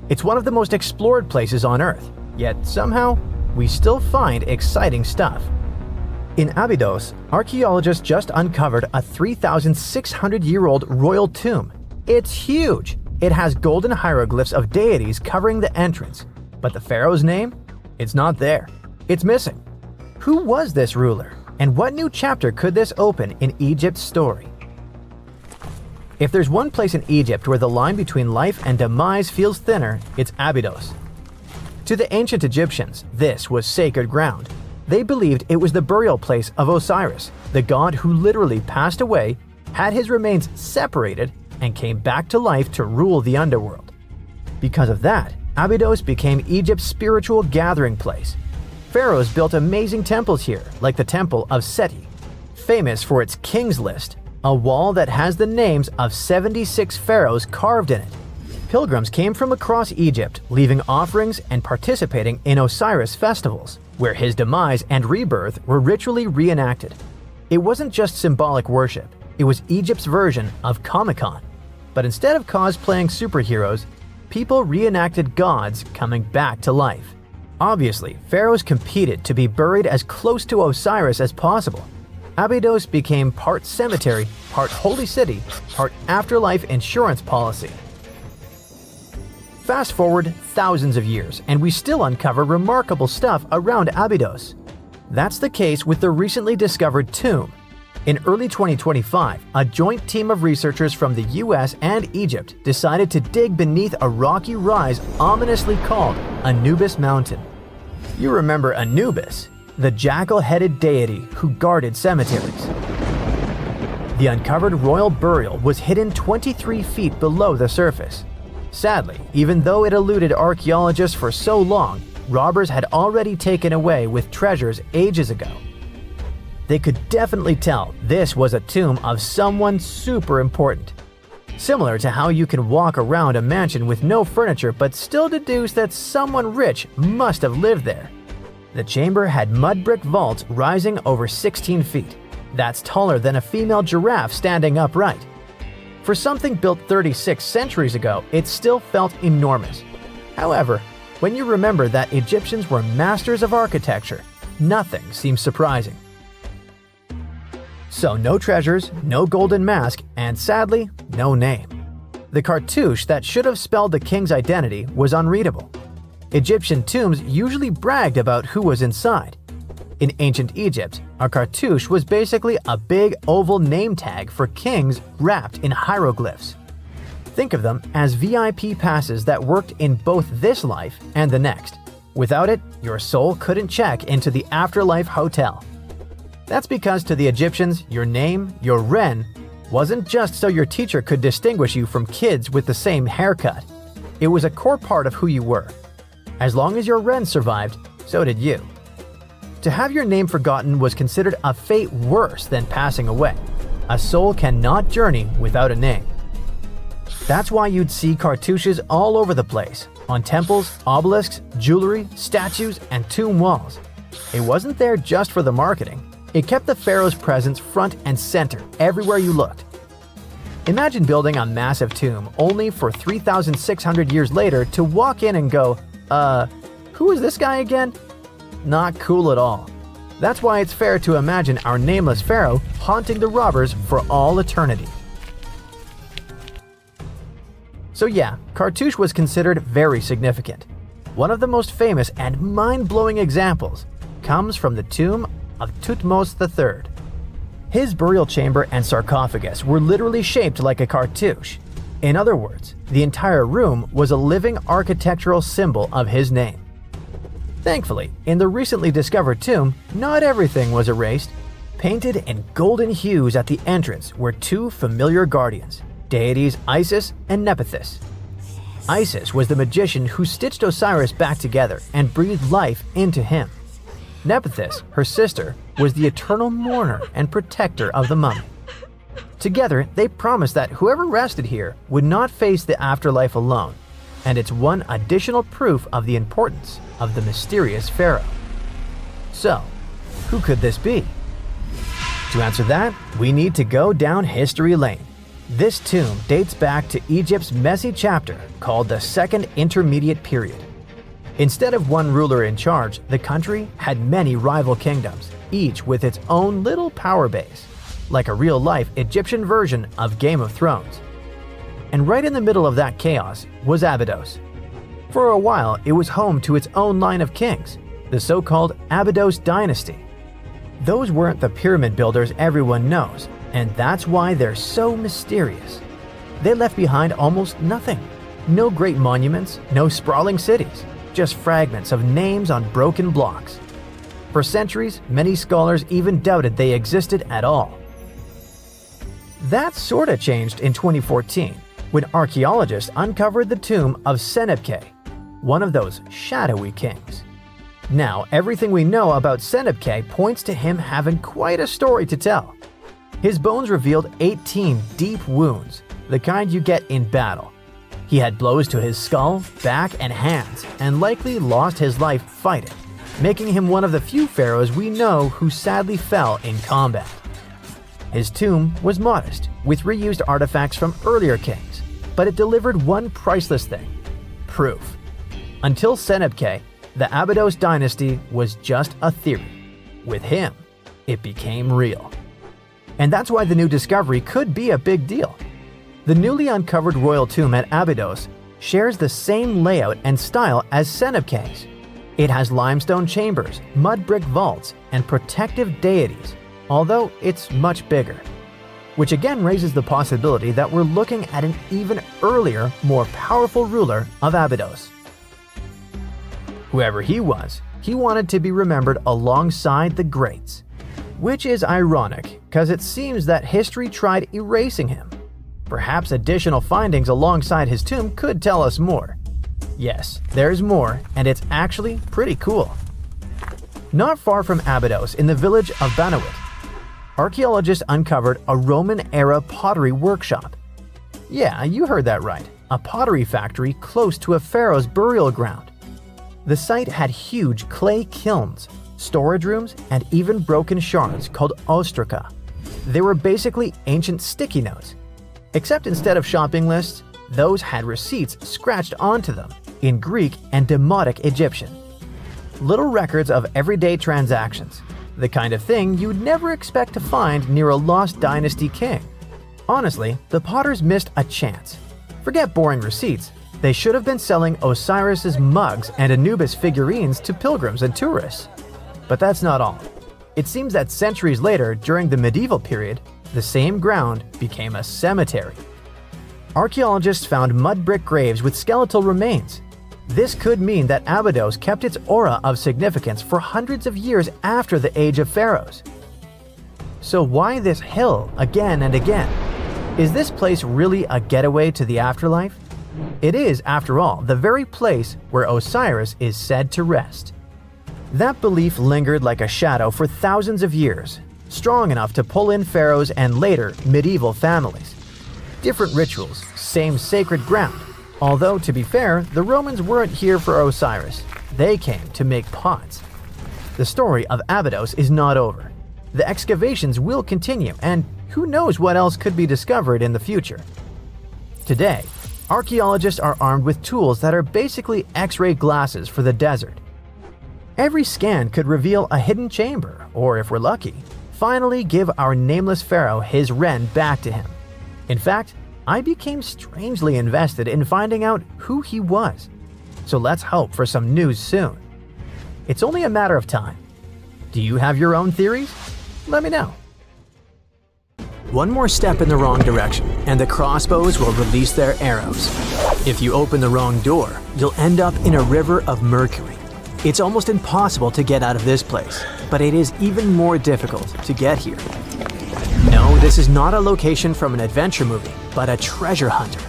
[SPEAKER 1] It's one of the most explored places on Earth, yet somehow we still find exciting stuff. In Abydos, archaeologists just uncovered a 3,600-year-old royal tomb. It's huge! It has golden hieroglyphs of deities covering the entrance, but the pharaoh's name? It's not there. It's missing. Who was this ruler, and what new chapter could this open in Egypt's story? If there's one place in Egypt where the line between life and demise feels thinner, it's Abydos. To the ancient Egyptians, this was sacred ground. They believed it was the burial place of Osiris, the god who literally passed away, had his remains separated, and came back to life to rule the underworld. Because of that, Abydos became Egypt's spiritual gathering place. Pharaohs built amazing temples here, like the Temple of Seti, famous for its King's List, a wall that has the names of 76 pharaohs carved in it. Pilgrims came from across Egypt, leaving offerings and participating in Osiris festivals, where his demise and rebirth were ritually reenacted. It wasn't just symbolic worship, it was Egypt's version of Comic-Con. But instead of cosplaying superheroes, people reenacted gods coming back to life. Obviously, pharaohs competed to be buried as close to Osiris as possible. Abydos became part cemetery, part holy city, part afterlife insurance policy. Fast forward thousands of years, and we still uncover remarkable stuff around Abydos. That's the case with the recently discovered tomb. In early 2025, a joint team of researchers from the US and Egypt decided to dig beneath a rocky rise ominously called Anubis Mountain. You remember Anubis, the jackal-headed deity who guarded cemeteries. The uncovered royal burial was hidden 23 feet below the surface. Sadly, even though it eluded archaeologists for so long, robbers had already taken away with treasures ages ago. They could definitely tell this was a tomb of someone super important. Similar to how you can walk around a mansion with no furniture but still deduce that someone rich must have lived there. The chamber had mud brick vaults rising over 16 feet. That's taller than a female giraffe standing upright. For something built 36 centuries ago, it still felt enormous. However, when you remember that Egyptians were masters of architecture, nothing seems surprising. So no treasures, no golden mask, and sadly, no name. The cartouche that should have spelled the king's identity was unreadable. Egyptian tombs usually bragged about who was inside. In ancient Egypt, a cartouche was basically a big oval name tag for kings wrapped in hieroglyphs. Think of them as VIP passes that worked in both this life and the next. Without it, your soul couldn't check into the afterlife hotel. That's because to the Egyptians, your name, your Ren, wasn't just so your teacher could distinguish you from kids with the same haircut. It was a core part of who you were. As long as your Ren survived, so did you. To have your name forgotten was considered a fate worse than passing away. A soul cannot journey without a name. That's why you'd see cartouches all over the place, on temples, obelisks, jewelry, statues, and tomb walls. It wasn't there just for the marketing. It kept the pharaoh's presence front and center everywhere you looked. Imagine building a massive tomb only for 3,600 years later to walk in and go, who is this guy again? Not cool at all. That's why it's fair to imagine our nameless pharaoh haunting the robbers for all eternity. So yeah, cartouche was considered very significant. One of the most famous and mind-blowing examples comes from the tomb of Thutmose III. His burial chamber and sarcophagus were literally shaped like a cartouche. In other words, the entire room was a living architectural symbol of his name. Thankfully, in the recently discovered tomb, not everything was erased. Painted in golden hues at the entrance were two familiar guardians, deities Isis and Nephthys. Isis was the magician who stitched Osiris back together and breathed life into him. Nephthys, her sister, was the eternal mourner and protector of the mummy. Together, they promised that whoever rested here would not face the afterlife alone, and it's one additional proof of the importance of the mysterious pharaoh. So, who could this be? To answer that, we need to go down history lane. This tomb dates back to Egypt's messy chapter called the Second Intermediate Period. Instead of one ruler in charge, the country had many rival kingdoms, each with its own little power base, like a real-life Egyptian version of Game of Thrones. And right in the middle of that chaos was Abydos. For a while, it was home to its own line of kings, the so-called Abydos dynasty. Those weren't the pyramid builders everyone knows, and that's why they're so mysterious. They left behind almost nothing. No great monuments, no sprawling cities, just fragments of names on broken blocks. For centuries, many scholars even doubted they existed at all. That sorta changed in 2014, when archaeologists uncovered the tomb of Senebkay, one of those shadowy kings. Now, everything we know about Senebkay points to him having quite a story to tell. His bones revealed 18 deep wounds, the kind you get in battle. He had blows to his skull, back, and hands, and likely lost his life fighting, making him one of the few pharaohs we know who sadly fell in combat. His tomb was modest, with reused artifacts from earlier kings, but it delivered one priceless thing: proof. Until Senebkay, the Abydos dynasty was just a theory. With him, it became real. And that's why the new discovery could be a big deal. The newly uncovered royal tomb at Abydos shares the same layout and style as Senebkay's. It has limestone chambers, mud brick vaults, and protective deities, although it's much bigger. Which again raises the possibility that we're looking at an even earlier, more powerful ruler of Abydos. Whoever he was, he wanted to be remembered alongside the greats. Which is ironic, because it seems that history tried erasing him. Perhaps additional findings alongside his tomb could tell us more. Yes, there's more, and it's actually pretty cool. Not far from Abydos, in the village of Banawit, archaeologists uncovered a Roman-era pottery workshop. Yeah, you heard that right, a pottery factory close to a pharaoh's burial ground. The site had huge clay kilns, storage rooms, and even broken shards called ostraca. They were basically ancient sticky notes, except instead of shopping lists, those had receipts scratched onto them in Greek and Demotic Egyptian. Little records of everyday transactions, the kind of thing you'd never expect to find near a lost dynasty king. Honestly, the potters missed a chance. Forget boring receipts, they should have been selling Osiris's mugs and Anubis figurines to pilgrims and tourists. But that's not all. It seems that centuries later, during the medieval period, the same ground became a cemetery. Archaeologists found mud brick graves with skeletal remains. This could mean that Abydos kept its aura of significance for hundreds of years after the age of pharaohs. So why this hill again and again? Is this place really a getaway to the afterlife? It is, after all, the very place where Osiris is said to rest. That belief lingered like a shadow for thousands of years, strong enough to pull in pharaohs and later medieval families. Different rituals, same sacred ground. Although, to be fair, the Romans weren't here for Osiris. They came to make pots. The story of Abydos is not over. The excavations will continue, and who knows what else could be discovered in the future. Today, archaeologists are armed with tools that are basically X-ray glasses for the desert. Every scan could reveal a hidden chamber, or if we're lucky, finally give our nameless pharaoh his wren back to him. In fact, I became strangely invested in finding out who he was. So let's hope for some news soon. It's only a matter of time. Do you have your own theories? Let me know. One more step in the wrong direction, and the crossbows will release their arrows. If you open the wrong door, you'll end up in a river of mercury. It's almost impossible to get out of this place, but it is even more difficult to get here. No, this is not a location from an adventure movie, but a treasure hunter.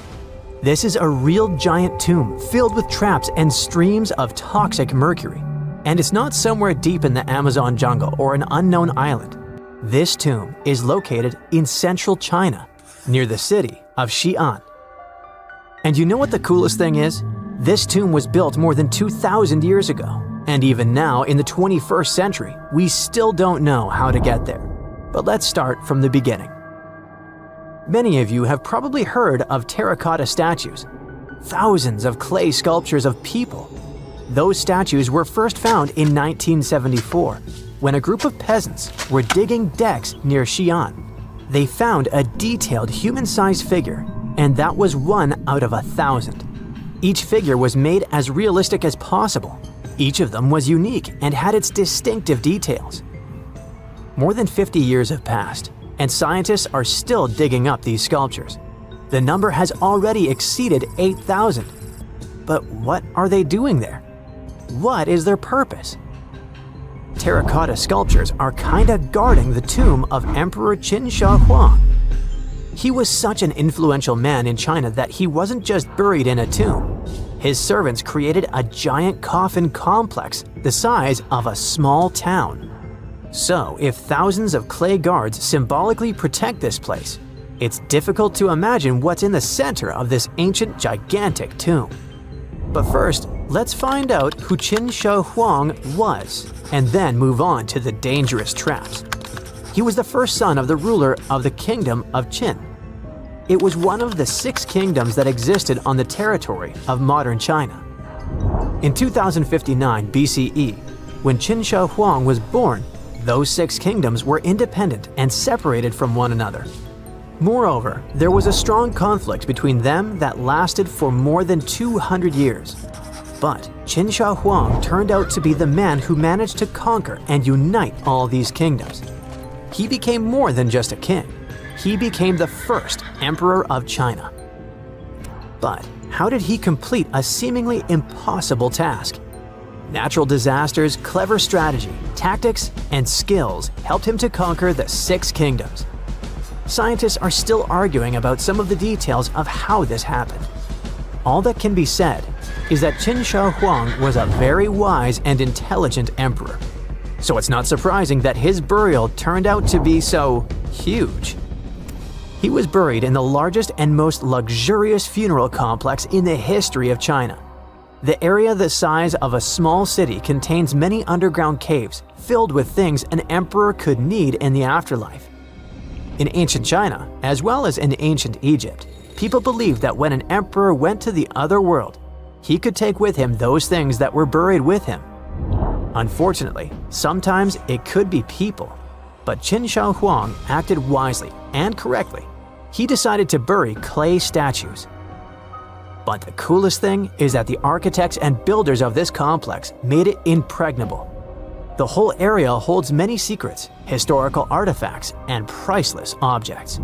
[SPEAKER 1] This is a real giant tomb filled with traps and streams of toxic mercury. And it's not somewhere deep in the Amazon jungle or an unknown island. This tomb is located in central China, near the city of Xi'an. And you know what the coolest thing is? This tomb was built more than 2,000 years ago. And even now, in the 21st century, we still don't know how to get there. But let's start from the beginning. Many of you have probably heard of terracotta statues. Thousands of clay sculptures of people. Those statues were first found in 1974, when a group of peasants were digging decks near Xi'an. They found a detailed human-sized figure, and that was 1 out of 1,000. Each figure was made as realistic as possible. Each of them was unique and had its distinctive details. More than 50 years have passed, and scientists are still digging up these sculptures. The number has already exceeded 8,000. But what are they doing there? What is their purpose? Terracotta sculptures are kinda guarding the tomb of Emperor Qin Shi Huang. He was such an influential man in China that he wasn't just buried in a tomb. His servants created a giant coffin complex the size of a small town. So, if thousands of clay guards symbolically protect this place, it's difficult to imagine what's in the center of this ancient, gigantic tomb. But first, let's find out who Qin Shi Huang was, and then move on to the dangerous traps. He was the first son of the ruler of the kingdom of Qin. It was one of the 6 kingdoms that existed on the territory of modern China. In 2059 BCE, when Qin Shi Huang was born, those 6 kingdoms were independent and separated from one another. Moreover, there was a strong conflict between them that lasted for more than 200 years. But Qin Shi Huang turned out to be the man who managed to conquer and unite all these kingdoms. He became more than just a king. He became the first emperor of China. But how did he complete a seemingly impossible task? Natural disasters, clever strategy, tactics, and skills helped him to conquer the 6 kingdoms. Scientists are still arguing about some of the details of how this happened. All that can be said is that Qin Shi Huang was a very wise and intelligent emperor. So it's not surprising that his burial turned out to be so huge. He was buried in the largest and most luxurious funeral complex in the history of China. The area the size of a small city contains many underground caves filled with things an emperor could need in the afterlife. In ancient China, as well as in ancient Egypt, people believed that when an emperor went to the other world, he could take with him those things that were buried with him. Unfortunately, sometimes it could be people, but Qin Shi Huang acted wisely and correctly. He decided to bury clay statues. But the coolest thing is that the architects and builders of this complex made it impregnable. The whole area holds many secrets, historical artifacts, and priceless objects.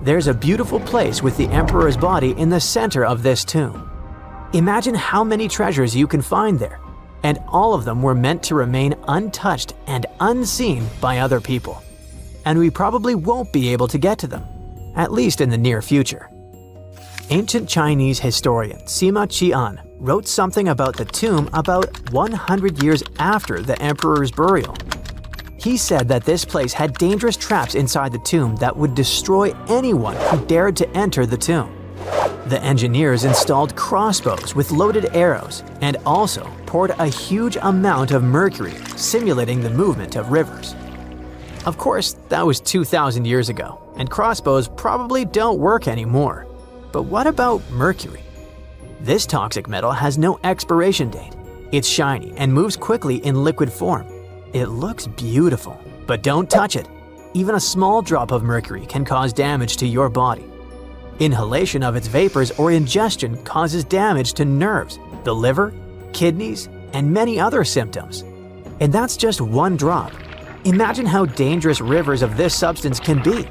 [SPEAKER 1] There's a beautiful place with the emperor's body in the center of this tomb. Imagine how many treasures you can find there, and all of them were meant to remain untouched and unseen by other people. And we probably won't be able to get to them, at least in the near future. Ancient Chinese historian Sima Qian wrote something about the tomb about 100 years after the emperor's burial. He said that this place had dangerous traps inside the tomb that would destroy anyone who dared to enter the tomb. The engineers installed crossbows with loaded arrows and also poured a huge amount of mercury, simulating the movement of rivers. Of course, that was 2,000 years ago, and crossbows probably don't work anymore. But what about mercury? This toxic metal has no expiration date. It's shiny and moves quickly in liquid form. It looks beautiful, but don't touch it. Even a small drop of mercury can cause damage to your body. Inhalation of its vapors or ingestion causes damage to nerves, the liver, kidneys, and many other symptoms. And that's just one drop. Imagine how dangerous rivers of this substance can be.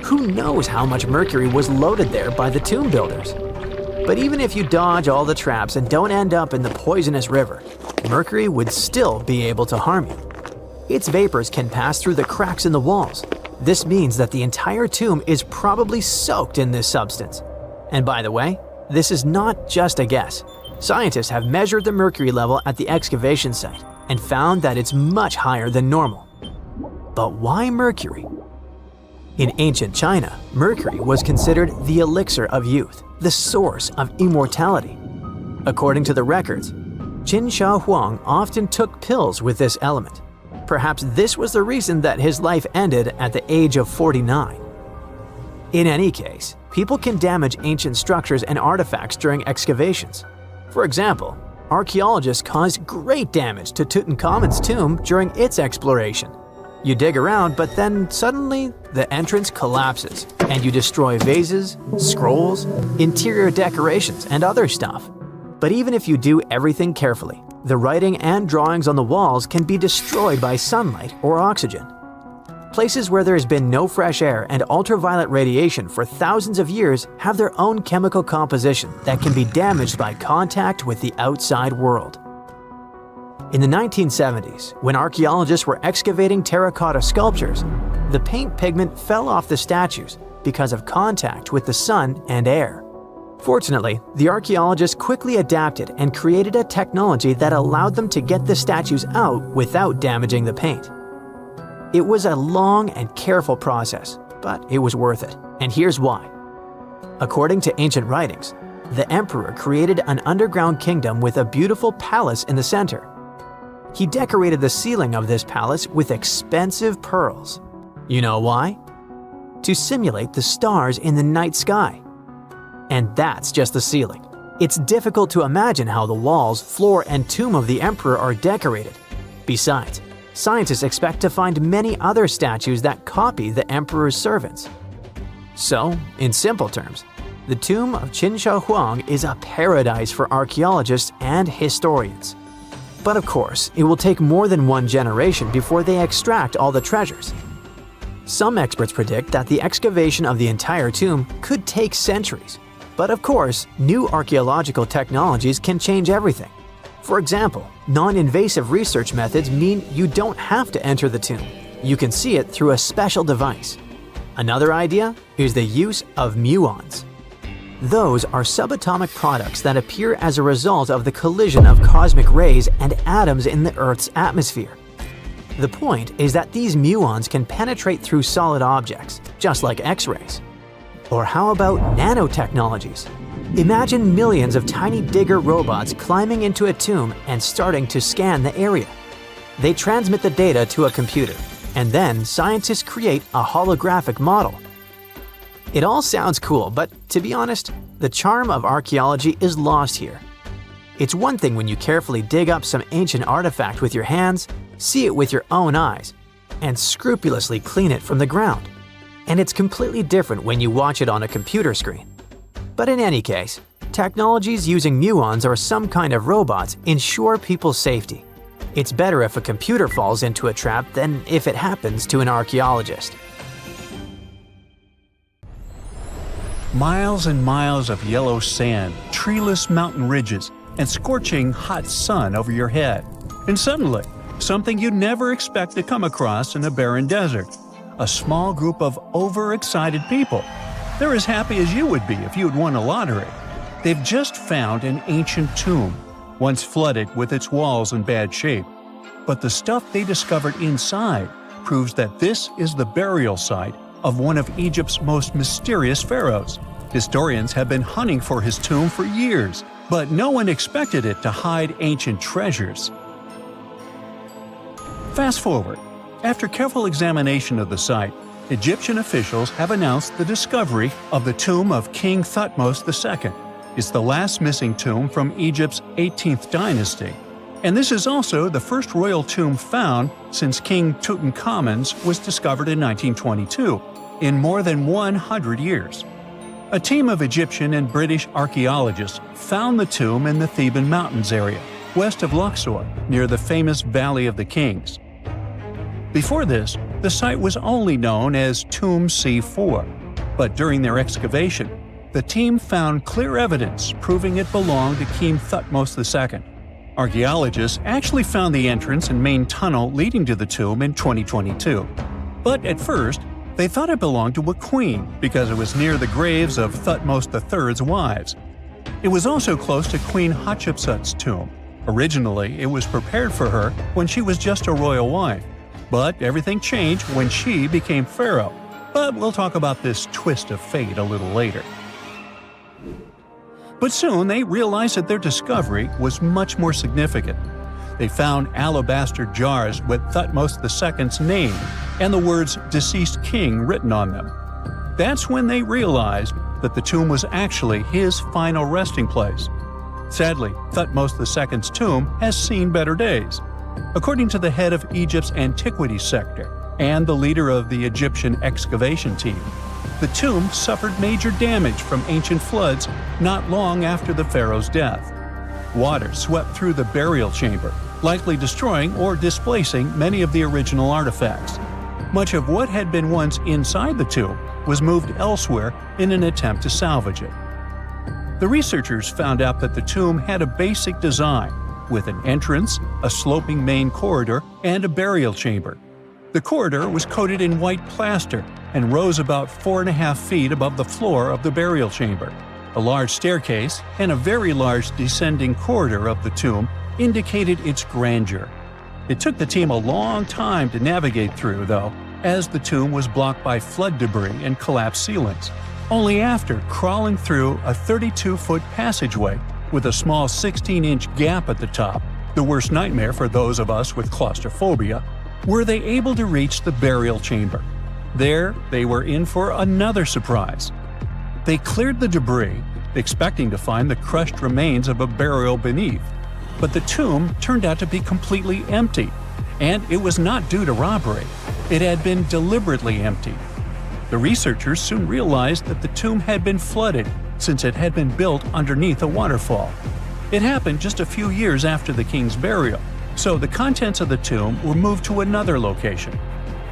[SPEAKER 1] Who knows how much mercury was loaded there by the tomb builders? But even if you dodge all the traps and don't end up in the poisonous river, mercury would still be able to harm you. Its vapors can pass through the cracks in the walls. This means that the entire tomb is probably soaked in this substance. And by the way, this is not just a guess. Scientists have measured the mercury level at the excavation site and found that it's much higher than normal. But why mercury? In ancient China, mercury was considered the elixir of youth, the source of immortality. According to the records, Qin Shi Huang often took pills with this element. Perhaps this was the reason that his life ended at the age of 49. In any case, people can damage ancient structures and artifacts during excavations. For example, archaeologists caused great damage to Tutankhamun's tomb during its exploration. You dig around, but then suddenly the entrance collapses and you destroy vases, scrolls, interior decorations, and other stuff. But even if you do everything carefully, the writing and drawings on the walls can be destroyed by sunlight or oxygen. Places where there has been no fresh air and ultraviolet radiation for thousands of years have their own chemical composition that can be damaged by contact with the outside world. In the 1970s, when archaeologists were excavating terracotta sculptures, the paint pigment fell off the statues because of contact with the sun and air. Fortunately, the archaeologists quickly adapted and created a technology that allowed them to get the statues out without damaging the paint. It was a long and careful process, but it was worth it, and here's why. According to ancient writings, the emperor created an underground kingdom with a beautiful palace in the center. He decorated the ceiling of this palace with expensive pearls. You know why? To simulate the stars in the night sky. And that's just the ceiling. It's difficult to imagine how the walls, floor, and tomb of the emperor are decorated. Besides, scientists expect to find many other statues that copy the emperor's servants. So, in simple terms, the tomb of Qin Shi Huang is a paradise for archaeologists and historians. But of course, it will take more than one generation before they extract all the treasures. Some experts predict that the excavation of the entire tomb could take centuries. But of course, new archaeological technologies can change everything. For example, non-invasive research methods mean you don't have to enter the tomb. You can see it through a special device. Another idea is the use of muons. Those are subatomic products that appear as a result of the collision of cosmic rays and atoms in the Earth's atmosphere. The point is that these muons can penetrate through solid objects, just like X-rays. Or how about nanotechnologies? Imagine millions of tiny digger robots climbing into a tomb and starting to scan the area. They transmit the data to a computer, and then scientists create a holographic model. It all sounds cool, but to be honest, the charm of archaeology is lost here. It's one thing when you carefully dig up some ancient artifact with your hands, see it with your own eyes, and scrupulously clean it from the ground. And it's completely different when you watch it on a computer screen. But in any case, technologies using muons or some kind of robots ensure people's safety. It's better if a computer falls into a trap than if it happens to an archaeologist.
[SPEAKER 4] Miles and miles of yellow sand, treeless mountain ridges, and scorching hot sun over your head. And suddenly, something you'd never expect to come across in a barren desert. A small group of overexcited people. They're as happy as you would be if you had won a lottery. They've just found an ancient tomb, once flooded with its walls in bad shape. But the stuff they discovered inside proves that this is the burial site of one of Egypt's most mysterious pharaohs. Historians have been hunting for his tomb for years, but no one expected it to hide ancient treasures. Fast forward. After careful examination of the site, Egyptian officials have announced the discovery of the tomb of King Thutmose II. It's the last missing tomb from Egypt's 18th dynasty. And this is also the first royal tomb found since King Tutankhamun's was discovered in 1922, in more than 100 years. A team of Egyptian and British archaeologists found the tomb in the Theban Mountains area, west of Luxor, near the famous Valley of the Kings. Before this, the site was only known as Tomb C4, but during their excavation, the team found clear evidence proving it belonged to King Thutmose II. Archaeologists actually found the entrance and main tunnel leading to the tomb in 2022. But at first, they thought it belonged to a queen because it was near the graves of Thutmose III's wives. It was also close to Queen Hatshepsut's tomb. Originally, it was prepared for her when she was just a royal wife. But everything changed when she became pharaoh. But we'll talk about this twist of fate a little later. But soon they realized that their discovery was much more significant. They found alabaster jars with Thutmose II's name and the words "deceased king" written on them. That's when they realized that the tomb was actually his final resting place. Sadly, Thutmose II's tomb has seen better days. According to the head of Egypt's antiquities sector and the leader of the Egyptian excavation team, the tomb suffered major damage from ancient floods not long after the pharaoh's death. Water swept through the burial chamber, likely destroying or displacing many of the original artifacts. Much of what had been once inside the tomb was moved elsewhere in an attempt to salvage it. The researchers found out that the tomb had a basic design, with an entrance, a sloping main corridor, and a burial chamber. The corridor was coated in white plaster and rose about 4.5 feet above the floor of the burial chamber. A large staircase and a very large descending corridor of the tomb indicated its grandeur. It took the team a long time to navigate through, though, as the tomb was blocked by flood debris and collapsed ceilings. Only after crawling through a 32-foot passageway with a small 16-inch gap at the top, the worst nightmare for those of us with claustrophobia, were they able to reach the burial chamber. There, they were in for another surprise. They cleared the debris, expecting to find the crushed remains of a burial beneath. But the tomb turned out to be completely empty, and it was not due to robbery. It had been deliberately emptied. The researchers soon realized that the tomb had been flooded since it had been built underneath a waterfall. It happened just a few years after the king's burial, so the contents of the tomb were moved to another location.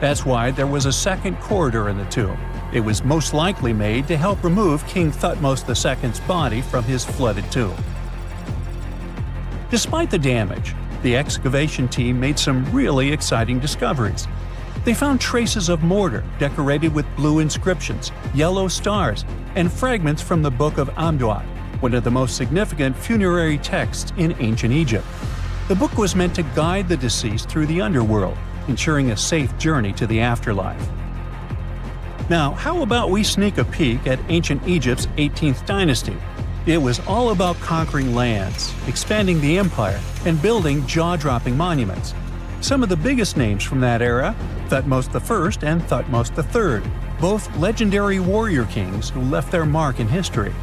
[SPEAKER 4] That's why there was a second corridor in the tomb. It was most likely made to help remove King Thutmose II's body from his flooded tomb. Despite the damage, the excavation team made some really exciting discoveries. They found traces of mortar decorated with blue inscriptions, yellow stars, and fragments from the Book of Amduat, one of the most significant funerary texts in ancient Egypt. The book was meant to guide the deceased through the underworld, ensuring a safe journey to the afterlife. Now, how about we sneak a peek at ancient Egypt's 18th dynasty? It was all about conquering lands, expanding the empire, and building jaw-dropping monuments. Some of the biggest names from that era, Thutmose I and Thutmose III, both legendary warrior kings who left their mark in history.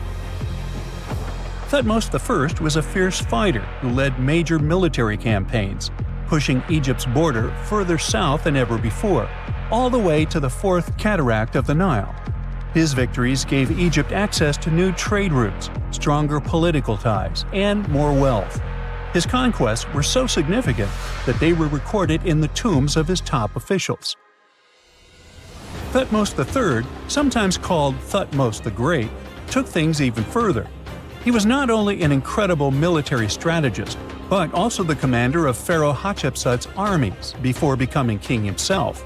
[SPEAKER 4] Thutmose I was a fierce fighter who led major military campaigns, pushing Egypt's border further south than ever before, all the way to the fourth cataract of the Nile. His victories gave Egypt access to new trade routes, stronger political ties, and more wealth. His conquests were so significant that they were recorded in the tombs of his top officials. Thutmose III, sometimes called Thutmose the Great, took things even further. He was not only an incredible military strategist, but also the commander of Pharaoh Hatshepsut's armies before becoming king himself.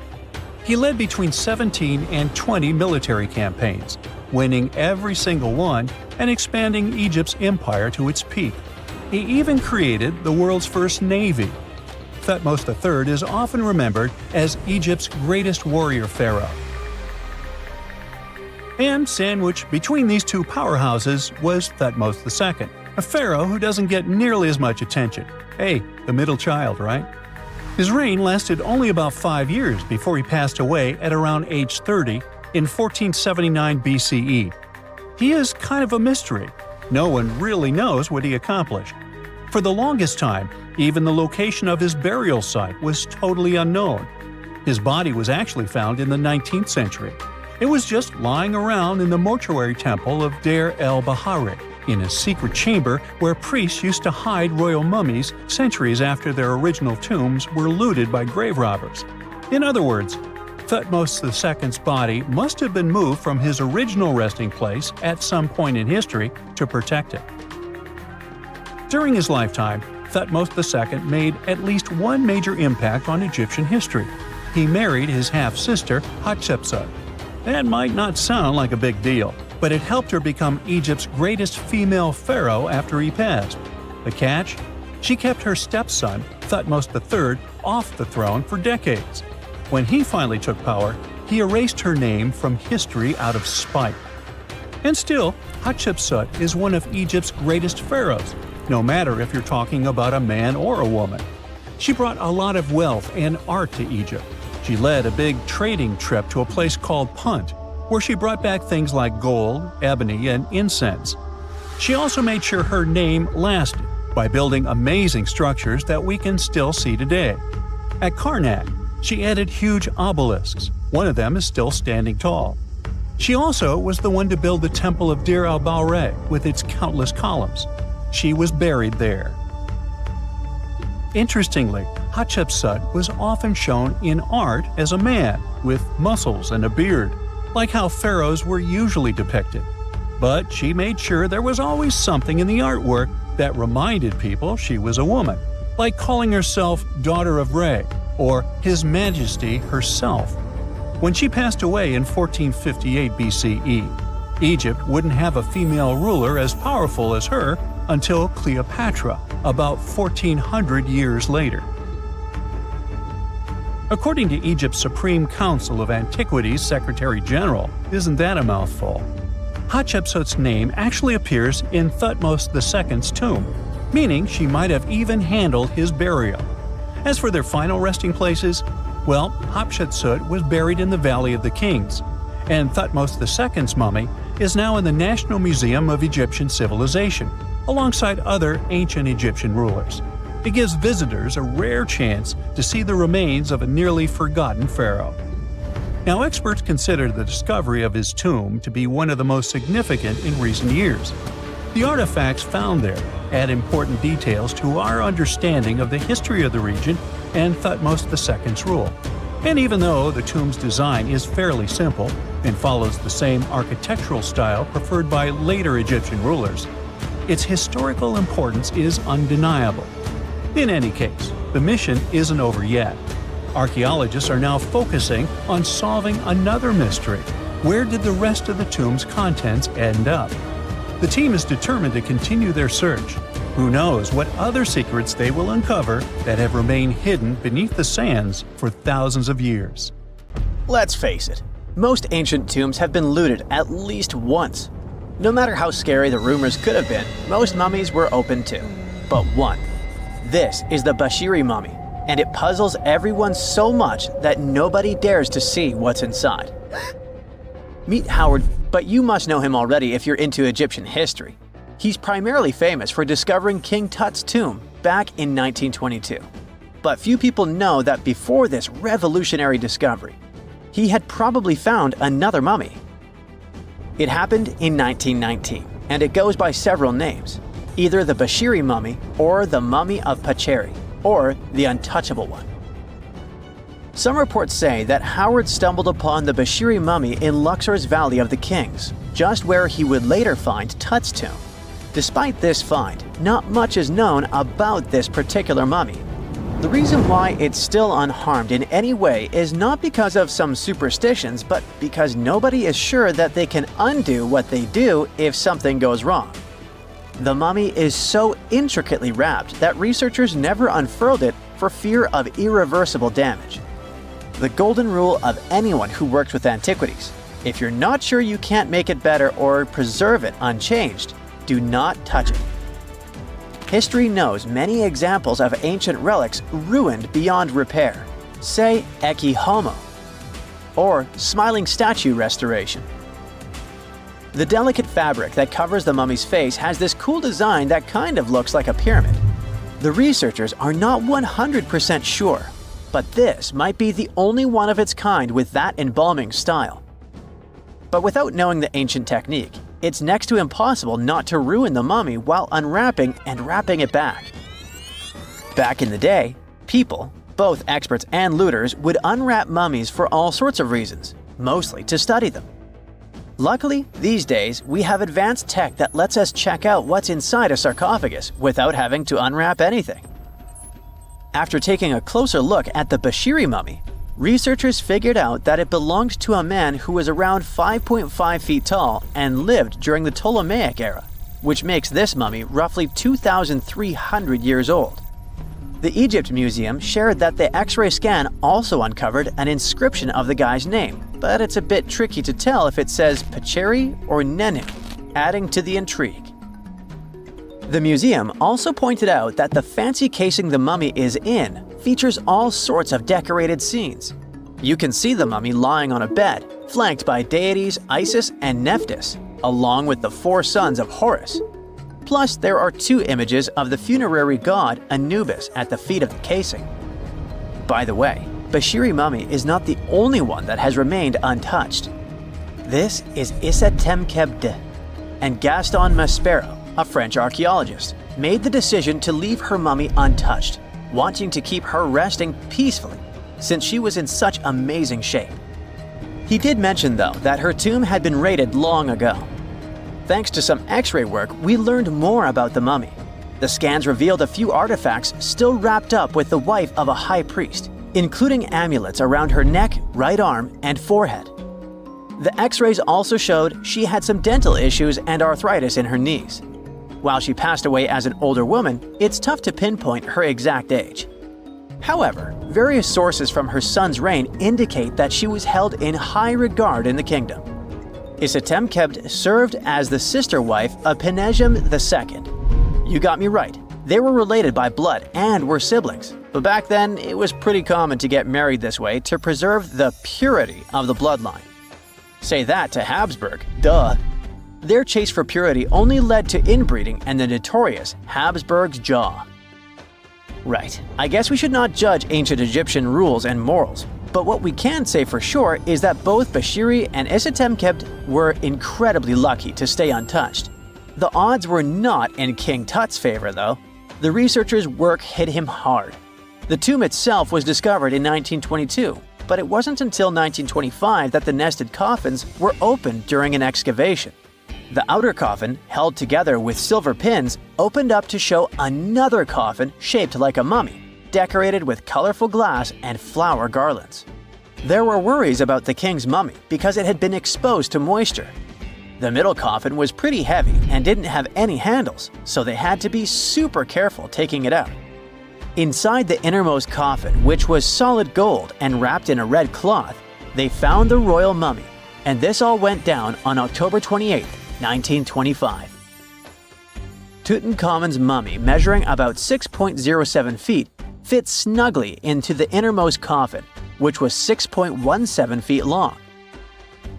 [SPEAKER 4] He led between 17 and 20 military campaigns, winning every single one and expanding Egypt's empire to its peak. He even created the world's first navy. Thutmose III is often remembered as Egypt's greatest warrior pharaoh. And sandwiched between these two powerhouses was Thutmose II, a pharaoh who doesn't get nearly as much attention. Hey, the middle child, right? His reign lasted only about 5 years before he passed away at around age 30 in 1479 BCE. He is kind of a mystery. No one really knows what he accomplished. For the longest time, even the location of his burial site was totally unknown. His body was actually found in the 19th century. It was just lying around in the mortuary temple of Deir el-Bahari, in a secret chamber where priests used to hide royal mummies centuries after their original tombs were looted by grave robbers. In other words, Thutmose II's body must have been moved from his original resting place at some point in history to protect it. During his lifetime, Thutmose II made at least one major impact on Egyptian history. He married his half-sister, Hatshepsut. That might not sound like a big deal, but it helped her become Egypt's greatest female pharaoh after he passed. The catch? She kept her stepson, Thutmose III, off the throne for decades. When he finally took power, he erased her name from history out of spite. And still, Hatshepsut is one of Egypt's greatest pharaohs, no matter if you're talking about a man or a woman. She brought a lot of wealth and art to Egypt. She led a big trading trip to a place called Punt, where she brought back things like gold, ebony, and incense. She also made sure her name lasted by building amazing structures that we can still see today. At Karnak, she added huge obelisks. One of them is still standing tall. She also was the one to build the Temple of Dir al-Bahre with its countless columns. She was buried there. Interestingly, Hatshepsut was often shown in art as a man with muscles and a beard, like how pharaohs were usually depicted. But she made sure there was always something in the artwork that reminded people she was a woman, like calling herself Daughter of Re or His Majesty herself. When she passed away in 1458 BCE, Egypt wouldn't have a female ruler as powerful as her until Cleopatra, about 1400 years later. According to Egypt's Supreme Council of Antiquities Secretary General, isn't that a mouthful? Hatshepsut's name actually appears in Thutmose II's tomb, meaning she might have even handled his burial. As for their final resting places, well, Hatshepsut was buried in the Valley of the Kings, and Thutmose II's mummy is now in the National Museum of Egyptian Civilization, alongside other ancient Egyptian rulers. It gives visitors a rare chance to see the remains of a nearly forgotten pharaoh. Now, experts consider the discovery of his tomb to be one of the most significant in recent years. The artifacts found there add important details to our understanding of the history of the region and Thutmose II's rule. And even though the tomb's design is fairly simple and follows the same architectural style preferred by later Egyptian rulers, its historical importance is undeniable. In any case, the mission isn't over yet. Archaeologists are now focusing on solving another mystery. Where did the rest of the tomb's contents end up? The team is determined to continue their search. Who knows what other secrets they will uncover that have remained hidden beneath the sands for thousands of years.
[SPEAKER 5] Let's face it, most ancient tombs have been looted at least once. No matter how scary the rumors could have been, most mummies were open to. But one. This is the Bashiri mummy, and it puzzles everyone so much that nobody dares to see what's inside. Meet Howard, but you must know him already if you're into Egyptian history. He's primarily famous for discovering King Tut's tomb back in 1922. But few people know that before this revolutionary discovery, he had probably found another mummy. It happened in 1919, and it goes by several names, either the Bashiri mummy or the Mummy of Pacheri, or the Untouchable One. Some reports say that Howard stumbled upon the Bashiri mummy in Luxor's Valley of the Kings, just where he would later find Tut's tomb. Despite this find, not much is known about this particular mummy. The reason why it's still unharmed in any way is not because of some superstitions, but because nobody is sure that they can undo what they do if something goes wrong. The mummy is so intricately wrapped that researchers never unfurled it for fear of irreversible damage. The golden rule of anyone who works with antiquities: if you're not sure you can't make it better or preserve it unchanged, do not touch it. History knows many examples of ancient relics ruined beyond repair, say Ecce Homo, or smiling statue restoration. The delicate fabric that covers the mummy's face has this cool design that kind of looks like a pyramid. The researchers are not 100% sure, but this might be the only one of its kind with that embalming style. But without knowing the ancient technique, it's next to impossible not to ruin the mummy while unwrapping and wrapping it back. Back in the day, people, both experts and looters, would unwrap mummies for all sorts of reasons, mostly to study them. Luckily, these days, we have advanced tech that lets us check out what's inside a sarcophagus without having to unwrap anything. After taking a closer look at the Bashiri mummy, researchers figured out that it belonged to a man who was around 5.5 feet tall and lived during the Ptolemaic era, which makes this mummy roughly 2,300 years old. The Egypt Museum shared that the X-ray scan also uncovered an inscription of the guy's name, but it's a bit tricky to tell if it says Pacheri or Nenu, adding to the intrigue. The museum also pointed out that the fancy casing the mummy is in features all sorts of decorated scenes. You can see the mummy lying on a bed, flanked by deities Isis and Nephthys, along with the 4 sons of Horus. Plus, there are 2 images of the funerary god Anubis at the feet of the casing. By the way, Bashiri mummy is not the only one that has remained untouched. This is Issa Temkebde, and Gaston Maspero, a French archaeologist, made the decision to leave her mummy untouched, wanting to keep her resting peacefully since she was in such amazing shape. He did mention, though, that her tomb had been raided long ago. Thanks to some X-ray work, we learned more about the mummy. The scans revealed a few artifacts still wrapped up with the wife of a high priest, including amulets around her neck, right arm, and forehead. The X-rays also showed she had some dental issues and arthritis in her knees. While she passed away as an older woman, it's tough to pinpoint her exact age. However, various sources from her son's reign indicate that she was held in high regard in the kingdom. Isitemkebd served as the sister wife of Penejam II. You got me right, they were related by blood and were siblings, but back then it was pretty common to get married this way to preserve the purity of the bloodline. Say that to Habsburg, duh. Their chase for purity only led to inbreeding and the notorious Habsburg's jaw. Right, I guess we should not judge ancient Egyptian rules and morals, but what we can say for sure is that both Bashiri and Isitemkebd were incredibly lucky to stay untouched. The odds were not in King Tut's favor, though. The researchers' work hit him hard. The tomb itself was discovered in 1922, but it wasn't until 1925 that the nested coffins were opened during an excavation. The outer coffin, held together with silver pins, opened up to show another coffin shaped like a mummy, decorated with colorful glass and flower garlands. There were worries about the king's mummy because it had been exposed to moisture. The middle coffin was pretty heavy and didn't have any handles, so they had to be super careful taking it out. Inside the innermost coffin, which was solid gold and wrapped in a red cloth, they found the royal mummy, and this all went down on October 28, 1925. Tutankhamun's mummy, measuring about 6.07 feet, fit snugly into the innermost coffin, which was 6.17 feet long.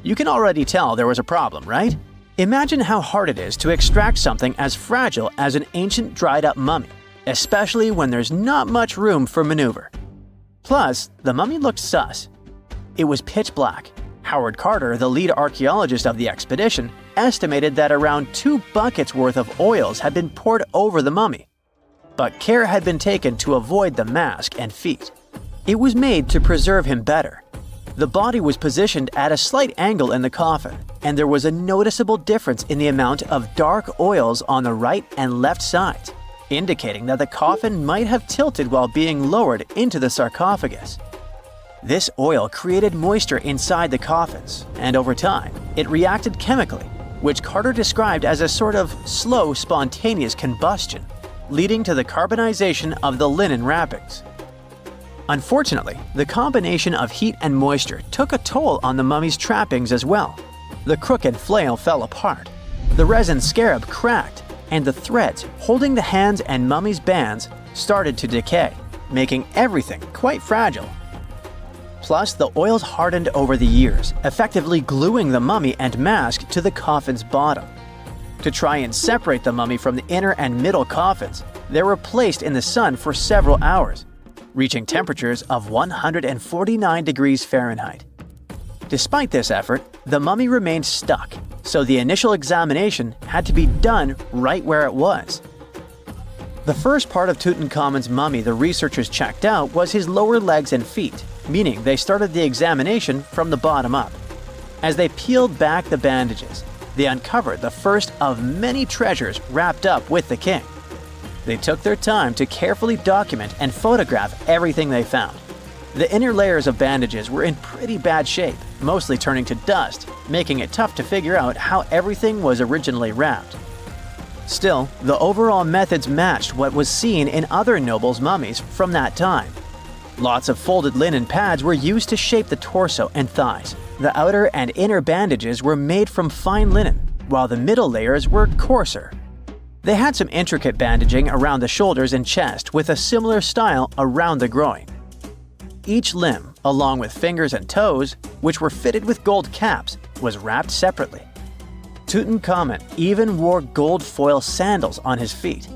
[SPEAKER 5] You can already tell there was a problem, right? Imagine how hard it is to extract something as fragile as an ancient dried-up mummy, especially when there's not much room for maneuver. Plus, the mummy looked sus. It was pitch black. Howard Carter, the lead archaeologist of the expedition, estimated that around 2 buckets worth of oils had been poured over the mummy. But care had been taken to avoid the mask and feet. It was made to preserve him better. The body was positioned at a slight angle in the coffin, and there was a noticeable difference in the amount of dark oils on the right and left sides, indicating that the coffin might have tilted while being lowered into the sarcophagus. This oil created moisture inside the coffins, and over time, it reacted chemically, which Carter described as a sort of slow, spontaneous combustion, leading to the carbonization of the linen wrappings. Unfortunately, the combination of heat and moisture took a toll on the mummy's trappings as well. The crooked flail fell apart, the resin scarab cracked, and the threads holding the hands and mummy's bands started to decay, making everything quite fragile. Plus, the oils hardened over the years, effectively gluing the mummy and mask to the coffin's bottom. To try and separate the mummy from the inner and middle coffins, they were placed in the sun for several hours, reaching temperatures of 149 degrees Fahrenheit. Despite this effort, the mummy remained stuck, so the initial examination had to be done right where it was. The first part of Tutankhamun's mummy the researchers checked out was his lower legs and feet, meaning they started the examination from the bottom up. As they peeled back the bandages, they uncovered the first of many treasures wrapped up with the king. They took their time to carefully document and photograph everything they found. The inner layers of bandages were in pretty bad shape, mostly turning to dust, making it tough to figure out how everything was originally wrapped. Still, the overall methods matched what was seen in other nobles' mummies from that time. Lots of folded linen pads were used to shape the torso and thighs, the outer and inner bandages were made from fine linen, while the middle layers were coarser. They had some intricate bandaging around the shoulders and chest with a similar style around the groin. Each limb, along with fingers and toes, which were fitted with gold caps, was wrapped separately. Tutankhamun even wore gold foil sandals on his feet.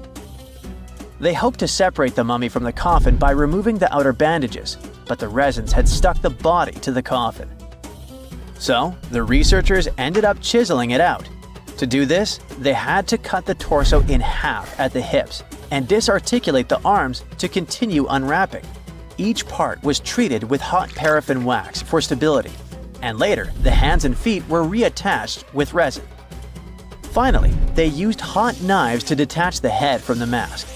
[SPEAKER 5] They hoped to separate the mummy from the coffin by removing the outer bandages, but the resins had stuck the body to the coffin. So, the researchers ended up chiseling it out. To do this, they had to cut the torso in half at the hips and disarticulate the arms to continue unwrapping. Each part was treated with hot paraffin wax for stability, and later the hands and feet were reattached with resin. Finally, they used hot knives to detach the head from the mask.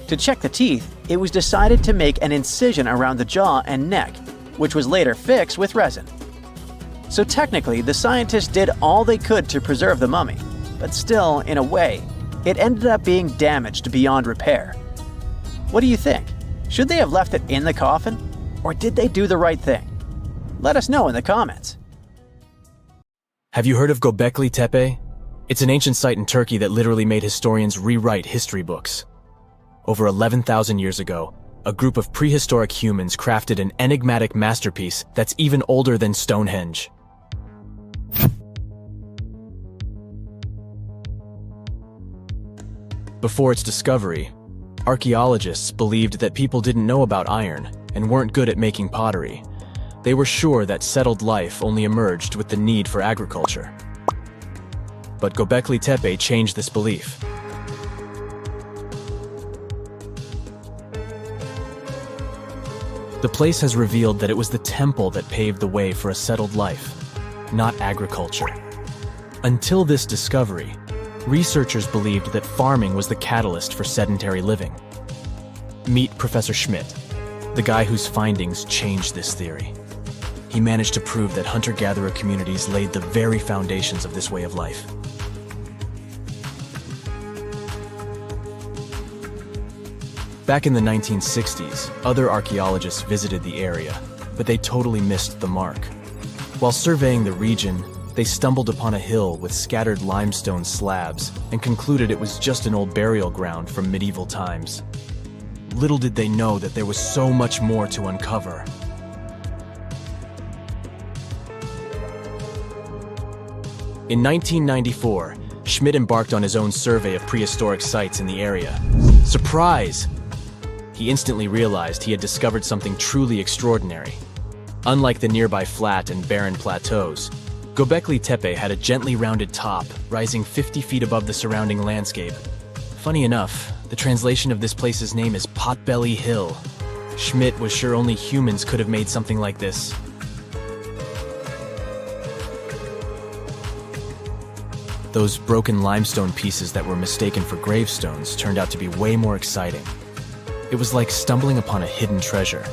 [SPEAKER 5] To check the teeth, it was decided to make an incision around the jaw and neck, which was later fixed with resin. So technically, the scientists did all they could to preserve the mummy, but still, in a way, it ended up being damaged beyond repair. What do you think? Should they have left it in the coffin? Or did they do the right thing? Let us know in the comments.
[SPEAKER 7] Have you heard of Göbekli Tepe? It's an ancient site in Turkey that literally made historians rewrite history books. Over 11,000 years ago, a group of prehistoric humans crafted an enigmatic masterpiece that's even older than Stonehenge. Before its discovery, archaeologists believed that people didn't know about iron and weren't good at making pottery. They were sure that settled life only emerged with the need for agriculture. But Göbekli Tepe changed this belief. The place has revealed that it was the temple that paved the way for a settled life, not agriculture. Until this discovery, researchers believed that farming was the catalyst for sedentary living. Meet Professor Schmidt, the guy whose findings changed this theory. He managed to prove that hunter-gatherer communities laid the very foundations of this way of life. Back in the 1960s, other archaeologists visited the area, but they totally missed the mark. While surveying the region, they stumbled upon a hill with scattered limestone slabs and concluded it was just an old burial ground from medieval times. Little did they know that there was so much more to uncover. In 1994, Schmidt embarked on his own survey of prehistoric sites in the area. Surprise! He instantly realized he had discovered something truly extraordinary. Unlike the nearby flat and barren plateaus, Göbekli Tepe had a gently rounded top, rising 50 feet above the surrounding landscape. Funny enough, the translation of this place's name is Potbelly Hill. Schmidt was sure only humans could have made something like this. Those broken limestone pieces that were mistaken for gravestones turned out to be way more exciting. It was like stumbling upon a hidden treasure.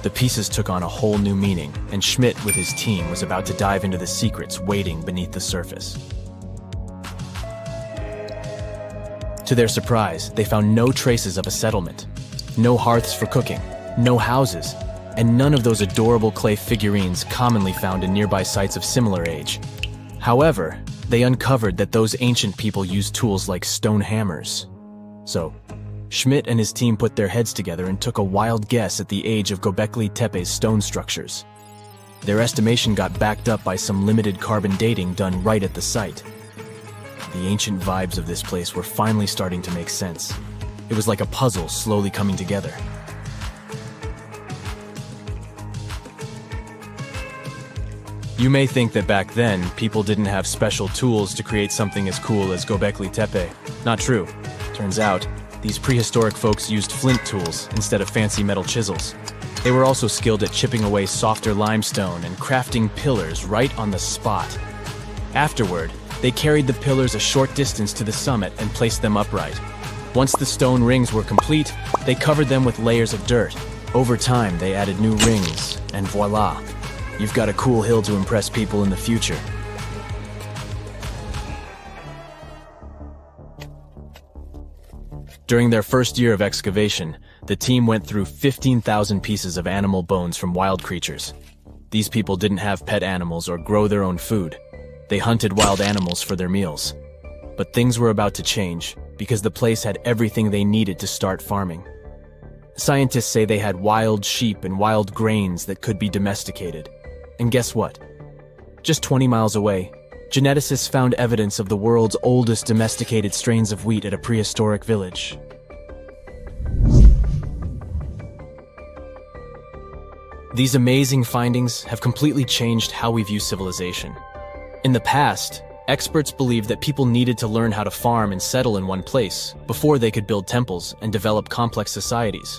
[SPEAKER 7] The pieces took on a whole new meaning, and Schmidt with his team was about to dive into the secrets waiting beneath the surface. To their surprise, they found no traces of a settlement. No hearths for cooking, no houses, and none of those adorable clay figurines commonly found in nearby sites of similar age. However, they uncovered that those ancient people used tools like stone hammers. So, Schmidt and his team put their heads together and took a wild guess at the age of Göbekli Tepe's stone structures. Their estimation got backed up by some limited carbon dating done right at the site. The ancient vibes of this place were finally starting to make sense. It was like a puzzle slowly coming together. You may think that back then, people didn't have special tools to create something as cool as Göbekli Tepe. Not true. Turns out, these prehistoric folks used flint tools instead of fancy metal chisels. They were also skilled at chipping away softer limestone and crafting pillars right on the spot. Afterward, they carried the pillars a short distance to the summit and placed them upright. Once the stone rings were complete, they covered them with layers of dirt. Over time, they added new rings, and voila! You've got a cool hill to impress people in the future. During their first year of excavation, the team went through 15,000 pieces of animal bones from wild creatures. These people didn't have pet animals or grow their own food. They hunted wild animals for their meals. But things were about to change because the place had everything they needed to start farming. Scientists say they had wild sheep and wild grains that could be domesticated. And guess what? Just 20 miles away, geneticists found evidence of the world's oldest domesticated strains of wheat at a prehistoric village. These amazing findings have completely changed how we view civilization. In the past, experts believed that people needed to learn how to farm and settle in one place before they could build temples and develop complex societies.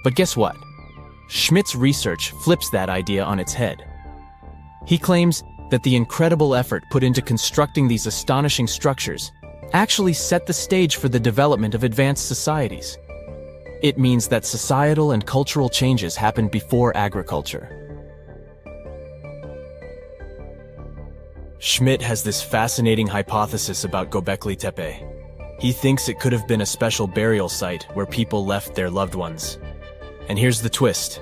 [SPEAKER 7] But guess what? Schmidt's research flips that idea on its head. He claims that the incredible effort put into constructing these astonishing structures actually set the stage for the development of advanced societies. It means that societal and cultural changes happened before agriculture. Schmidt has this fascinating hypothesis about Göbekli Tepe. He thinks it could have been a special burial site where people left their loved ones. And here's the twist.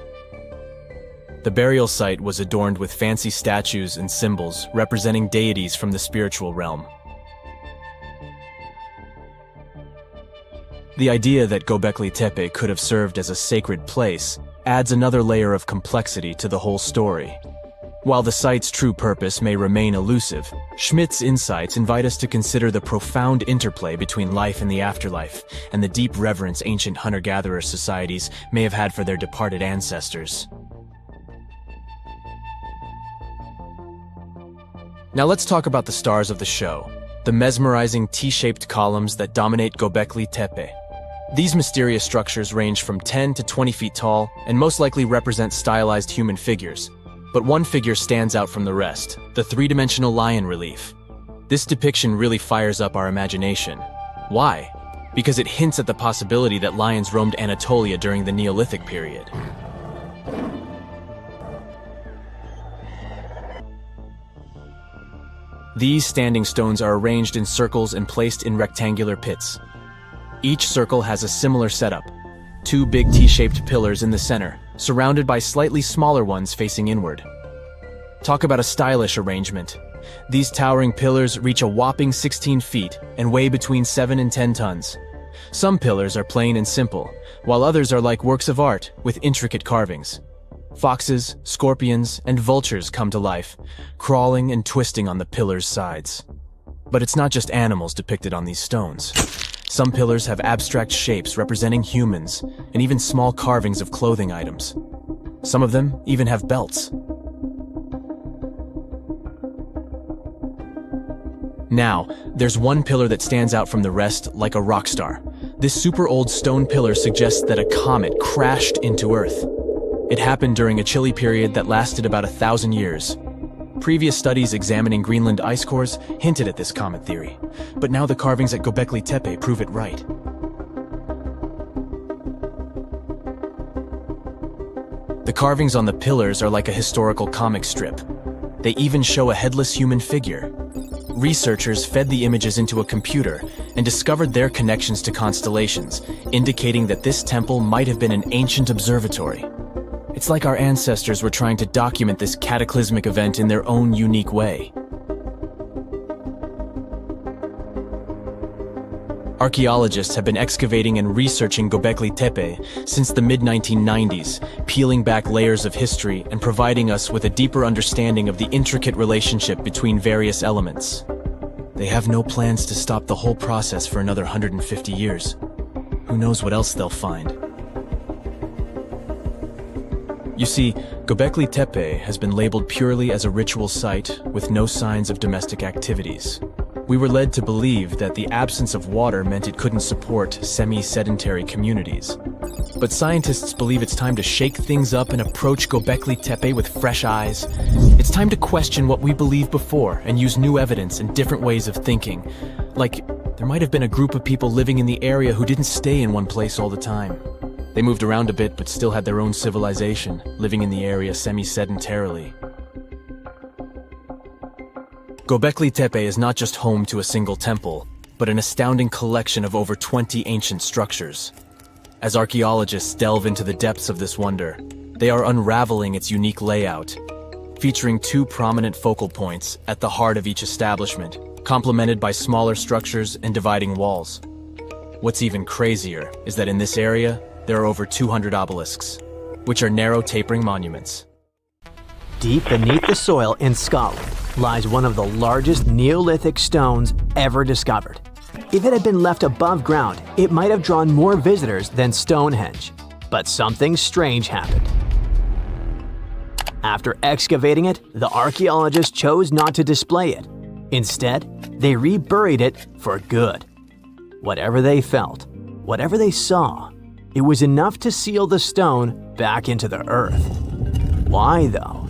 [SPEAKER 7] The burial site was adorned with fancy statues and symbols representing deities from the spiritual realm. The idea that Göbekli Tepe could have served as a sacred place adds another layer of complexity to the whole story. While the site's true purpose may remain elusive, Schmidt's insights invite us to consider the profound interplay between life and the afterlife, and the deep reverence ancient hunter-gatherer societies may have had for their departed ancestors. Now let's talk about the stars of the show, the mesmerizing T-shaped columns that dominate Göbekli Tepe. These mysterious structures range from 10 to 20 feet tall and most likely represent stylized human figures. But one figure stands out from the rest, the three-dimensional lion relief. This depiction really fires up our imagination. Why? Because it hints at the possibility that lions roamed Anatolia during the Neolithic period. These standing stones are arranged in circles and placed in rectangular pits. Each circle has a similar setup. Two big T-shaped pillars in the center, surrounded by slightly smaller ones facing inward. Talk about a stylish arrangement. These towering pillars reach a whopping 16 feet and weigh between 7 and 10 tons. Some pillars are plain and simple, while others are like works of art with intricate carvings. Foxes, scorpions, and vultures come to life, crawling and twisting on the pillars' sides. But it's not just animals depicted on these stones. Some pillars have abstract shapes representing humans, and even small carvings of clothing items. Some of them even have belts. Now, there's one pillar that stands out from the rest like a rock star. This super old stone pillar suggests that a comet crashed into Earth. It happened during a chilly period that lasted about 1,000 years. Previous studies examining Greenland ice cores hinted at this comet theory, but now the carvings at Göbekli Tepe prove it right. The carvings on the pillars are like a historical comic strip. They even show a headless human figure. Researchers fed the images into a computer and discovered their connections to constellations, indicating that this temple might have been an ancient observatory. It's like our ancestors were trying to document this cataclysmic event in their own unique way. Archaeologists have been excavating and researching Göbekli Tepe since the mid-1990s, peeling back layers of history and providing us with a deeper understanding of the intricate relationship between various elements. They have no plans to stop the whole process for another 150 years. Who knows what else they'll find? You see, Göbekli Tepe has been labeled purely as a ritual site with no signs of domestic activities. We were led to believe that the absence of water meant it couldn't support semi-sedentary communities. But scientists believe it's time to shake things up and approach Göbekli Tepe with fresh eyes. It's time to question what we believed before and use new evidence and different ways of thinking. Like, there might have been a group of people living in the area who didn't stay in one place all the time. They moved around a bit but still had their own civilization, living in the area semi-sedentarily. Göbekli Tepe is not just home to a single temple, but an astounding collection of over 20 ancient structures. As archaeologists delve into the depths of this wonder, they are unraveling its unique layout, featuring 2 prominent focal points at the heart of each establishment, complemented by smaller structures and dividing walls. What's even crazier is that in this area, there are over 200 obelisks, which are narrow tapering monuments.
[SPEAKER 1] Deep beneath the soil in Scotland lies one of the largest Neolithic stones ever discovered. If it had been left above ground, it might have drawn more visitors than Stonehenge. But something strange happened. After excavating it, the archaeologists chose not to display it. Instead, they reburied it for good. Whatever they felt, whatever they saw, it was enough to seal the stone back into the earth. Why though?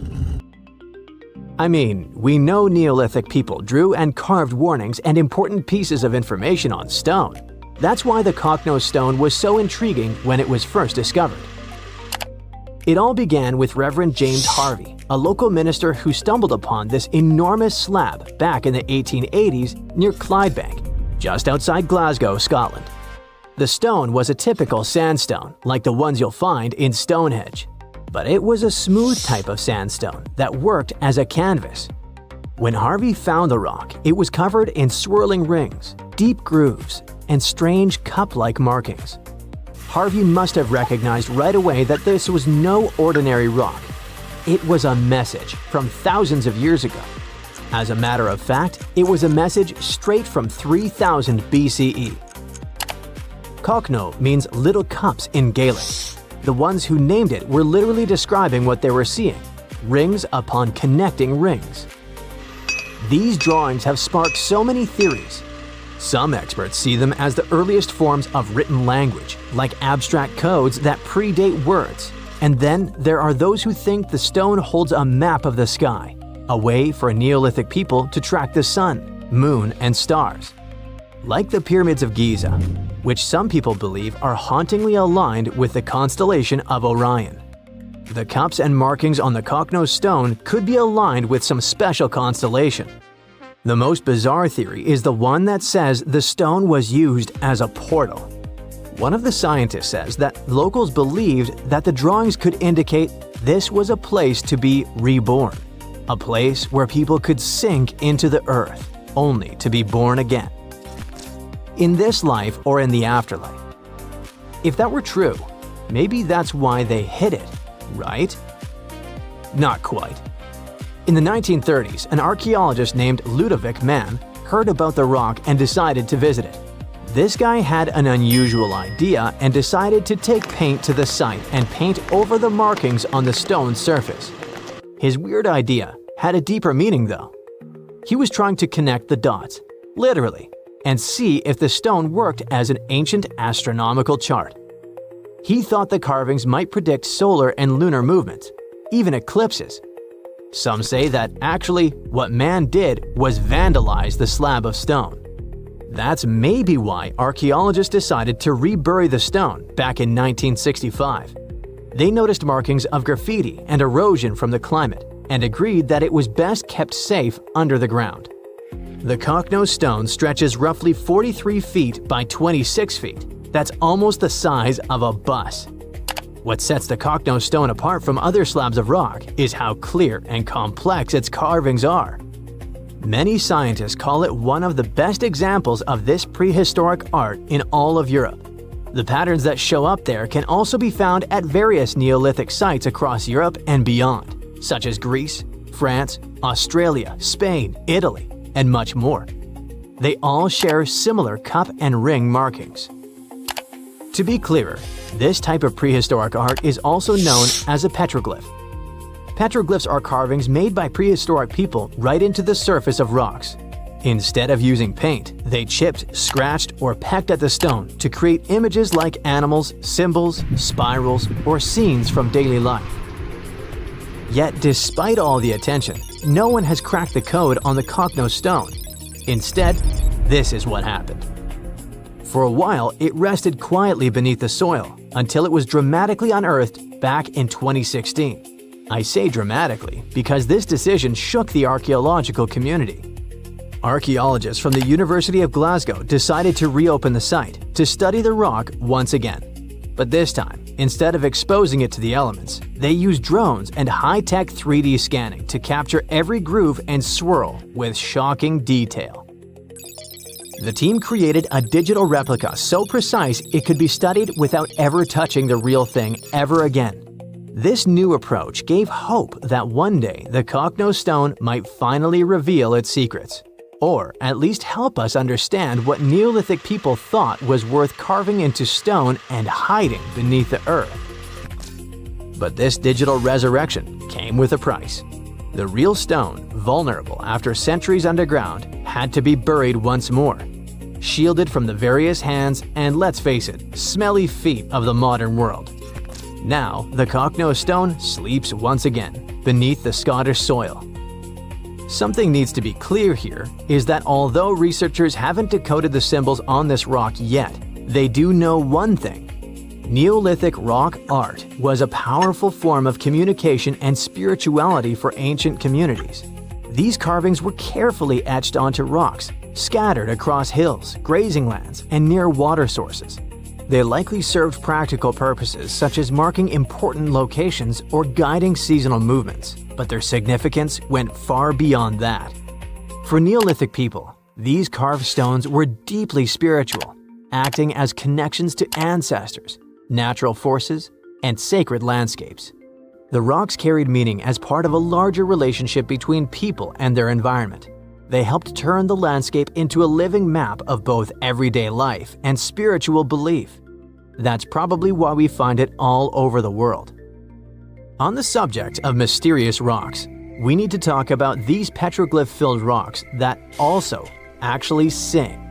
[SPEAKER 1] I mean, we know Neolithic people drew and carved warnings and important pieces of information on stone. That's why the Cocknose stone was so intriguing when it was first discovered. It all began with Reverend James Harvey, a local minister who stumbled upon this enormous slab back in the 1880s near Clydebank, just outside Glasgow, Scotland. The stone was a typical sandstone, like the ones you'll find in Stonehenge. But it was a smooth type of sandstone that worked as a canvas. When Harvey found the rock, it was covered in swirling rings, deep grooves, and strange cup-like markings. Harvey must have recognized right away that this was no ordinary rock. It was a message from thousands of years ago. As a matter of fact, it was a message straight from 3000 BCE. Cockno means little cups in Gaelic. The ones who named it were literally describing what they were seeing, rings upon connecting rings. These drawings have sparked so many theories. Some experts see them as the earliest forms of written language, like abstract codes that predate words. And then there are those who think the stone holds a map of the sky, a way for Neolithic people to track the sun, moon, and stars. Like the pyramids of Giza, which some people believe are hauntingly aligned with the constellation of Orion. The cups and markings on the Cocknose stone could be aligned with some special constellation. The most bizarre theory is the one that says the stone was used as a portal. One of the scientists says that locals believed that the drawings could indicate this was a place to be reborn, a place where people could sink into the earth, only to be born again. In this life or in the afterlife. If that were true, maybe that's why they hid it, right? Not quite. In the 1930s, an archaeologist named Ludovic Mann heard about the rock and decided to visit it. This guy had an unusual idea and decided to take paint to the site and paint over the markings on the stone's surface. His weird idea had a deeper meaning though. He was trying to connect the dots, literally, and see if the stone worked as an ancient astronomical chart. He thought the carvings might predict solar and lunar movements, even eclipses. Some say that actually what man did was vandalize the slab of stone. That's maybe why archaeologists decided to rebury the stone back in 1965. They noticed markings of graffiti and erosion from the climate and agreed that it was best kept safe under the ground. The Cocknose stone stretches roughly 43 feet by 26 feet. That's almost the size of a bus. What sets the Cocknose stone apart from other slabs of rock is how clear and complex its carvings are. Many scientists call it one of the best examples of this prehistoric art in all of Europe. The patterns that show up there can also be found at various Neolithic sites across Europe and beyond, such as Greece, France, Australia, Spain, Italy, and much more. They all share similar cup and ring markings. To be clearer, this type of prehistoric art is also known as a petroglyph. Petroglyphs are carvings made by prehistoric people right into the surface of rocks. Instead of using paint, they chipped, scratched, or pecked at the stone to create images like animals, symbols, spirals, or scenes from daily life. Yet despite all the attention, no one has cracked the code on the Cocknose stone. Instead, this is what happened. For a while, it rested quietly beneath the soil until it was dramatically unearthed back in 2016. I say dramatically because this decision shook the archaeological community. Archaeologists from the University of Glasgow decided to reopen the site to study the rock once again. But this time, Instead of exposing it to the elements, they used drones and high-tech 3D scanning to capture every groove and swirl with shocking detail. The team created a digital replica so precise it could be studied without ever touching the real thing ever again. This new approach gave hope that one day the Kokno stone might finally reveal its secrets, or at least help us understand what Neolithic people thought was worth carving into stone and hiding beneath the earth. But this digital resurrection came with a price. The real stone, vulnerable after centuries underground, had to be buried once more, shielded from the various hands and, let's face it, smelly feet of the modern world. Now, the Kokno stone sleeps once again beneath the Scottish soil. Something needs to be clear here is that although researchers haven't decoded the symbols on this rock yet, they do know one thing. Neolithic rock art was a powerful form of communication and spirituality for ancient communities. These carvings were carefully etched onto rocks, scattered across hills, grazing lands, and near water sources. They likely served practical purposes such as marking important locations or guiding seasonal movements, but their significance went far beyond that. For Neolithic people, these carved stones were deeply spiritual, acting as connections to ancestors, natural forces, and sacred landscapes. The rocks carried meaning as part of a larger relationship between people and their environment. They helped turn the landscape into a living map of both everyday life and spiritual belief. That's probably why we find it all over the world. On the subject of mysterious rocks, we need to talk about these petroglyph-filled rocks that also actually sing.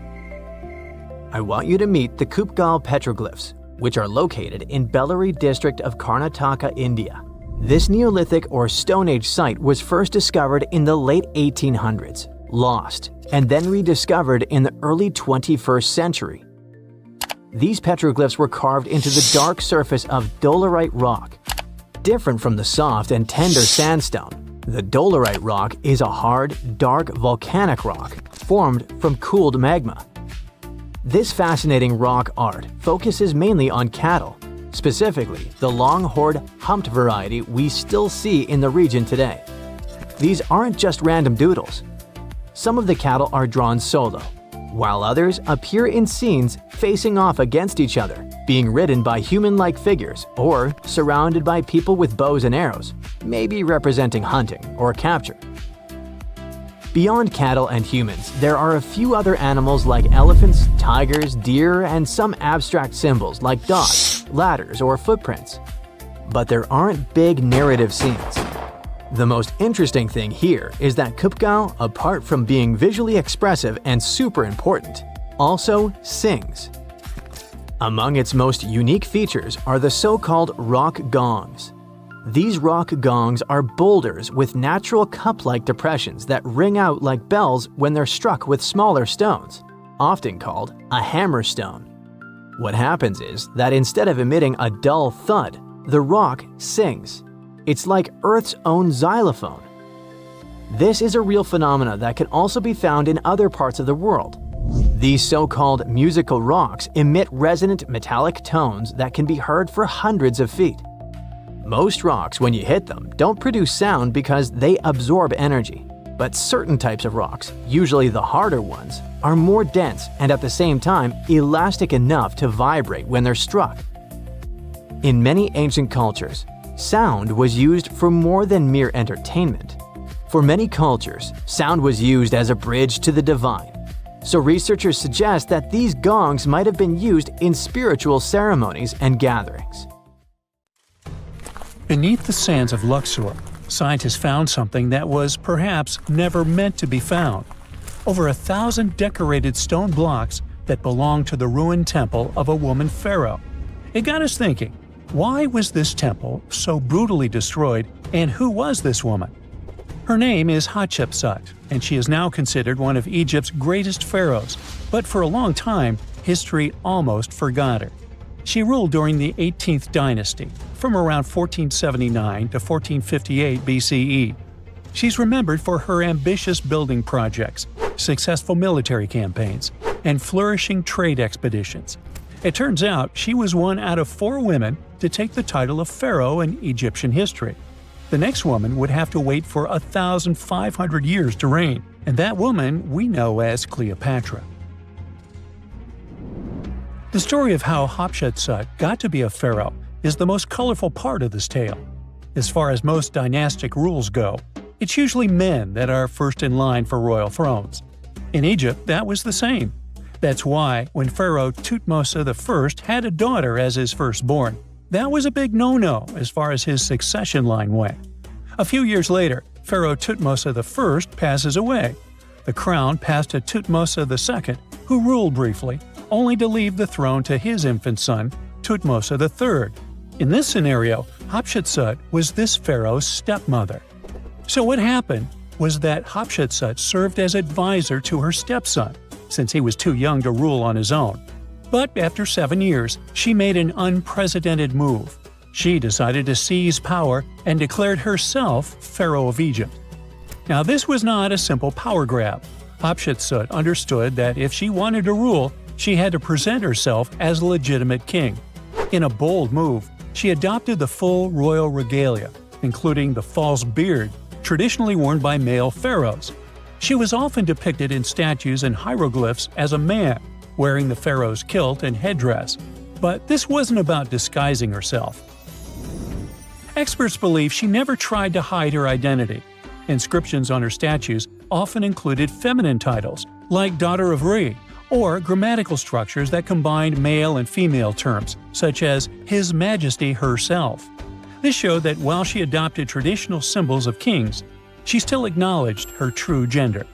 [SPEAKER 1] I want you to meet the Kupgal petroglyphs, which are located in Bellary district of Karnataka, India. This Neolithic or Stone Age site was first discovered in the late 1800s, lost, and then rediscovered in the early 21st century. These petroglyphs were carved into the dark surface of dolerite rock. Different from the soft and tender sandstone, the dolerite rock is a hard, dark volcanic rock formed from cooled magma. This fascinating rock art focuses mainly on cattle, specifically the long-horned humped variety we still see in the region today. These aren't just random doodles. Some of the cattle are drawn solo, while others appear in scenes facing off against each other, being ridden by human-like figures or surrounded by people with bows and arrows, maybe representing hunting or capture. Beyond cattle and humans, there are a few other animals like elephants, tigers, deer, and some abstract symbols like dots, ladders, or footprints. But there aren't big narrative scenes. The most interesting thing here is that Kupgal, apart from being visually expressive and super important, also sings. Among its most unique features are the so-called rock gongs. These rock gongs are boulders with natural cup-like depressions that ring out like bells when they're struck with smaller stones, often called a hammerstone. What happens is that instead of emitting a dull thud, the rock sings. It's like Earth's own xylophone. This is a real phenomena that can also be found in other parts of the world. These so-called musical rocks emit resonant metallic tones that can be heard for hundreds of feet. Most rocks, when you hit them, don't produce sound because they absorb energy. But certain types of rocks, usually the harder ones, are more dense and at the same time elastic enough to vibrate when they're struck. In many ancient cultures, sound was used for more than mere entertainment. For many cultures, sound was used as a bridge to the divine. So researchers suggest that these gongs might have been used in spiritual ceremonies and gatherings.
[SPEAKER 4] Beneath the sands of Luxor, scientists found something that was perhaps never meant to be found. Over 1,000 decorated stone blocks that belonged to the ruined temple of a woman pharaoh. It got us thinking, why was this temple so brutally destroyed, and who was this woman? Her name is Hatshepsut, and she is now considered one of Egypt's greatest pharaohs, but for a long time, history almost forgot her. She ruled during the 18th dynasty, from around 1479 to 1458 BCE. She's remembered for her ambitious building projects, successful military campaigns, and flourishing trade expeditions. It turns out she was one out of 4 women to take the title of pharaoh in Egyptian history. The next woman would have to wait for 1,500 years to reign, and that woman we know as Cleopatra. The story of how Hatshepsut got to be a pharaoh is the most colorful part of this tale. As far as most dynastic rules go, it's usually men that are first in line for royal thrones. In Egypt, that was the same. That's why, when Pharaoh Thutmose I had a daughter as his firstborn, that was a big no-no as far as his succession line went. A few years later, Pharaoh Thutmose I passes away. The crown passed to Thutmose II, who ruled briefly, only to leave the throne to his infant son, Thutmose III. In this scenario, Hatshepsut was this pharaoh's stepmother. So what happened was that Hatshepsut served as advisor to her stepson, since he was too young to rule on his own. But after 7 years, she made an unprecedented move. She decided to seize power and declared herself Pharaoh of Egypt. Now this was not a simple power grab. Hatshepsut understood that if she wanted to rule, she had to present herself as a legitimate king. In a bold move, she adopted the full royal regalia, including the false beard, traditionally worn by male pharaohs. She was often depicted in statues and hieroglyphs as a man, wearing the pharaoh's kilt and headdress. But this wasn't about disguising herself. Experts believe she never tried to hide her identity. Inscriptions on her statues often included feminine titles, like Daughter of Re, or grammatical structures that combined male and female terms, such as His Majesty herself. This showed that while she adopted traditional symbols of kings, she still acknowledged her true gender.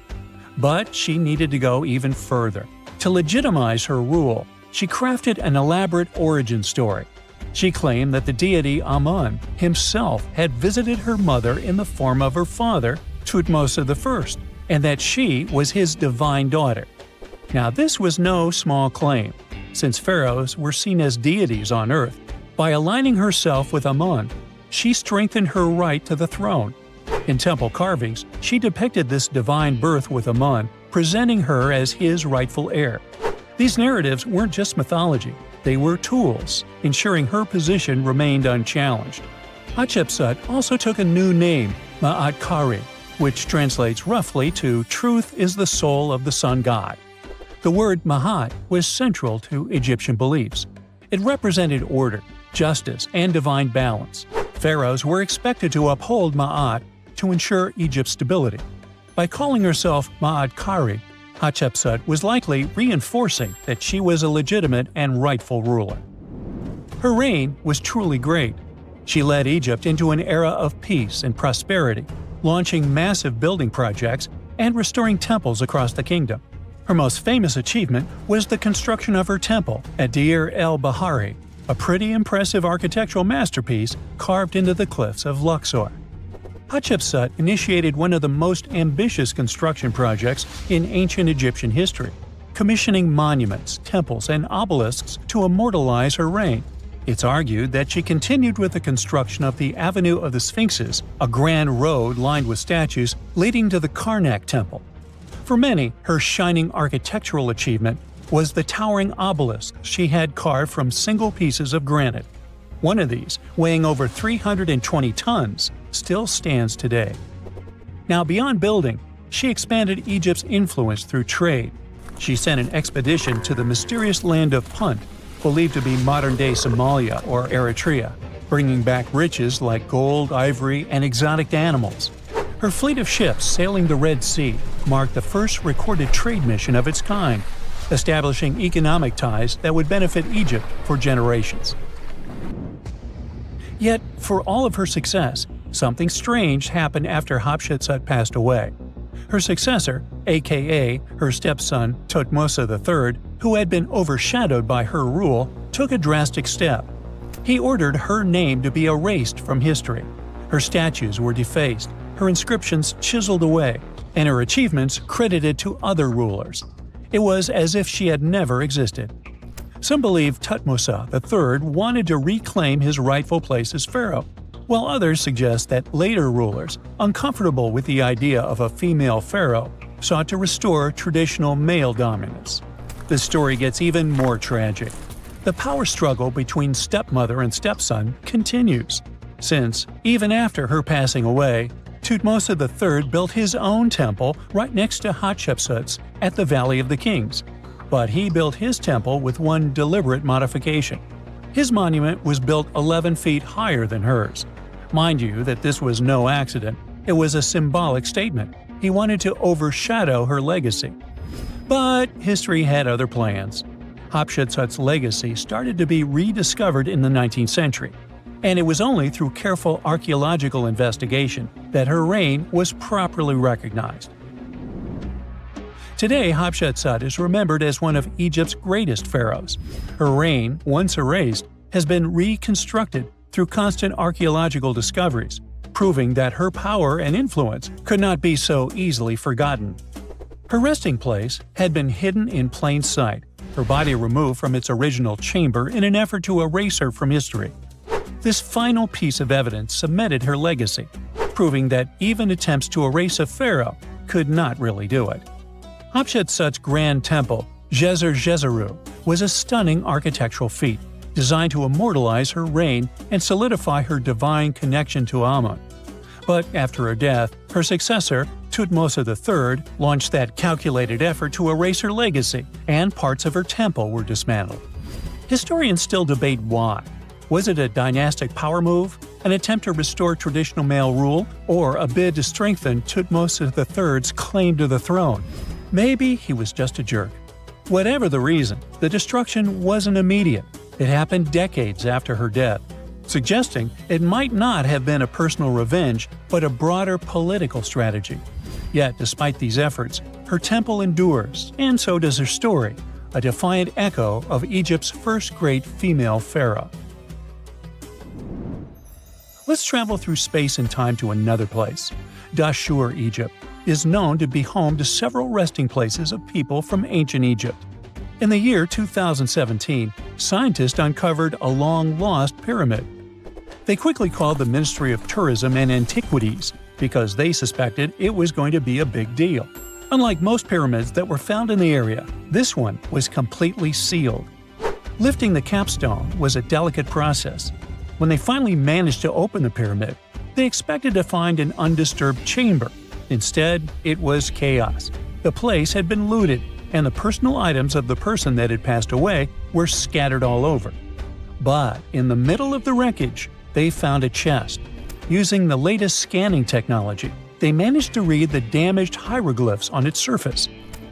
[SPEAKER 4] But she needed to go even further. To legitimize her rule, she crafted an elaborate origin story. She claimed that the deity Amun himself had visited her mother in the form of her father, Thutmose I, and that she was his divine daughter. Now this was no small claim, since pharaohs were seen as deities on earth. By aligning herself with Amun, she strengthened her right to the throne. In temple carvings, she depicted this divine birth with Amun, presenting her as his rightful heir. These narratives weren't just mythology, they were tools, ensuring her position remained unchallenged. Hatshepsut also took a new name, Ma'at Kari, which translates roughly to "Truth is the soul of the sun god." The word Ma'at was central to Egyptian beliefs. It represented order, justice, and divine balance. Pharaohs were expected to uphold Ma'at to ensure Egypt's stability. By calling herself Ma'at Kari, Hatshepsut was likely reinforcing that she was a legitimate and rightful ruler. Her reign was truly great. She led Egypt into an era of peace and prosperity, launching massive building projects and restoring temples across the kingdom. Her most famous achievement was the construction of her temple at Deir el-Bahari, a pretty impressive architectural masterpiece carved into the cliffs of Luxor. Hatshepsut initiated one of the most ambitious construction projects in ancient Egyptian history, commissioning monuments, temples, and obelisks to immortalize her reign. It's argued that she continued with the construction of the Avenue of the Sphinxes, a grand road lined with statues leading to the Karnak Temple. For many, her shining architectural achievement was the towering obelisk she had carved from single pieces of granite. One of these, weighing over 320 tons, still stands today. Now, beyond building, she expanded Egypt's influence through trade. She sent an expedition to the mysterious land of Punt, believed to be modern-day Somalia or Eritrea, bringing back riches like gold, ivory, and exotic animals. Her fleet of ships sailing the Red Sea marked the first recorded trade mission of its kind, establishing economic ties that would benefit Egypt for generations. Yet, for all of her success, something strange happened after Hatshepsut passed away. Her successor, aka her stepson Thutmose III, who had been overshadowed by her rule, took a drastic step. He ordered her name to be erased from history. Her statues were defaced, her inscriptions chiseled away, and her achievements credited to other rulers. It was as if she had never existed. Some believe Thutmose III wanted to reclaim his rightful place as pharaoh, while others suggest that later rulers, uncomfortable with the idea of a female pharaoh, sought to restore traditional male dominance. The story gets even more tragic. The power struggle between stepmother and stepson continues, since, even after her passing away, Thutmose III built his own temple right next to Hatshepsut's at the Valley of the Kings. But he built his temple with one deliberate modification. His monument was built 11 feet higher than hers. Mind you that this was no accident, it was a symbolic statement. He wanted to overshadow her legacy. But history had other plans. Hatshepsut's legacy started to be rediscovered in the 19th century, and it was only through careful archaeological investigation that her reign was properly recognized. Today, Hatshepsut is remembered as one of Egypt's greatest pharaohs. Her reign, once erased, has been reconstructed through constant archaeological discoveries, proving that her power and influence could not be so easily forgotten. Her resting place had been hidden in plain sight, her body removed from its original chamber in an effort to erase her from history. This final piece of evidence cemented her legacy, proving that even attempts to erase a pharaoh could not really do it. Hatshepsut's grand temple, Djeser-Djeseru, was a stunning architectural feat, designed to immortalize her reign and solidify her divine connection to Amun. But after her death, her successor, Thutmose III, launched that calculated effort to erase her legacy, and parts of her temple were dismantled. Historians still debate why. Was it a dynastic power move, an attempt to restore traditional male rule, or a bid to strengthen Thutmose III's claim to the throne? Maybe he was just a jerk. Whatever the reason, the destruction wasn't immediate. It happened decades after her death, suggesting it might not have been a personal revenge, but a broader political strategy. Yet, despite these efforts, her temple endures, and so does her story, a defiant echo of Egypt's first great female pharaoh. Let's travel through space and time to another place. Dashur, Egypt, is known to be home to several resting places of people from ancient Egypt. In the year 2017, scientists uncovered a long-lost pyramid. They quickly called the Ministry of Tourism and Antiquities because they suspected it was going to be a big deal. Unlike most pyramids that were found in the area, this one was completely sealed. Lifting the capstone was a delicate process. When they finally managed to open the pyramid, they expected to find an undisturbed chamber. Instead, it was chaos. The place had been looted, and the personal items of the person that had passed away were scattered all over. But in the middle of the wreckage, they found a chest. Using the latest scanning technology, they managed to read the damaged hieroglyphs on its surface.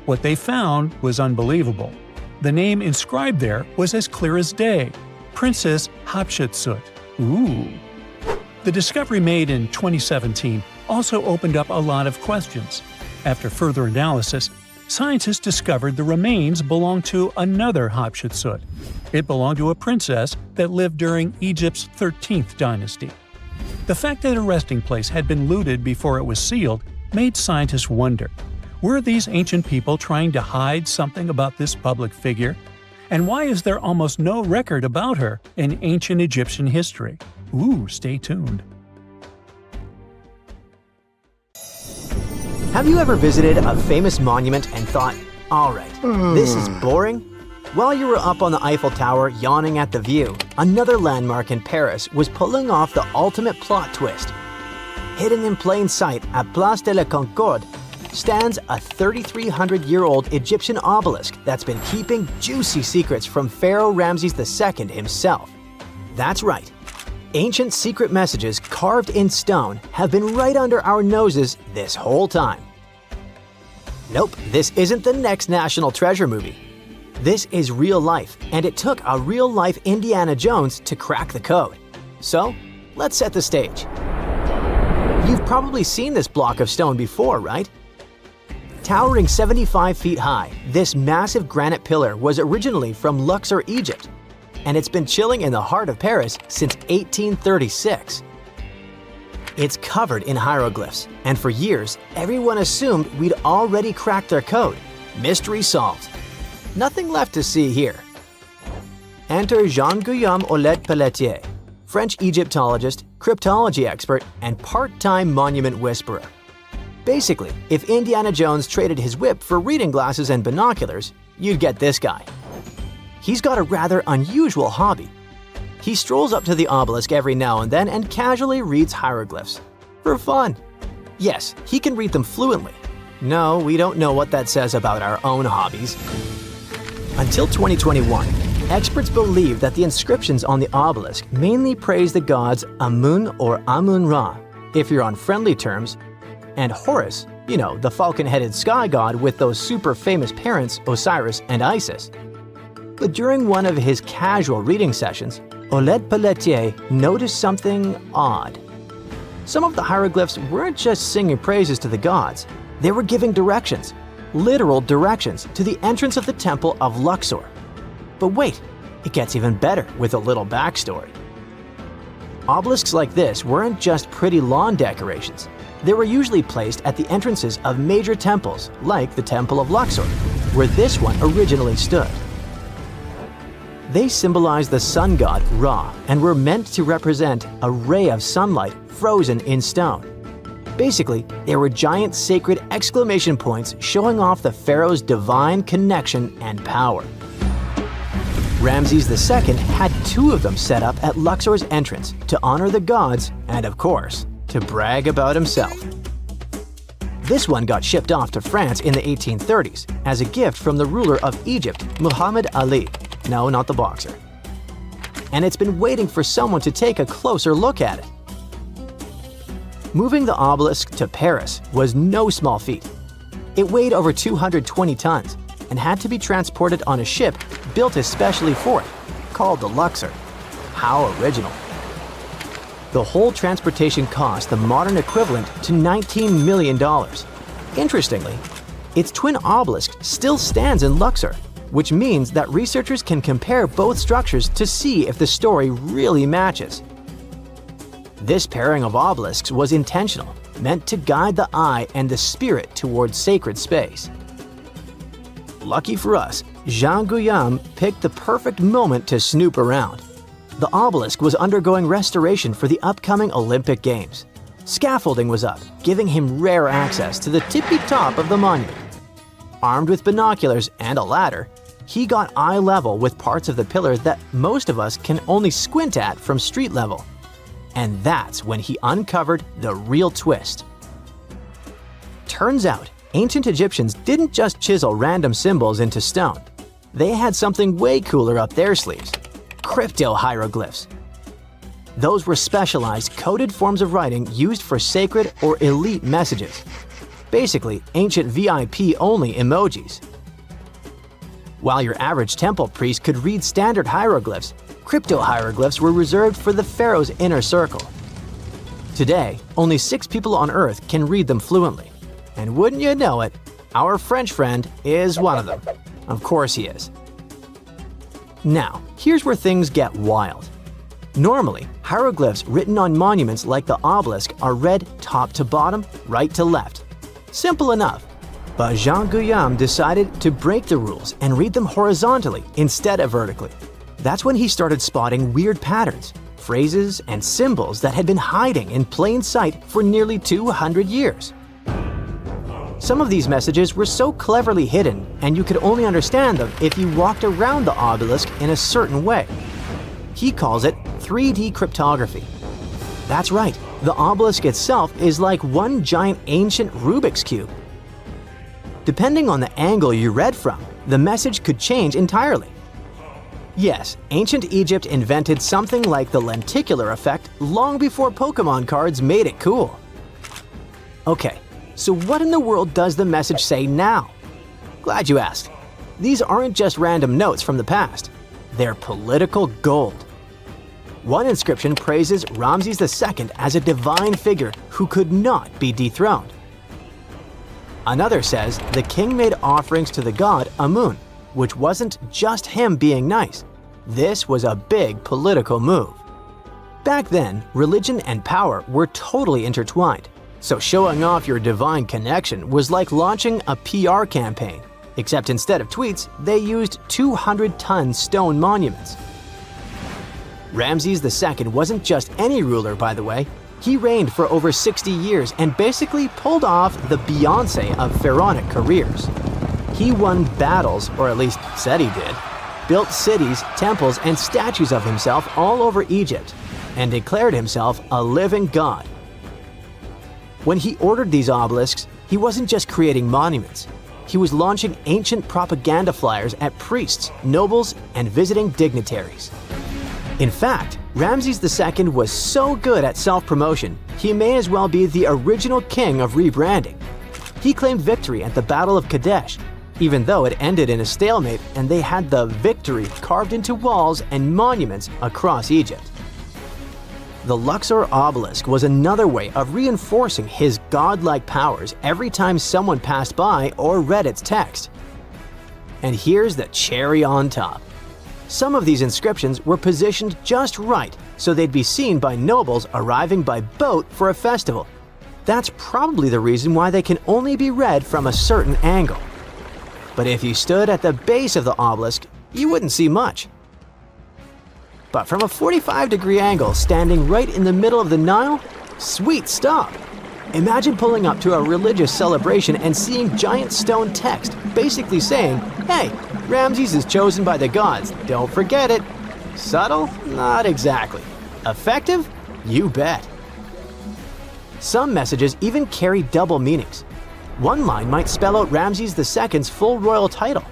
[SPEAKER 4] What they found was unbelievable. The name inscribed there was as clear as day: Princess Hatshepsut. Ooh. The discovery made in 2017 also opened up a lot of questions. After further analysis, scientists discovered the remains belonged to another Hatshepsut. It belonged to a princess that lived during Egypt's 13th dynasty. The fact that her resting place had been looted before it was sealed made scientists wonder, were these ancient people trying to hide something about this public figure? And why is there almost no record about her in ancient Egyptian history? Ooh, stay tuned.
[SPEAKER 1] Have you ever visited a famous monument and thought, alright, this is boring? While you were up on the Eiffel Tower yawning at the view, another landmark in Paris was pulling off the ultimate plot twist. Hidden in plain sight at Place de la Concorde stands a 3,300-year-old Egyptian obelisk that's been keeping juicy secrets from Pharaoh Ramses II himself. That's right. Ancient secret messages carved in stone have been right under our noses this whole time. Nope, this isn't the next National Treasure movie. This is real life, and it took a real-life Indiana Jones to crack the code. So, let's set the stage. You've probably seen this block of stone before, right? Towering 75 feet high, this massive granite pillar was originally from Luxor, Egypt, and it's been chilling in the heart of Paris since 1836. It's covered in hieroglyphs, and for years, everyone assumed we'd already cracked their code. Mystery solved. Nothing left to see here. Enter Jean-Guillaume Aulet-Pelletier, French Egyptologist, cryptology expert, and part-time monument whisperer. Basically, if Indiana Jones traded his whip for reading glasses and binoculars, you'd get this guy. he's got a rather unusual hobby. He strolls up to the obelisk every now and then and casually reads hieroglyphs. For fun. Yes, he can read them fluently. No, we don't know what that says about our own hobbies. Until 2021, experts believe that the inscriptions on the obelisk mainly praise the gods Amun or Amun-Ra, if you're on friendly terms, and Horus, you know, the falcon-headed sky god with those super famous parents Osiris and Isis. But during one of his casual reading sessions, Olette Pelletier noticed something odd. Some of the hieroglyphs weren't just singing praises to the gods, they were giving directions, literal directions, to the entrance of the temple of Luxor. But wait, it gets even better with a little backstory. Obelisks like this weren't just pretty lawn decorations. They were usually placed at the entrances of major temples, like the Temple of Luxor, where this one originally stood. They symbolize the sun god Ra and were meant to represent a ray of sunlight frozen in stone. Basically, they were giant sacred exclamation points showing off the pharaoh's divine connection and power. Ramses II had 2 of them set up at Luxor's entrance to honor the gods and, of course, to brag about himself. This one got shipped off to France in the 1830s as a gift from the ruler of Egypt, Muhammad Ali. No, not the boxer. And it's been waiting for someone to take a closer look at it. Moving the obelisk to Paris was no small feat. It weighed over 220 tons and had to be transported on a ship built especially for it, called the Luxor. How original. The whole transportation cost the modern equivalent to $19 million. Interestingly, its twin obelisk still stands in Luxor, which means that researchers can compare both structures to see if the story really matches. This pairing of obelisks was intentional, meant to guide the eye and the spirit towards sacred space. Lucky for us, Jean Guillaume picked the perfect moment to snoop around. The obelisk was undergoing restoration for the upcoming Olympic Games. Scaffolding was up, giving him rare access to the tippy top of the monument. Armed with binoculars and a ladder, he got eye level with parts of the pillar that most of us can only squint at from street level. And that's when he uncovered the real twist. Turns out, ancient Egyptians didn't just chisel random symbols into stone. They had something way cooler up their sleeves: crypto-hieroglyphs. Those were specialized coded forms of writing used for sacred or elite messages. Basically, ancient VIP-only emojis. While your average temple priest could read standard hieroglyphs, crypto-hieroglyphs were reserved for the pharaoh's inner circle. Today, only 6 people on Earth can read them fluently. And wouldn't you know it, our French friend is one of them. Of course he is. Now, here's where things get wild. Normally, hieroglyphs written on monuments like the obelisk are read top to bottom, right to left. Simple enough. But Jean Guillaume decided to break the rules and read them horizontally instead of vertically. That's when he started spotting weird patterns, phrases, and symbols that had been hiding in plain sight for nearly 200 years. Some of these messages were so cleverly hidden, and you could only understand them if you walked around the obelisk in a certain way. He calls it 3D cryptography. That's right, the obelisk itself is like one giant ancient Rubik's Cube. Depending on the angle you read from, the message could change entirely. Yes, ancient Egypt invented something like the lenticular effect long before Pokemon cards made it cool. Okay, so what in the world does the message say now? Glad you asked. These aren't just random notes from the past. They're political gold. One inscription praises Ramses II as a divine figure who could not be dethroned. Another says the king made offerings to the god Amun, which wasn't just him being nice. This was a big political move. Back then, religion and power were totally intertwined, so showing off your divine connection was like launching a PR campaign, except instead of tweets, they used 200-ton stone monuments. Ramses II wasn't just any ruler, by the way. He reigned for over 60 years and basically pulled off the Beyoncé of pharaonic careers. He won battles, or at least said he did. built cities, temples, and statues of himself all over Egypt, and declared himself a living god. When he ordered these obelisks, he wasn't just creating monuments. He was launching ancient propaganda flyers at priests, nobles, and visiting dignitaries. In fact, Ramses II was so good at self-promotion, he may as well be the original king of rebranding. He claimed victory at the Battle of Kadesh, even though it ended in a stalemate and they had the victory carved into walls and monuments across Egypt. The Luxor obelisk was another way of reinforcing his godlike powers every time someone passed by or read its text. And here's the cherry on top. Some of these inscriptions were positioned just right so they'd be seen by nobles arriving by boat for a festival. That's probably the reason why they can only be read from a certain angle. But if you stood at the base of the obelisk, you wouldn't see much. But from a 45-degree angle standing right in the middle of the Nile, sweet stuff! Imagine pulling up to a religious celebration and seeing giant stone text basically saying, "Hey, Ramses is chosen by the gods, don't forget it." Subtle? Not exactly. Effective? You bet. Some messages even carry double meanings. One line might spell out Ramses II's full royal title.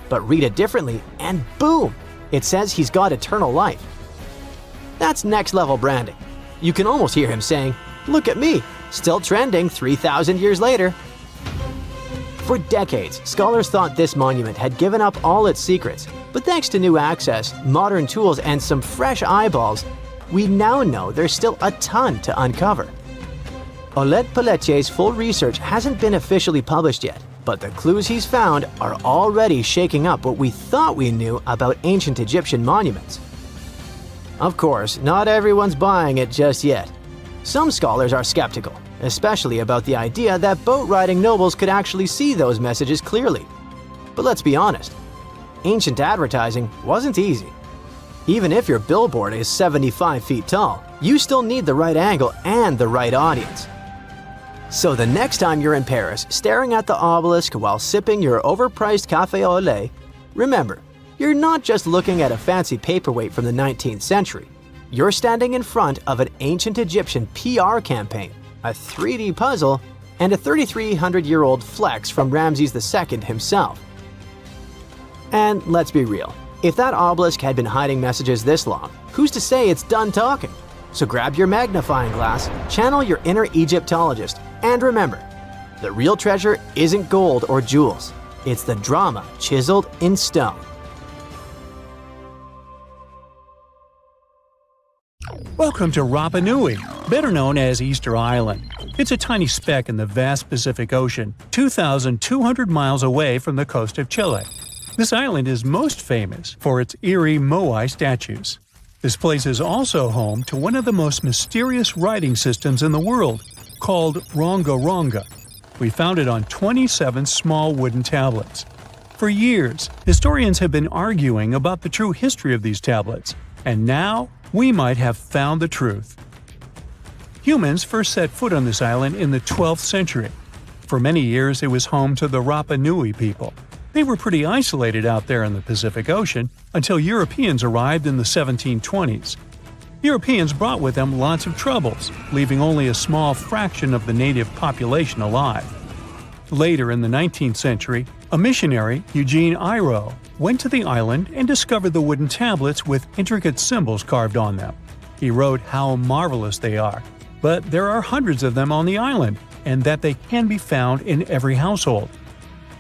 [SPEAKER 1] But read it differently and boom! It says he's got eternal life. That's next-level branding. You can almost hear him saying, "Look at me, still trending 3,000 years later." For decades, scholars thought this monument had given up all its secrets, but thanks to new access, modern tools, and some fresh eyeballs, we now know there's still a ton to uncover. Olet Pelletier's full research hasn't been officially published yet, but the clues he's found are already shaking up what we thought we knew about ancient Egyptian monuments. Of course, not everyone's buying it just yet. Some scholars are skeptical, especially about the idea that boat-riding nobles could actually see those messages clearly. But let's be honest, ancient advertising wasn't easy. Even if your billboard is 75 feet tall, you still need the right angle and the right audience. So the next time you're in Paris staring at the obelisk while sipping your overpriced café au lait, remember, you're not just looking at a fancy paperweight from the 19th century. You're standing in front of an ancient Egyptian PR campaign, a 3D puzzle, and a 3,300-year-old flex from Ramses II himself. And let's be real, if that obelisk had been hiding messages this long, who's to say it's done talking? So grab your magnifying glass, channel your inner Egyptologist, and remember, the real treasure isn't gold or jewels. It's the drama chiseled in stone.
[SPEAKER 4] Welcome to Rapa Nui, better known as Easter Island. It's a tiny speck in the vast Pacific Ocean, 2,200 miles away from the coast of Chile. This island is most famous for its eerie moai statues. This place is also home to one of the most mysterious writing systems in the world, called Ronga Ronga. We found it on 27 small wooden tablets. For years, historians have been arguing about the true history of these tablets, and now we might have found the truth. Humans first set foot on this island in the 12th century. For many years, it was home to the Rapa Nui people. They were pretty isolated out there in the Pacific Ocean until Europeans arrived in the 1720s. Europeans brought with them lots of troubles, leaving only a small fraction of the native population alive. Later in the 19th century, a missionary, Eugene Iro, went to the island and discovered the wooden tablets with intricate symbols carved on them. He wrote how marvelous they are, but there are hundreds of them on the island, and that they can be found in every household.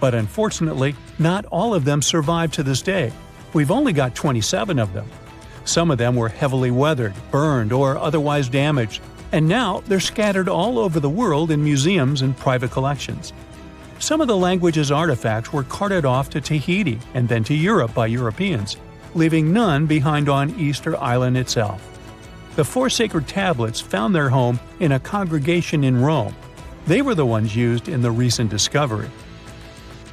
[SPEAKER 4] But unfortunately, not all of them survive to this day. We've only got 27 of them. Some of them were heavily weathered, burned, or otherwise damaged, and now they're scattered all over the world in museums and private collections. Some of the language's artifacts were carted off to Tahiti and then to Europe by Europeans, leaving none behind on Easter Island itself. The 4 sacred tablets found their home in a congregation in Rome. They were the ones used in the recent discovery.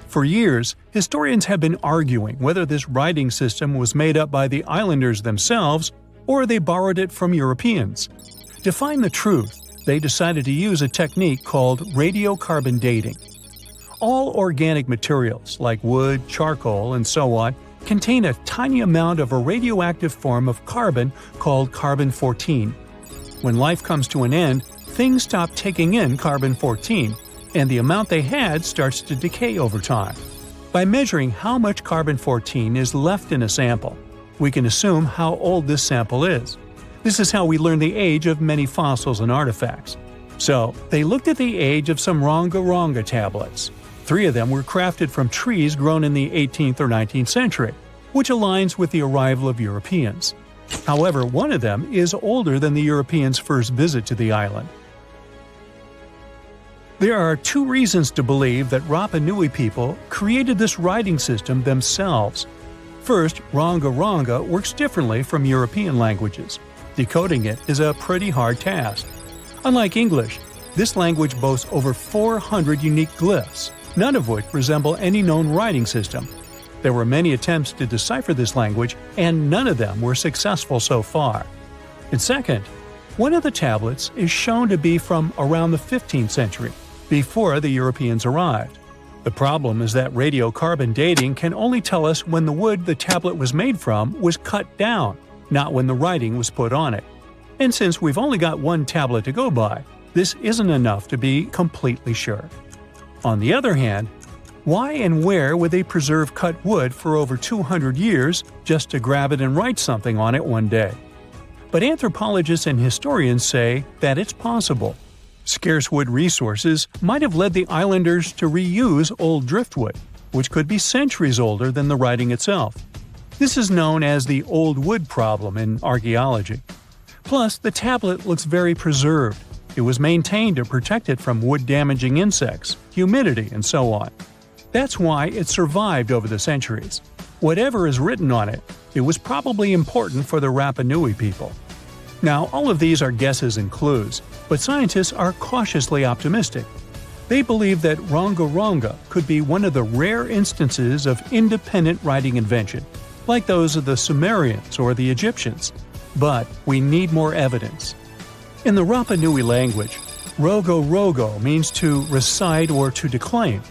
[SPEAKER 4] For years, historians have been arguing whether this writing system was made up by the islanders themselves or they borrowed it from Europeans. To find the truth, they decided to use a technique called radiocarbon dating. All organic materials, like wood, charcoal, and so on, contain a tiny amount of a radioactive form of carbon called carbon-14. When life comes to an end, things stop taking in carbon-14, and the amount they had starts to decay over time. By measuring how much carbon-14 is left in a sample, we can assume how old this sample is. This is how we learn the age of many fossils and artifacts. So, they looked at the age of some Ronga-Ronga tablets. 3 of them were crafted from trees grown in the 18th or 19th century, which aligns with the arrival of Europeans. However, one of them is older than the Europeans' first visit to the island. There are 2 reasons to believe that Rapa Nui people created this writing system themselves. First, Ronga-Ronga works differently from European languages. Decoding it is a pretty hard task. Unlike English, this language boasts over 400 unique glyphs, none of which resemble any known writing system. There were many attempts to decipher this language, and none of them were successful so far. And second, one of the tablets is shown to be from around the 15th century, before the Europeans arrived. The problem is that radiocarbon dating can only tell us when the wood the tablet was made from was cut down, not when the writing was put on it. And since we've only got one tablet to go by, this isn't enough to be completely sure. On the other hand, why and where would they preserve cut wood for over 200 years just to grab it and write something on it one day? But anthropologists and historians say that it's possible. Scarce wood resources might have led the islanders to reuse old driftwood, which could be centuries older than the writing itself. This is known as the old wood problem in archaeology. Plus, the tablet looks very preserved. It was maintained to protect it from wood-damaging insects, humidity, and so on. That's why it survived over the centuries. Whatever is written on it, it was probably important for the Rapa Nui people. Now, all of these are guesses and clues, but scientists are cautiously optimistic. They believe that Ronga-Ronga could be one of the rare instances of independent writing invention, like those of the Sumerians or the Egyptians. But we need more evidence. In the Rapa Nui language, rogo-rogo means to recite or to declaim.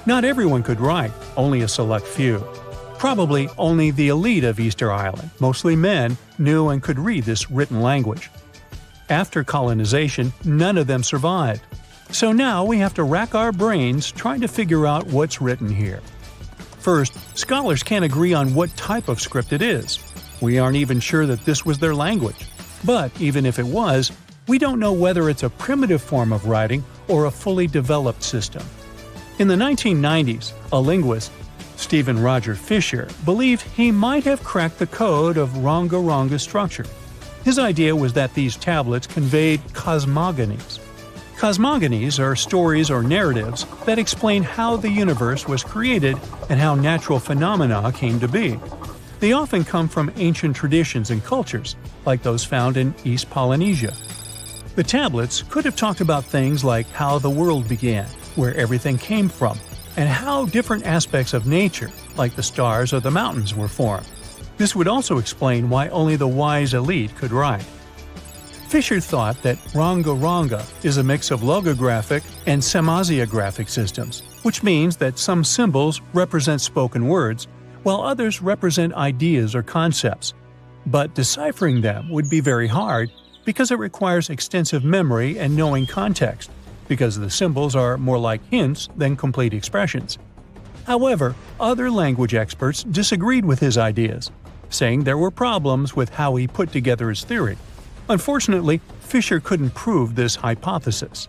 [SPEAKER 4] Not everyone could write, only a select few. Probably only the elite of Easter Island, mostly men, knew and could read this written language. After colonization, none of them survived. So now we have to rack our brains trying to figure out what's written here. First, scholars can't agree on what type of script it is. We aren't even sure that this was their language. But even if it was, we don't know whether it's a primitive form of writing or a fully developed system. In the 1990s, a linguist, Stephen Roger Fisher, believed he might have cracked the code of Ronga-Ronga structure. His idea was that these tablets conveyed cosmogonies. Cosmogonies are stories or narratives that explain how the universe was created and how natural phenomena came to be. They often come from ancient traditions and cultures, like those found in East Polynesia. The tablets could have talked about things like how the world began, where everything came from, and how different aspects of nature, like the stars or the mountains, were formed. This would also explain why only the wise elite could write. Fisher thought that Ronga-Ronga is a mix of logographic and semasiographic systems, which means that some symbols represent spoken words, while others represent ideas or concepts. But deciphering them would be very hard because it requires extensive memory and knowing context, because the symbols are more like hints than complete expressions. However, other language experts disagreed with his ideas, saying there were problems with how he put together his theory. Unfortunately, Fisher couldn't prove this hypothesis.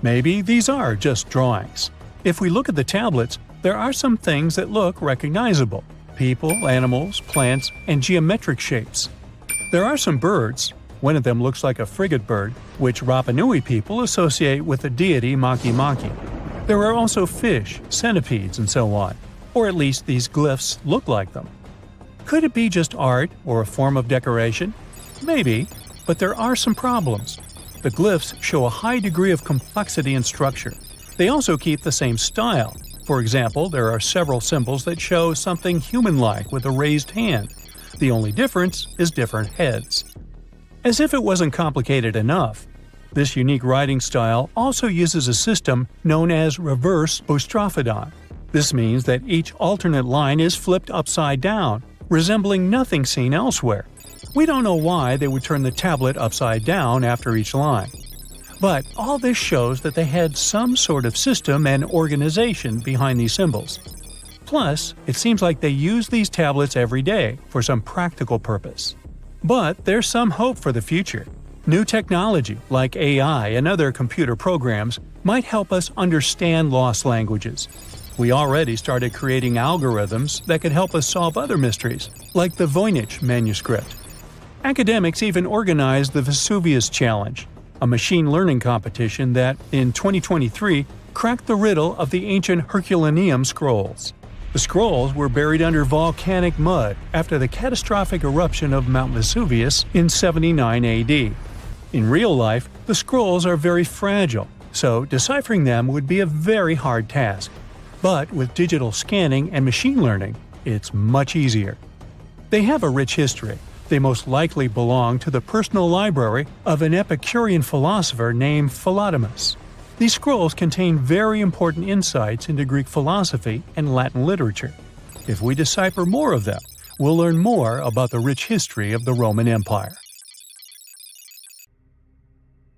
[SPEAKER 4] Maybe these are just drawings. If we look at the tablets, there are some things that look recognizable: people, animals, plants, and geometric shapes. There are some birds. One of them looks like a frigate bird, which Rapa Nui people associate with the deity Maki-Maki. There are also fish, centipedes, and so on, or at least these glyphs look like them. Could it be just art or a form of decoration? Maybe, but there are some problems. The glyphs show a high degree of complexity and structure. They also keep the same style. For example, there are several symbols that show something human-like with a raised hand. The only difference is different heads. As if it wasn't complicated enough, this unique writing style also uses a system known as reverse boustrophodon. This means that each alternate line is flipped upside down, resembling nothing seen elsewhere. We don't know why they would turn the tablet upside down after each line. But all this shows that they had some sort of system and organization behind these symbols. Plus, it seems like they use these tablets every day for some practical purpose. But there's some hope for the future. New technology, like AI and other computer programs, might help us understand lost languages. We already started creating algorithms that could help us solve other mysteries, like the Voynich manuscript. Academics even organized the Vesuvius Challenge, a machine learning competition that, in 2023, cracked the riddle of the ancient Herculaneum scrolls. The scrolls were buried under volcanic mud after the catastrophic eruption of Mount Vesuvius in 79 AD. In real life, the scrolls are very fragile, so deciphering them would be a very hard task. But with digital scanning and machine learning, it's much easier. They have a rich history. They most likely belong to the personal library of an Epicurean philosopher named Philodemus. These scrolls contain very important insights into Greek philosophy and Latin literature. If we decipher more of them, we'll learn more about the rich history of the Roman Empire.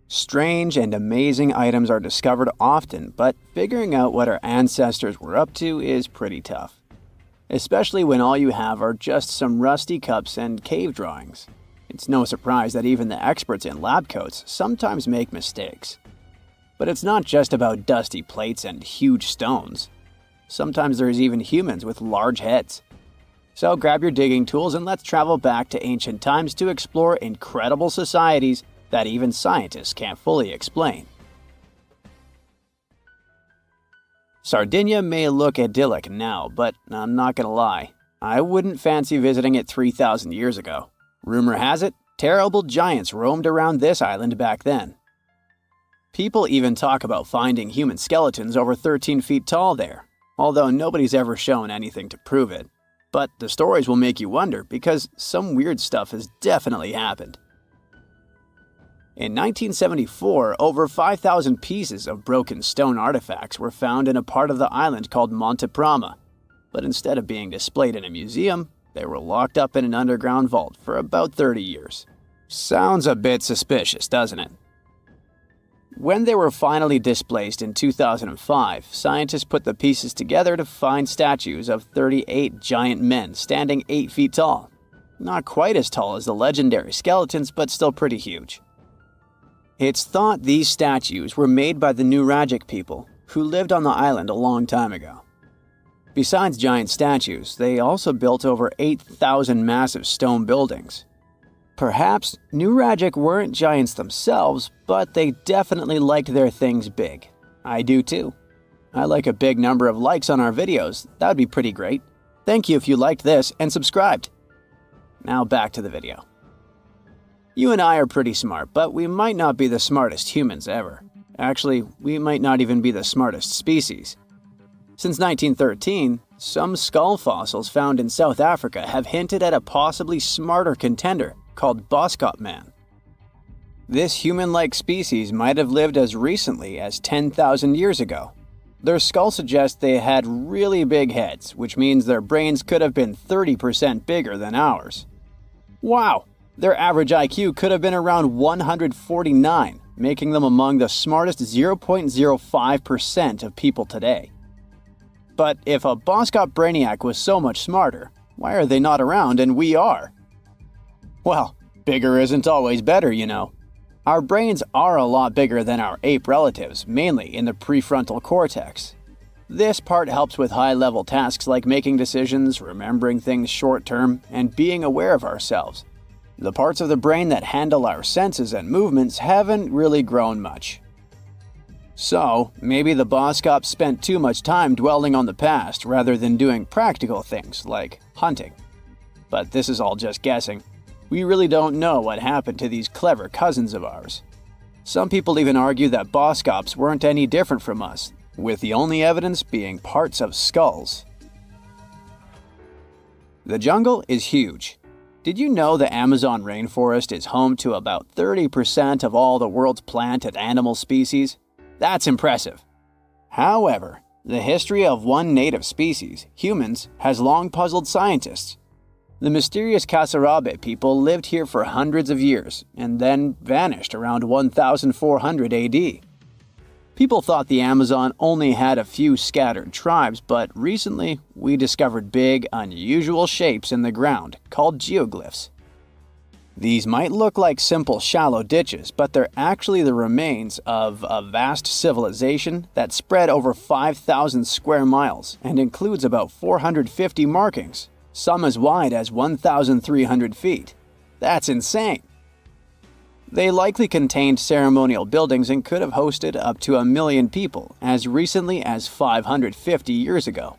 [SPEAKER 5] Strange and amazing items are discovered often, but figuring out what our ancestors were up to is pretty tough. Especially when all you have are just some rusty cups and cave drawings. It's no surprise that even the experts in lab coats sometimes make mistakes. But it's not just about dusty plates and huge stones. Sometimes there's even humans with large heads. So grab your digging tools and let's travel back to ancient times to explore incredible societies that even scientists can't fully explain. Sardinia may look idyllic now, but I'm not gonna lie, I wouldn't fancy visiting it 3,000 years ago. Rumor has it, terrible giants roamed around this island back then. People even talk about finding human skeletons over 13 feet tall there, although nobody's ever shown anything to prove it. But the stories will make you wonder because some weird stuff has definitely happened. In 1974, over 5,000 pieces of broken stone artifacts were found in a part of the island called Monte Prama, but instead of being displayed in a museum, they were locked up in an underground vault for about 30 years. Sounds a bit suspicious, doesn't it? When they were finally displaced in 2005, scientists put the pieces together to find statues of 38 giant men standing 8 feet tall. Not quite as tall as the legendary skeletons, but still pretty huge. It's thought these statues were made by the Nuragic people, who lived on the island a long time ago. Besides giant statues, they also built over 8,000 massive stone buildings. Perhaps Nuragic weren't giants themselves, but they definitely liked their things big. I do too. I like a big number of likes on our videos. That would be pretty great. Thank you if you liked this and subscribed. Now back to the video. You and I are pretty smart, but we might not be the smartest humans ever. Actually, we might not even be the smartest species. Since 1913, some skull fossils found in South Africa have hinted at a possibly smarter contender called Boskop man. This human-like species might have lived as recently as 10,000 years ago. Their skull suggests they had really big heads, which means their brains could have been 30% bigger than ours. Wow! Their average IQ could have been around 149, making them among the smartest 0.05% of people today. But if a Boskop brainiac was so much smarter, why are they not around and we are? Well, bigger isn't always better, you know. Our brains are a lot bigger than our ape relatives, mainly in the prefrontal cortex. This part helps with high-level tasks like making decisions, remembering things short-term, and being aware of ourselves. The parts of the brain that handle our senses and movements haven't really grown much. So, maybe the Boskop spent too much time dwelling on the past rather than doing practical things like hunting. But this is all just guessing. We really don't know what happened to these clever cousins of ours. Some people even argue that Boskops weren't any different from us, with the only evidence being parts of skulls. The jungle is huge. Did you know the Amazon rainforest is home to about 30% of all the world's plant and animal species? That's impressive. However, The history of one native species, humans, has long puzzled scientists. The mysterious Kasarabe people lived here for hundreds of years and then vanished around 1400 AD. People thought the Amazon only had a few scattered tribes, but recently we discovered big, unusual shapes in the ground called geoglyphs. These might look like simple shallow ditches, but they're actually the remains of a vast civilization that spread over 5,000 square miles and includes about 450 markings, some as wide as 1,300 feet. That's insane! They likely contained ceremonial buildings and could have hosted up to 1 million people as recently as 550 years ago.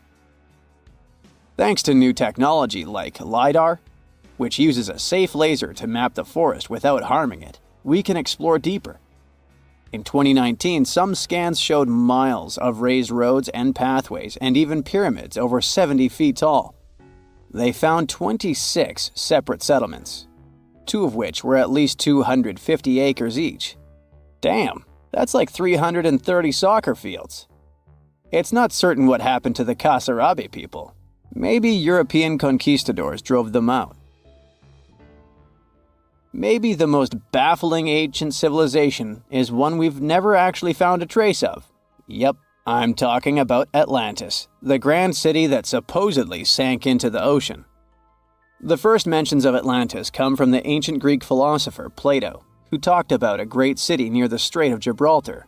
[SPEAKER 5] Thanks to new technology like LiDAR, which uses a safe laser to map the forest without harming it, we can explore deeper. In 2019, some scans showed miles of raised roads and pathways and even pyramids over 70 feet tall. They found 26 separate settlements, 2 of which were at least 250 acres each. Damn, that's like 330 soccer fields. It's not certain what happened to the Kasarabe people. Maybe European conquistadors drove them out. Maybe the most baffling ancient civilization is one we've never actually found a trace of. Yep, I'm talking about Atlantis, the grand city that supposedly sank into the ocean. The first mentions of Atlantis come from the ancient Greek philosopher Plato, who talked about a great city near the Strait of Gibraltar.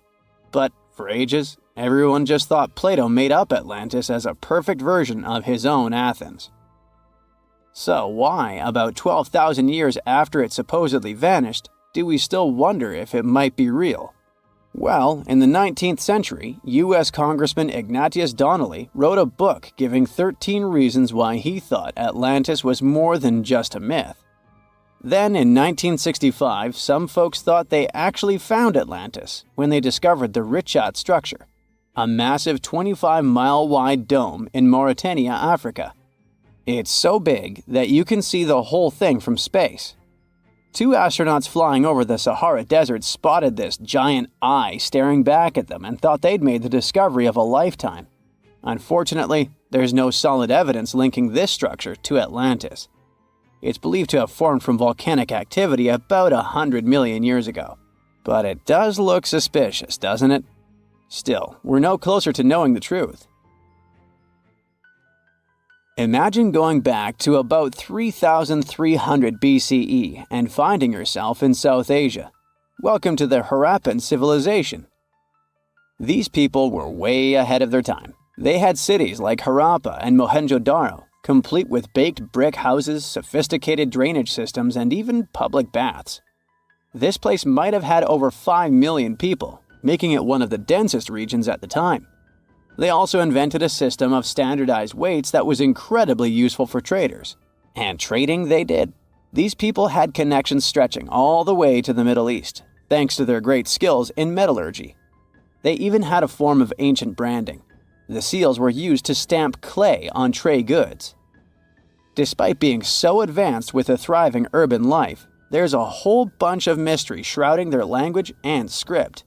[SPEAKER 5] But for ages, everyone just thought Plato made up Atlantis as a perfect version of his own Athens. So why, about 12,000 years after it supposedly vanished, do we still wonder if it might be real? Well, in the 19th century, U.S. Congressman Ignatius Donnelly wrote a book giving 13 reasons why he thought Atlantis was more than just a myth. Then, in 1965, some folks thought they actually found Atlantis when they discovered the Richat structure, a massive 25-mile-wide dome in Mauritania, Africa. It's so big that you can see the whole thing from space. 2 astronauts flying over the Sahara Desert spotted this giant eye staring back at them and thought they'd made the discovery of a lifetime. Unfortunately, there's no solid evidence linking this structure to Atlantis. It's believed to have formed from volcanic activity about 100 million years ago. But it does look suspicious, doesn't it? Still, we're no closer to knowing the truth. Imagine going back to about 3,300 BCE and finding yourself in South Asia. Welcome to the Harappan civilization. These people were way ahead of their time. They had cities like Harappa and Mohenjo-Daro, complete with baked brick houses, sophisticated drainage systems, and even public baths. This place might have had over 5 million people, making it one of the densest regions at the time. They also invented a system of standardized weights that was incredibly useful for traders. And trading they did. These people had connections stretching all the way to the Middle East, thanks to their great skills in metallurgy. They even had a form of ancient branding. The seals were used to stamp clay on tray goods. Despite being so advanced with a thriving urban life, there's a whole bunch of mystery shrouding their language and script.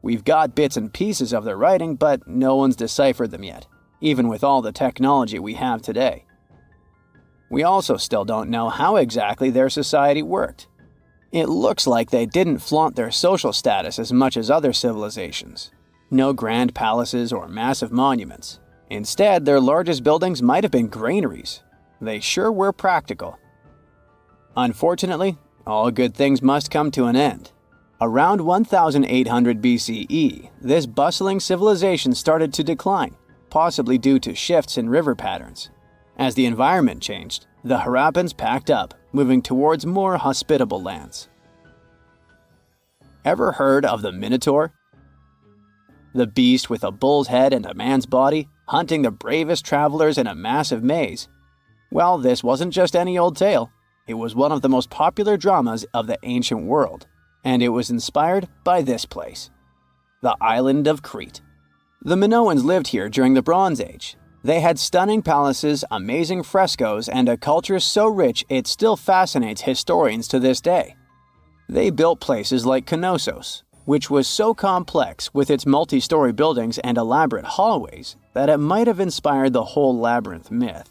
[SPEAKER 5] We've got bits and pieces of their writing, but no one's deciphered them yet, even with all the technology we have today. We also still don't know how exactly their society worked. It looks like they didn't flaunt their social status as much as other civilizations. No grand palaces or massive monuments. Instead, their largest buildings might have been granaries. They sure were practical. Unfortunately, all good things must come to an end. Around 1800 BCE, this bustling civilization started to decline, possibly due to shifts in river patterns. As the environment changed, the Harappans packed up, moving towards more hospitable lands. Ever heard of the Minotaur? The beast with a bull's head and a man's body, hunting the bravest travelers in a massive maze. Well, this wasn't just any old tale. It was one of the most popular dramas of the ancient world. And it was inspired by this place, the island of Crete. The Minoans lived here during the Bronze Age. They had stunning palaces, amazing frescoes, and a culture so rich it still fascinates historians to this day. They built places like Knossos, which was so complex with its multi-story buildings and elaborate hallways that it might have inspired the whole labyrinth myth.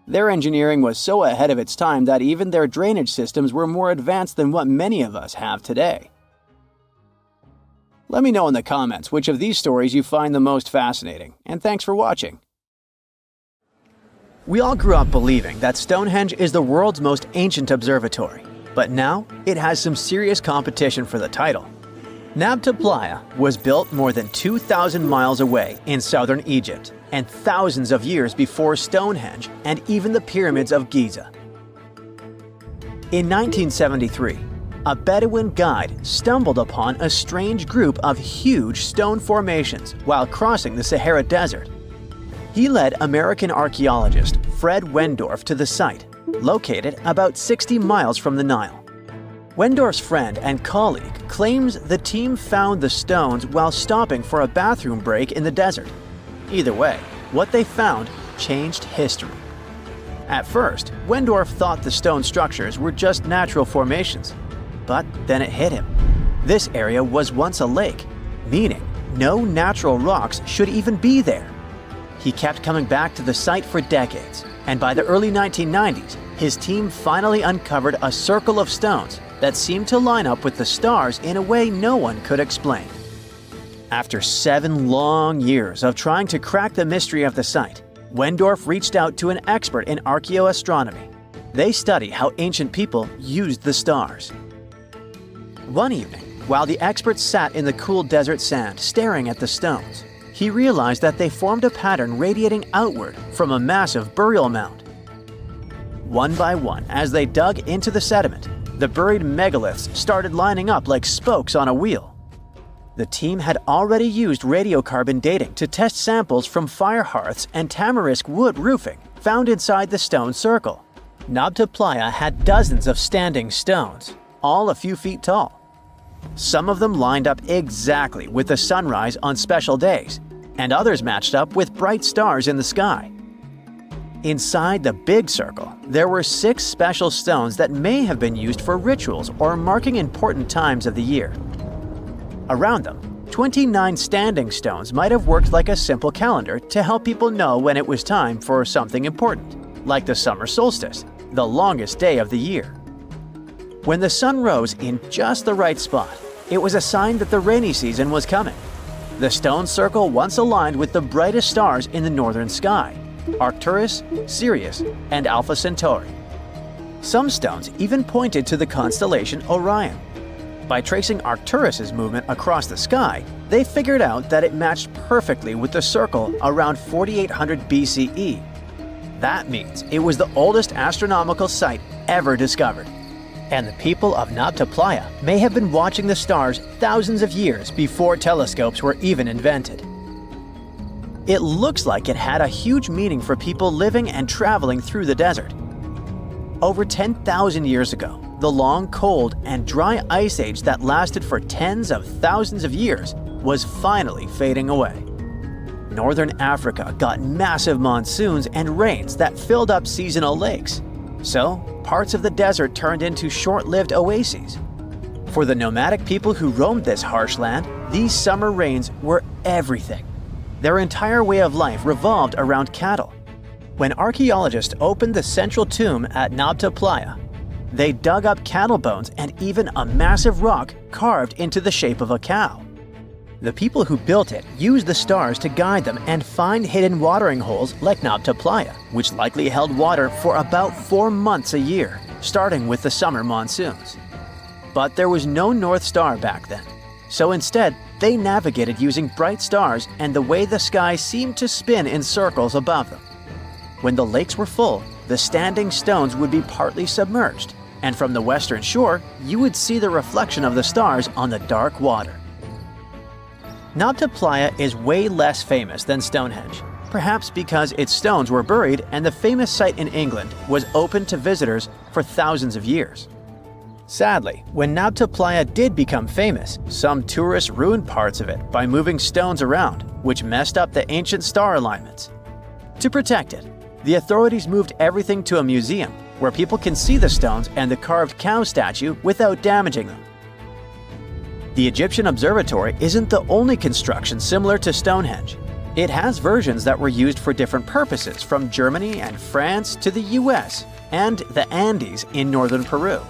[SPEAKER 5] Their engineering was so ahead of its time that even their drainage systems were more advanced than what many of us have today. Let me know in the comments which of these stories you find the most fascinating, and thanks for watching. We all grew up believing that Stonehenge is the world's most ancient observatory, but now it has some serious competition for the title. Nabta Playa was built more than 2,000 miles away in southern Egypt and thousands of years before Stonehenge and even the pyramids of Giza. In 1973, a Bedouin guide stumbled upon a strange group of huge stone formations while crossing the Sahara Desert. He led American archaeologist Fred Wendorf to the site, located about 60 miles from the Nile. Wendorf's friend and colleague claims the team found the stones while stopping for a bathroom break in the desert. Either way, what they found changed history. At first, Wendorf thought the stone structures were just natural formations. But then it hit him. This area was once a lake, meaning no natural rocks should even be there. He kept coming back to the site for decades, and by the early 1990s, his team finally uncovered a circle of stones that seemed to line up with the stars in a way no one could explain. After 7 long years of trying to crack the mystery of the site, Wendorf reached out to an expert in archaeoastronomy. They study how ancient people used the stars. One evening, while the expert sat in the cool desert sand staring at the stones, he realized that they formed a pattern radiating outward from a massive burial mound. One by one, as they dug into the sediment, the buried megaliths started lining up like spokes on a wheel. The team had already used radiocarbon dating to test samples from fire hearths and tamarisk wood roofing found inside the stone circle. Nabta Playa had dozens of standing stones, all a few feet tall. Some of them lined up exactly with the sunrise on special days, and others matched up with bright stars in the sky. Inside the big circle, there were 6 special stones that may have been used for rituals or marking important times of the year. Around them, 29 standing stones might have worked like a simple calendar to help people know when it was time for something important, like the summer solstice, the longest day of the year. When the sun rose in just the right spot, it was a sign that the rainy season was coming. The stone circle once aligned with the brightest stars in the northern sky: Arcturus, Sirius, and Alpha Centauri. Some stones even pointed to the constellation Orion. By tracing Arcturus's movement across the sky, they figured out that it matched perfectly with the circle around 4800 BCE. That means it was the oldest astronomical site ever discovered. And the people of Nabta Playa may have been watching the stars thousands of years before telescopes were even invented. It looks like it had a huge meaning for people living and traveling through the desert. Over 10,000 years ago, the long, cold, and dry ice age that lasted for tens of thousands of years was finally fading away. Northern Africa got massive monsoons and rains that filled up seasonal lakes. So, parts of the desert turned into short-lived oases. For the nomadic people who roamed this harsh land, these summer rains were everything. Their entire way of life revolved around cattle. When archaeologists opened the central tomb at Nabta Playa, they dug up cattle bones and even a massive rock carved into the shape of a cow. The people who built it used the stars to guide them and find hidden watering holes like Nabta Playa, which likely held water for about 4 months a year, starting with the summer monsoons. But there was no North Star back then, so instead they navigated using bright stars and the way the sky seemed to spin in circles above them. When the lakes were full, the standing stones would be partly submerged, and from the western shore, you would see the reflection of the stars on the dark water. Nabta Playa is way less famous than Stonehenge, perhaps because its stones were buried and the famous site in England was open to visitors for thousands of years. Sadly, when Nabta Playa did become famous, some tourists ruined parts of it by moving stones around, which messed up the ancient star alignments. To protect it, the authorities moved everything to a museum where people can see the stones and the carved cow statue without damaging them. The Egyptian observatory isn't the only construction similar to Stonehenge. It has versions that were used for different purposes, from Germany and France to the US and the Andes in northern Peru.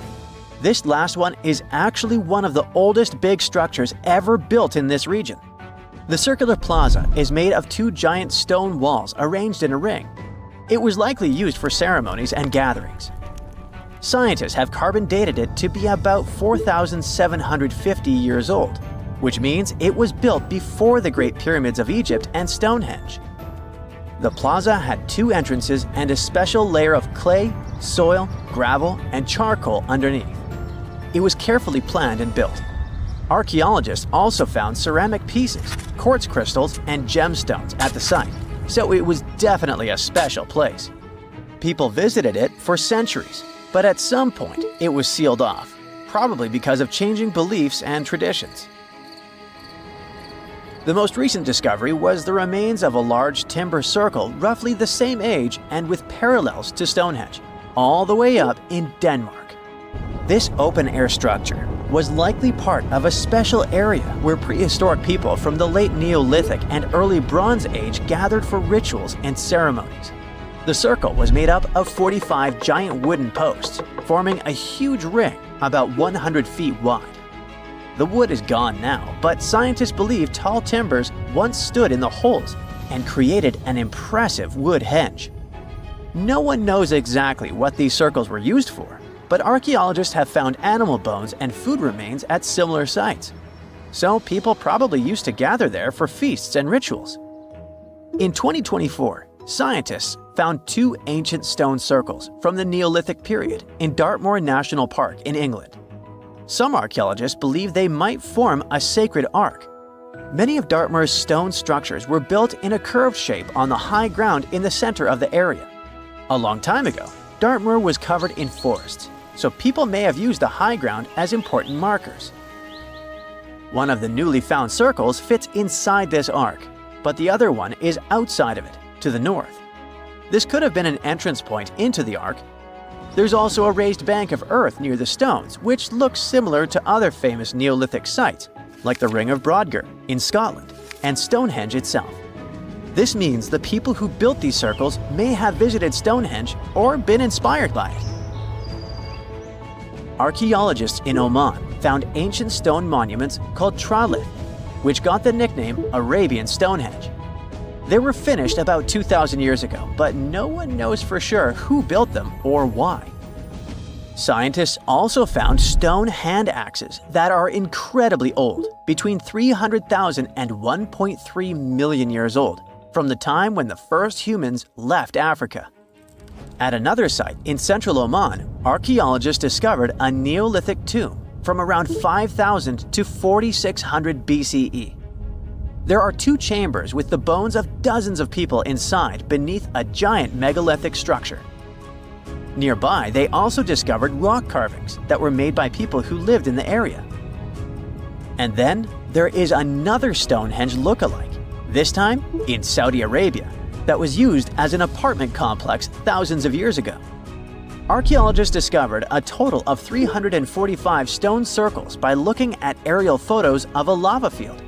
[SPEAKER 5] This last one is actually one of the oldest big structures ever built in this region. The circular plaza is made of two giant stone walls arranged in a ring. It was likely used for ceremonies and gatherings. Scientists have carbon dated it to be about 4,750 years old, which means it was built before the Great Pyramids of Egypt and Stonehenge. The plaza had two entrances and a special layer of clay, soil, gravel, and charcoal underneath. It was carefully planned and built. Archaeologists also found ceramic pieces, quartz crystals, and gemstones at the site, so it was definitely a special place. People visited it for centuries, but at some point it was sealed off, probably because of changing beliefs and traditions. The most recent discovery was the remains of a large timber circle roughly the same age and with parallels to Stonehenge, all the way up in Denmark. This open-air structure was likely part of a special area where prehistoric people from the late Neolithic and early Bronze Age gathered for rituals and ceremonies. The circle was made up of 45 giant wooden posts, forming a huge ring about 100 feet wide. The wood is gone now, but scientists believe tall timbers once stood in the holes and created an impressive wood henge. No one knows exactly what these circles were used for, but archaeologists have found animal bones and food remains at similar sites. So people probably used to gather there for feasts and rituals. In 2024, scientists found two ancient stone circles from the Neolithic period in Dartmoor National Park in England. Some archaeologists believe they might form a sacred ark. Many of Dartmoor's stone structures were built in a curved shape on the high ground in the center of the area. A long time ago, Dartmoor was covered in forests, so people may have used the high ground as important markers. One of the newly found circles fits inside this ark, but the other one is outside of it, to the north. This could have been an entrance point into the ark. There's also a raised bank of earth near the stones, which looks similar to other famous Neolithic sites, like the Ring of Brodgar in Scotland and Stonehenge itself. This means the people who built these circles may have visited Stonehenge or been inspired by it. Archaeologists in Oman found ancient stone monuments called tralith, which got the nickname Arabian Stonehenge. They were finished about 2,000 years ago, but no one knows for sure who built them or why. Scientists also found stone hand axes that are incredibly old, between 300,000 and 1.3 million years old, from the time when the first humans left Africa. At another site in central Oman, archaeologists discovered a Neolithic tomb from around 5,000 to 4,600 BCE. There are two chambers with the bones of dozens of people inside beneath a giant megalithic structure. Nearby, they also discovered rock carvings that were made by people who lived in the area. And then there is another Stonehenge look-alike, this time in Saudi Arabia, that was used as an apartment complex thousands of years ago. Archaeologists discovered a total of 345 stone circles by looking at aerial photos of a lava field.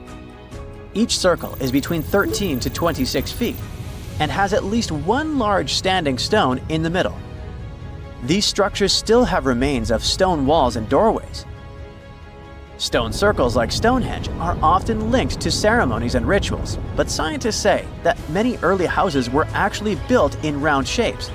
[SPEAKER 5] Each circle is between 13 to 26 feet and has at least one large standing stone in the middle. These structures still have remains of stone walls and doorways. Stone circles like Stonehenge are often linked to ceremonies and rituals, but scientists say that many early houses were actually built in round shapes